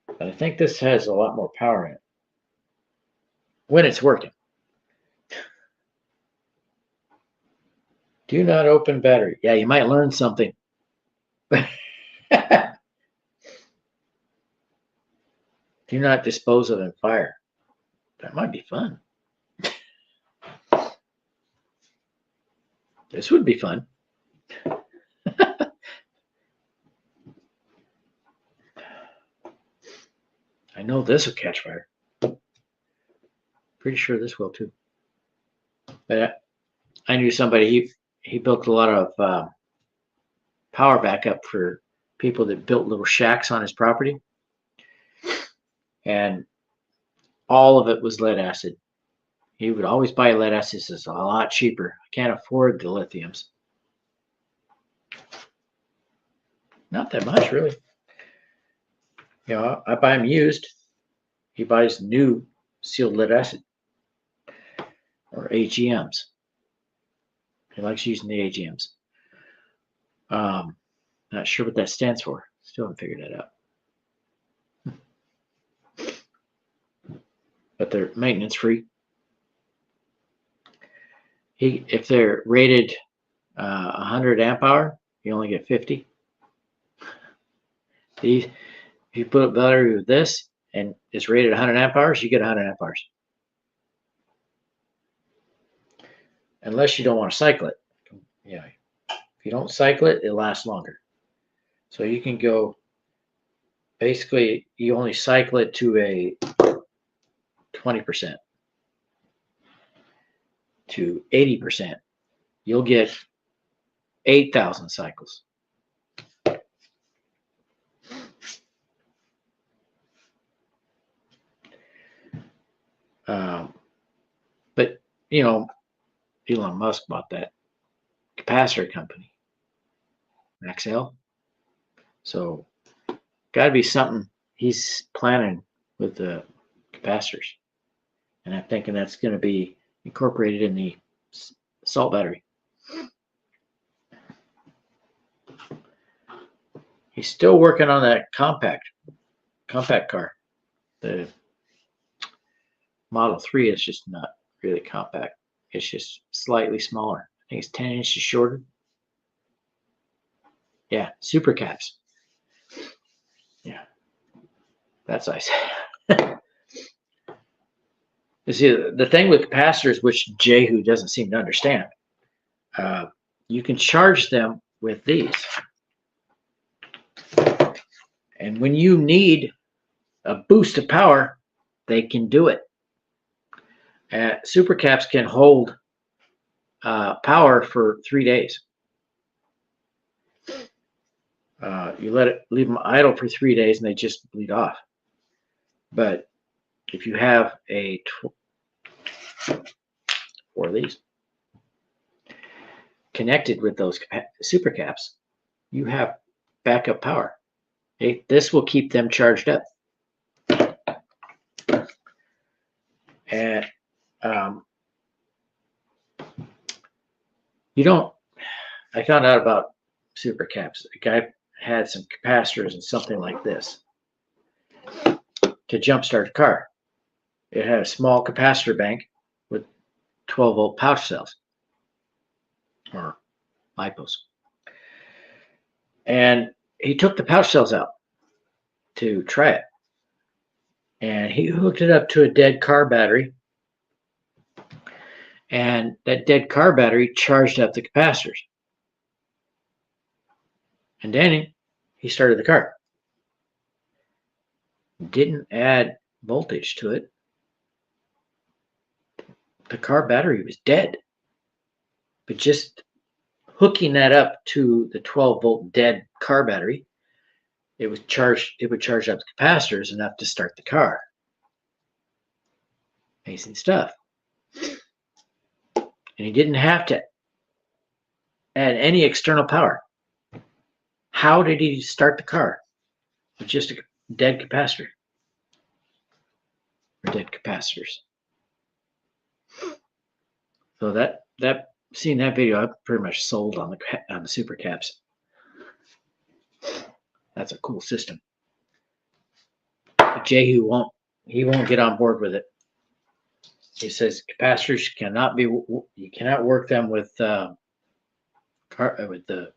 But I think this has a lot more power in it when it's working. Do not open battery. Yeah, you might learn something. Do not dispose of in fire. That might be fun. This would be fun. I know this will catch fire. Pretty sure this will too. But I knew somebody, he built a lot of power backup for people that built little shacks on his property. And all of it was lead acid. He would always buy lead acid. It's a lot cheaper. I can't afford the lithiums. Not that much, really. I buy them used. He buys new sealed lead acid, or AGMs. He likes using the AGMs. Not sure what that stands for. Still haven't figured that out. But they're maintenance free. If they're rated 100 amp hour, you only get 50. If you put a battery with this and it's rated 100 amp hours, you get 100 amp hours. Unless you don't want to cycle it. Yeah. If you don't cycle it, it lasts longer. So you can go, basically, you only cycle it to a 20%. to 80%, you'll get 8,000 cycles. But, you know, Elon Musk bought that capacitor company, Maxell. So, got to be something he's planning with the capacitors. And I'm thinking that's going to be incorporated in the salt battery. He's still working on that compact car. The Model 3 is just not really compact. It's just slightly smaller. I think it's 10 inches shorter. Yeah, super caps. Yeah, that's nice. You see, the thing with capacitors, which Jehu doesn't seem to understand, you can charge them with these. And when you need a boost of power, they can do it. Super caps can hold power for 3 days. You leave them idle for 3 days and they just bleed off. But if you have four of these connected with those super caps, you have backup power. Okay? This will keep them charged up. And you don't. I found out about super caps. A guy had some capacitors and something like this to jumpstart the car. It had a small capacitor bank with 12-volt pouch cells or lipos. And he took the pouch cells out to try it. And he hooked it up to a dead car battery. And that dead car battery charged up the capacitors. And then he started the car. Didn't add voltage to it. The car battery was dead. But just hooking that up to the 12-volt dead car battery, it would charge up the capacitors enough to start the car. Amazing stuff. And he didn't have to add any external power. How did he start the car? With just a dead capacitor. Or dead capacitors. So seeing that video, I'm pretty much sold on the super caps. That's a cool system. But Jehu won't get on board with it. He says capacitors you cannot work them with the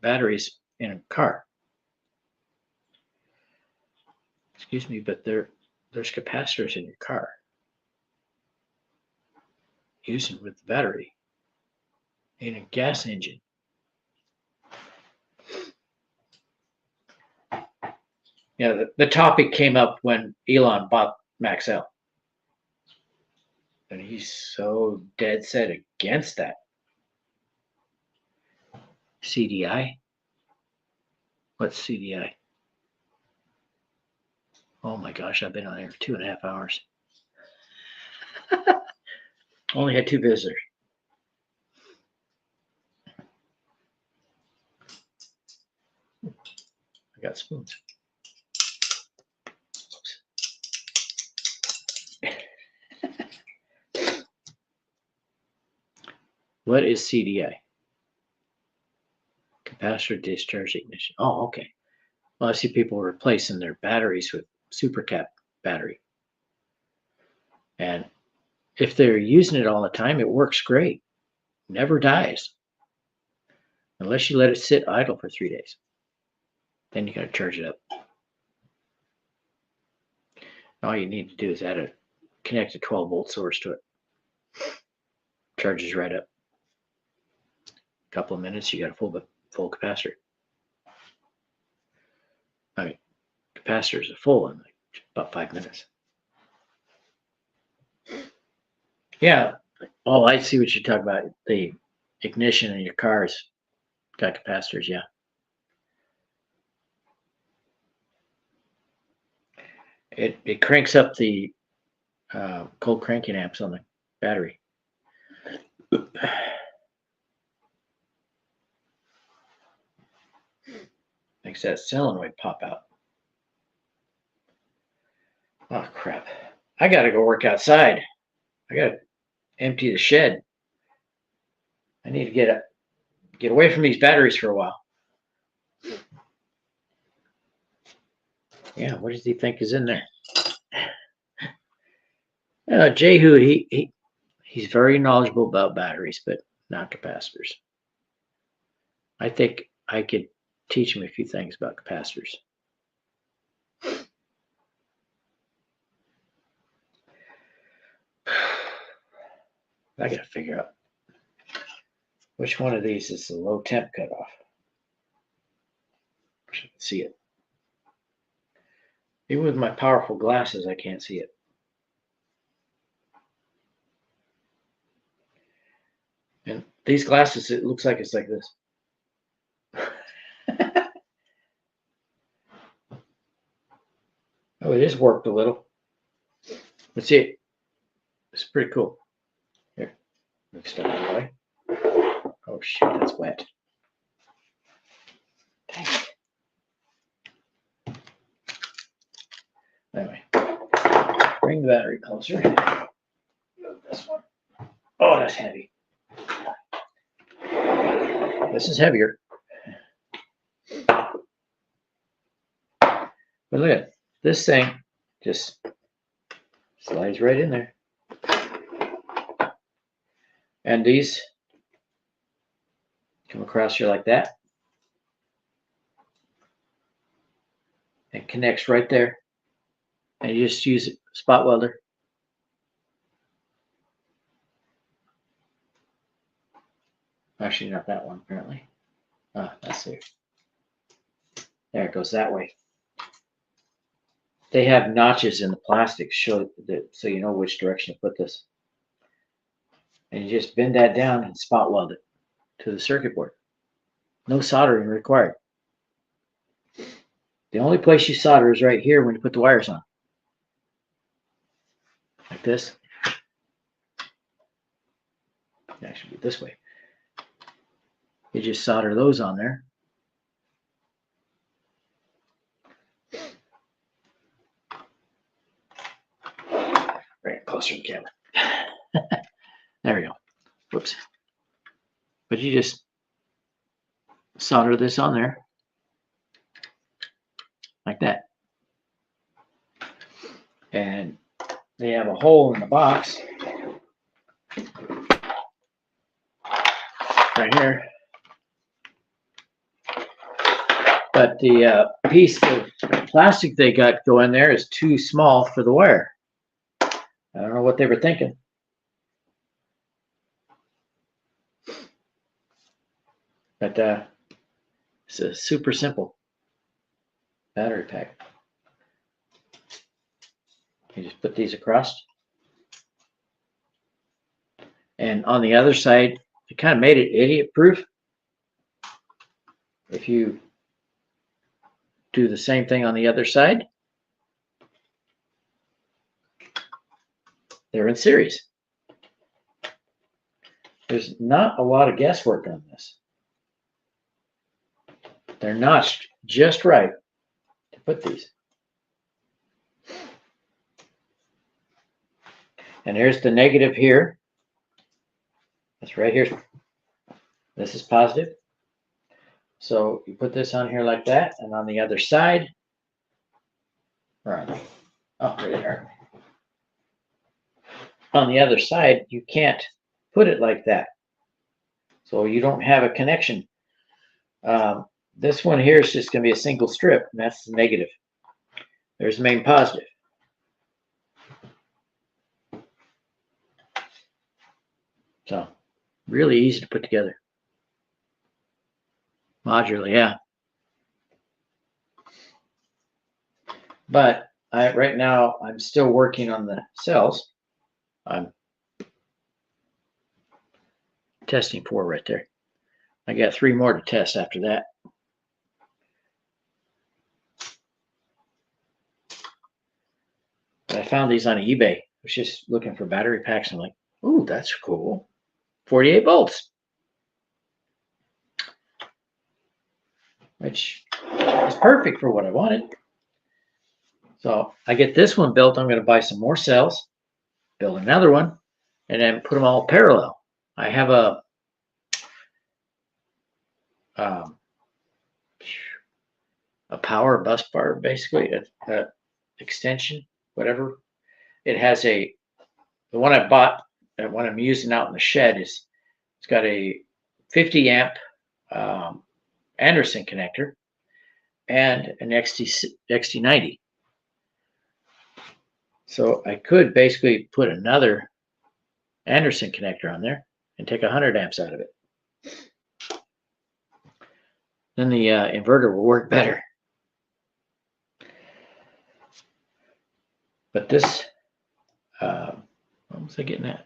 batteries in a car. Excuse me, but there's capacitors in your car. Using with the battery in a gas engine. Yeah, the topic came up when Elon bought Maxell. And he's so dead set against that. CDI? What's CDI? Oh my gosh, I've been on there for 2.5 hours. Only had 2 visitors. I got spoons. What is CDI? Capacitor discharge ignition. Oh, okay. Well, I see people replacing their batteries with supercap battery. And if they're using it all the time, it works great. Never dies. Unless you let it sit idle for 3 days. Then you got to charge it up. All you need to do is connect a 12-volt source to it. Charges right up. A couple of minutes, you got a full capacitor. I mean, capacitors are full in about 5 minutes. Yeah, Oh, I see what you're talking about. The ignition in your cars got capacitors, yeah. It cranks up the cold cranking amps on the battery. Makes that solenoid pop out. Oh crap. I gotta go work outside. I gotta empty the shed. I need to get away from these batteries for a while. Yeah, what does he think is in there? Jehu, he's very knowledgeable about batteries, but not capacitors. I think I could teach him a few things about capacitors. I gotta figure out which one of these is the low temp cutoff. I can see it. Even with my powerful glasses, I can't see it. And these glasses, it looks like it's like this. Oh, it is warped a little. Let's see it. It's pretty cool. Here, let me step out of the way. Oh shoot, that's wet. Dang it. Anyway, bring the battery closer. This one. Oh, that's heavy. This is heavier. But look at this thing, just slides right in there. And these come across here like that. It connects right there. And you just use a spot welder. Actually, not that one, apparently. Ah, that's there. There, it goes that way. They have notches in the plastic show that so you know which direction to put this. And you just bend that down and spot weld it to the circuit board. No soldering required. The only place you solder is right here when you put the wires on. Like this. It actually be this way. You just solder those on there. Bring it closer to the camera. There we go. Whoops. But you just solder this on there. Like that. And they have a hole in the box. Right here. But the piece of plastic they got going there is too small for the wire. I don't know what they were thinking. But it's a super simple battery pack. You just put these across. And on the other side, it kind of made it idiot proof. If you do the same thing on the other side, they're in series. There's not a lot of guesswork on this. They're notched just right to put these. And here's the negative here. That's right here. This is positive. So you put this on here like that, and on the other side, right? Oh, there they are. On the other side, you can't put it like that. So you don't have a connection. This one here is just going to be a single strip, and that's the negative. There's the main positive. So really easy to put together. Modular, yeah. But right now I'm still working on the cells. I'm testing 4 right there. I got 3 more to test after that. I found these on eBay. I was just looking for battery packs. I'm like, ooh, that's cool. 48 volts. Which is perfect for what I wanted. So I get this one built. I'm going to buy some more cells, build another one, and then put them all parallel. I have a power bus bar, basically, a extension, whatever. It has the one I bought, the one I'm using out in the shed it's got a 50 amp Anderson connector and an XT90. So I could basically put another Anderson connector on there and take 100 amps out of it. Then the inverter will work better. But this, what was I getting at?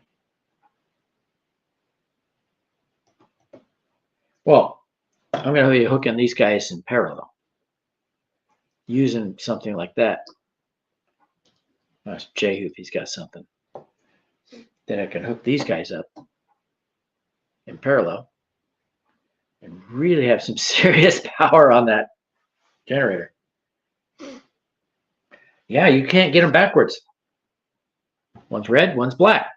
Well, I'm going to be hooking these guys in parallel, using something like that. Ask Jay if he's got something. Then I can hook these guys up in parallel and really have some serious power on that generator. Yeah, you can't get them backwards. One's red, one's black.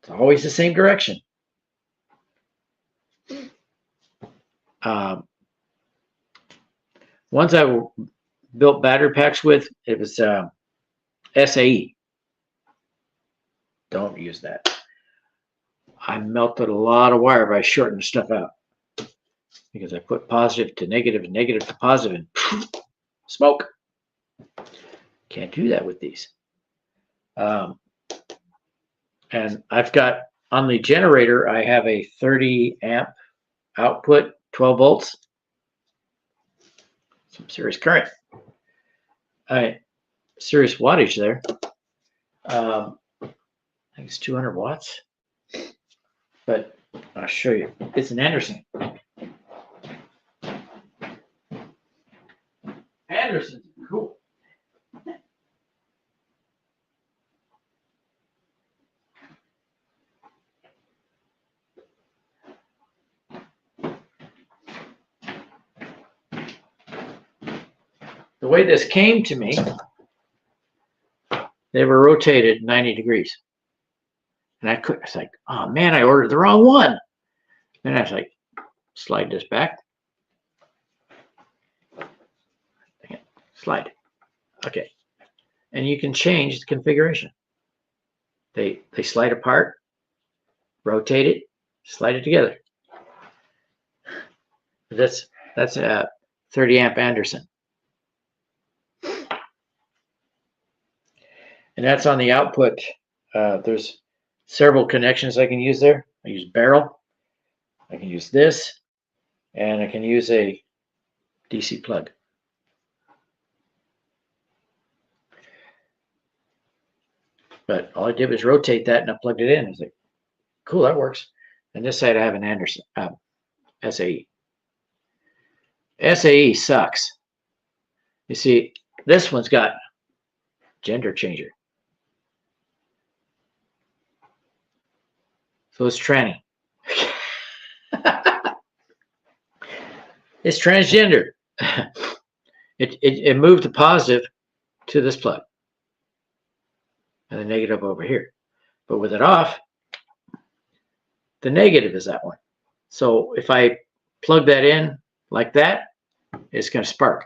It's always the same direction. Ones I built battery packs with, it was SAE. Don't use that. I melted a lot of wire by shorting stuff out because I put positive to negative and negative to positive and smoke. Can't do that with these. And I've got on the generator, I have a 30 amp output, 12 volts. Some serious current. Serious wattage there. I think it's 200 watts. But I'll show you. It's an Anderson. Anderson's cool. The way this came to me, they were rotated 90 degrees. And I was like, oh man, I ordered the wrong one. Then I was like, slide this back. Slide. Okay. And you can change the configuration. They slide apart, rotate it, slide it together. That's a 30 amp Anderson. And that's on the output. There's several connections I can use there. I use barrel. I can use this. And I can use a DC plug. But all I did was rotate that and I plugged it in. I was like, cool, that works. And this side I have an Anderson, SAE. SAE sucks. You see, this one's got gender changer. So it's tranny. It's transgender. It moved the positive to this plug and the negative over here. But with it off, the negative is that one. So if I plug that in like that, it's going to spark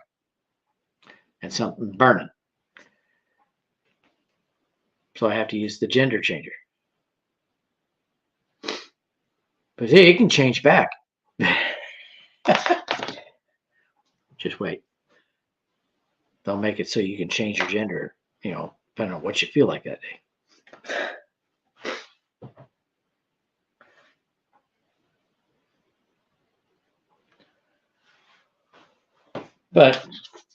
and something burning. So I have to use the gender changer. But hey, it can change back. Just wait. They'll make it so you can change your gender, depending on what you feel like that day. But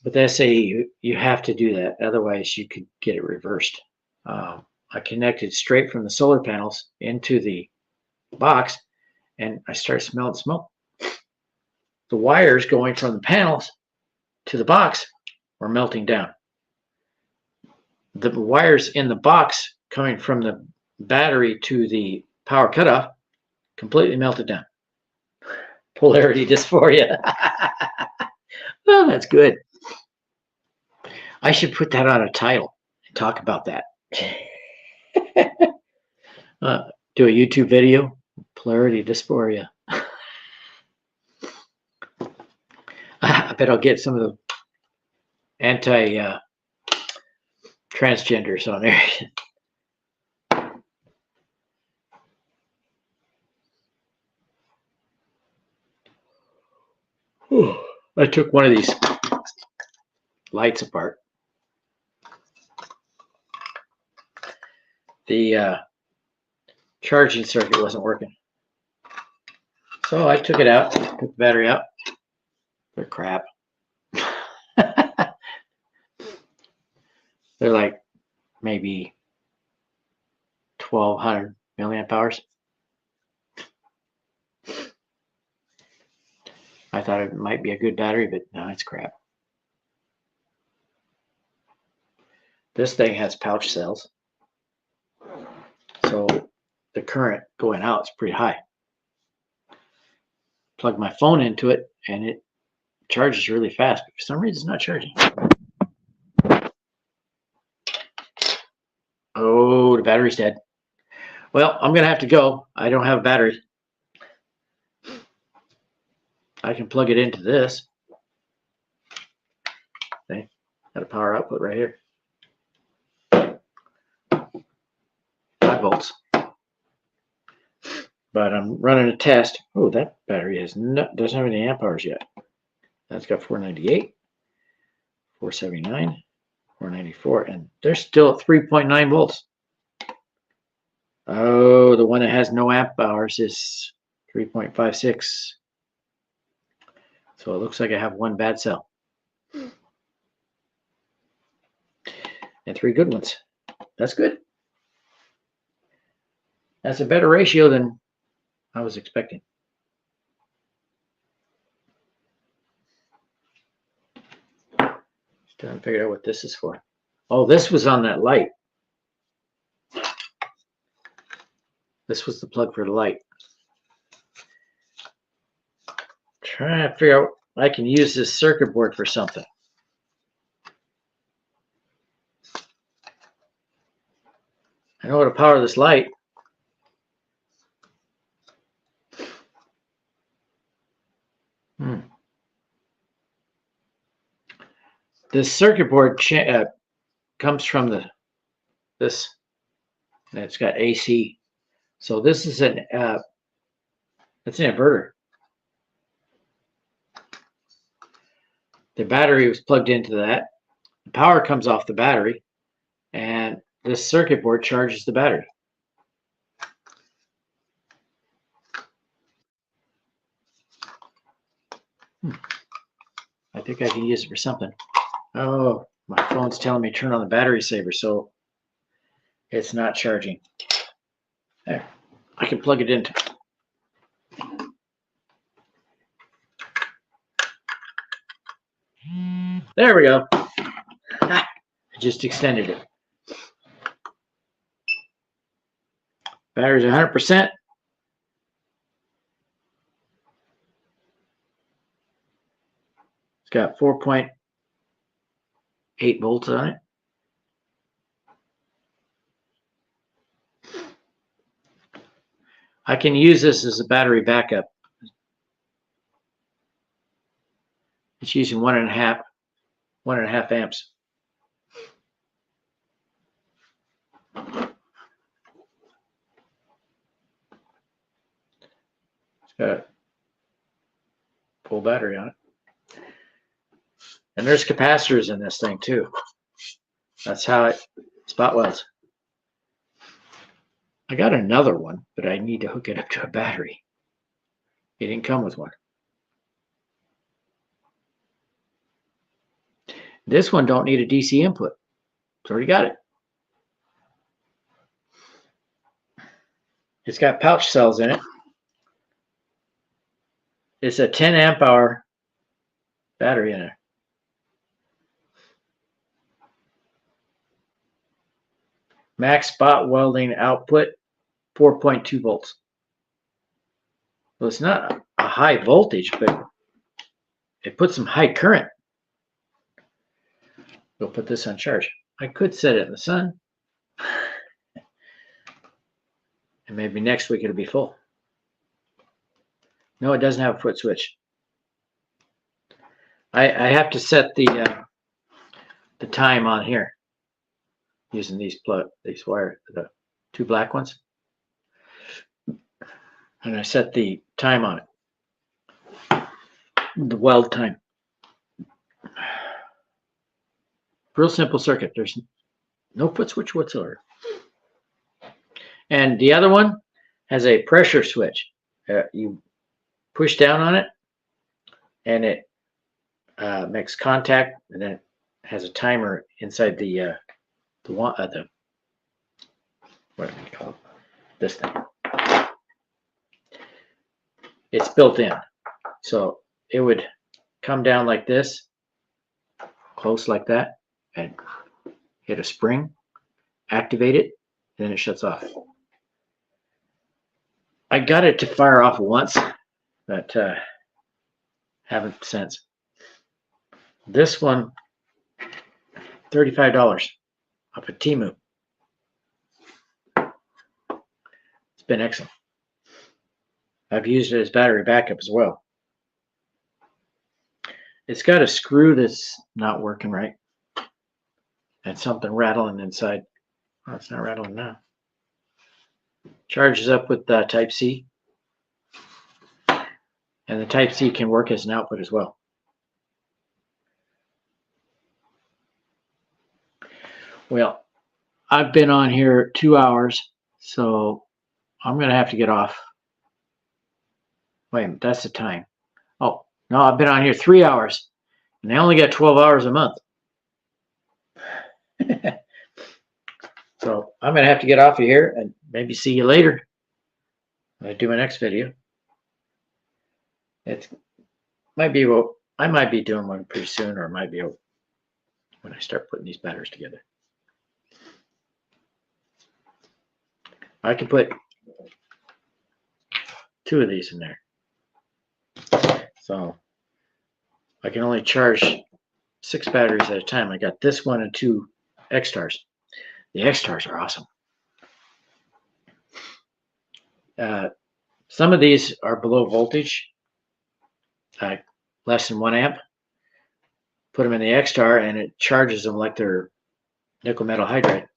with SAE, you have to do that. Otherwise, you could get it reversed. I connected straight from the solar panels into the box, and I started smelling smoke. The wires going from the panels to the box were melting down. The wires in the box coming from the battery to the power cutoff completely melted down. Polarity dysphoria. Oh, that's good. I should put that on a title and talk about that. Do a YouTube video, polarity dysphoria. I bet I'll get some of the anti-transgenders on there. I took one of these lights apart. The charging circuit wasn't working. So I took it out, took the battery out. They're crap. They're like maybe 1200 milliamp hours. I thought it might be a good battery, but no, it's crap. This thing has pouch cells, so the current going out is pretty high. Plug my phone into it and it charges really fast, but for some reason it's not charging. Oh, the battery's dead. Well, I'm gonna have to go. I don't have a battery. I can plug it into this. Okay, got a power output right here. 5 volts. But I'm running a test. Oh, that battery doesn't have any amp hours yet. That's got 498, 479, 494, and they're still at 3.9 volts. Oh, the one that has no amp hours is 3.56. So it looks like I have one bad cell. And 3 good ones. That's good. That's a better ratio than I was expecting. Still haven't figured out what this is for. Oh, this was on that light. This was the plug for the light. Trying to figure out I can use this circuit board for something. I know how to power this light. This circuit board comes from this. And it's got AC. So this is it's an inverter. The battery was plugged into that. The power comes off the battery, and this circuit board charges the battery. I think I can use it for something. Oh, my phone's telling me to turn on the battery saver, so it's not charging. There, I can plug it into. There we go. I just extended it. Battery's 100%. It's got 4.8 volts on it. I can use this as a battery backup. It's using 1.5 amps. It's got a full battery on it. And there's capacitors in this thing too. That's how it spot welds. I got another one, but I need to hook it up to a battery. It didn't come with one. This one don't need a DC input. It's already got it. It's got pouch cells in it. It's a 10 amp hour battery in it. Max spot welding output 4.2 volts. Well, it's not a high voltage, but it puts some high current. We'll put this on charge. I could set it in the sun. And maybe next week it'll be full. No, it doesn't have a foot switch. I have to set the time on here using these wires, the two black ones, and I set the time on it, the weld time. Real simple circuit. There's no foot switch whatsoever. And the other one has a pressure switch. You push down on it, and it makes contact, and then it has a timer inside the what do you call it? This thing. It's built in, so it would come down like this, close like that, and hit a spring, activate it, and then it shuts off. I got it to fire off once, but haven't since. This one, $35 off of Temu. It's been excellent. I've used it as battery backup as well. It's got a screw that's not working right, and something rattling inside. Oh, it's not rattling now. Charges up with Type-C, and the Type-C can work as an output as well. Well, I've been on here 2 hours, so I'm going to have to get off. Wait a minute, that's the time. Oh, no, I've been on here 3 hours, and I only get 12 hours a month. So I'm going to have to get off of here and maybe see you later when I do my next video. It might be, well, I might be doing one pretty soon, or it might be when I start putting these batteries together. I can put 2 of these in there. So I can only charge 6 batteries at a time. I got this one and 2 X-Stars. The X-Stars are awesome. Some of these are below voltage, less than 1 amp. Put them in the X-Star and it charges them like they're nickel metal hydride.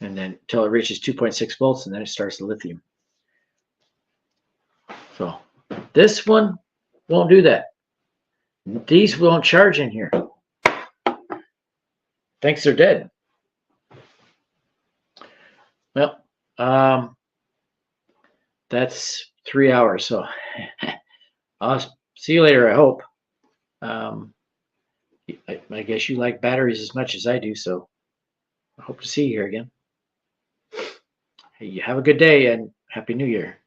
And then until it reaches 2.6 volts, and then it starts the lithium. So this one won't do that. These won't charge in here. Thinks they're dead. Well, that's 3 hours. So I'll see you later, I hope. I guess you like batteries as much as I do, so I hope to see you here again. Hey, you have a good day and Happy New Year.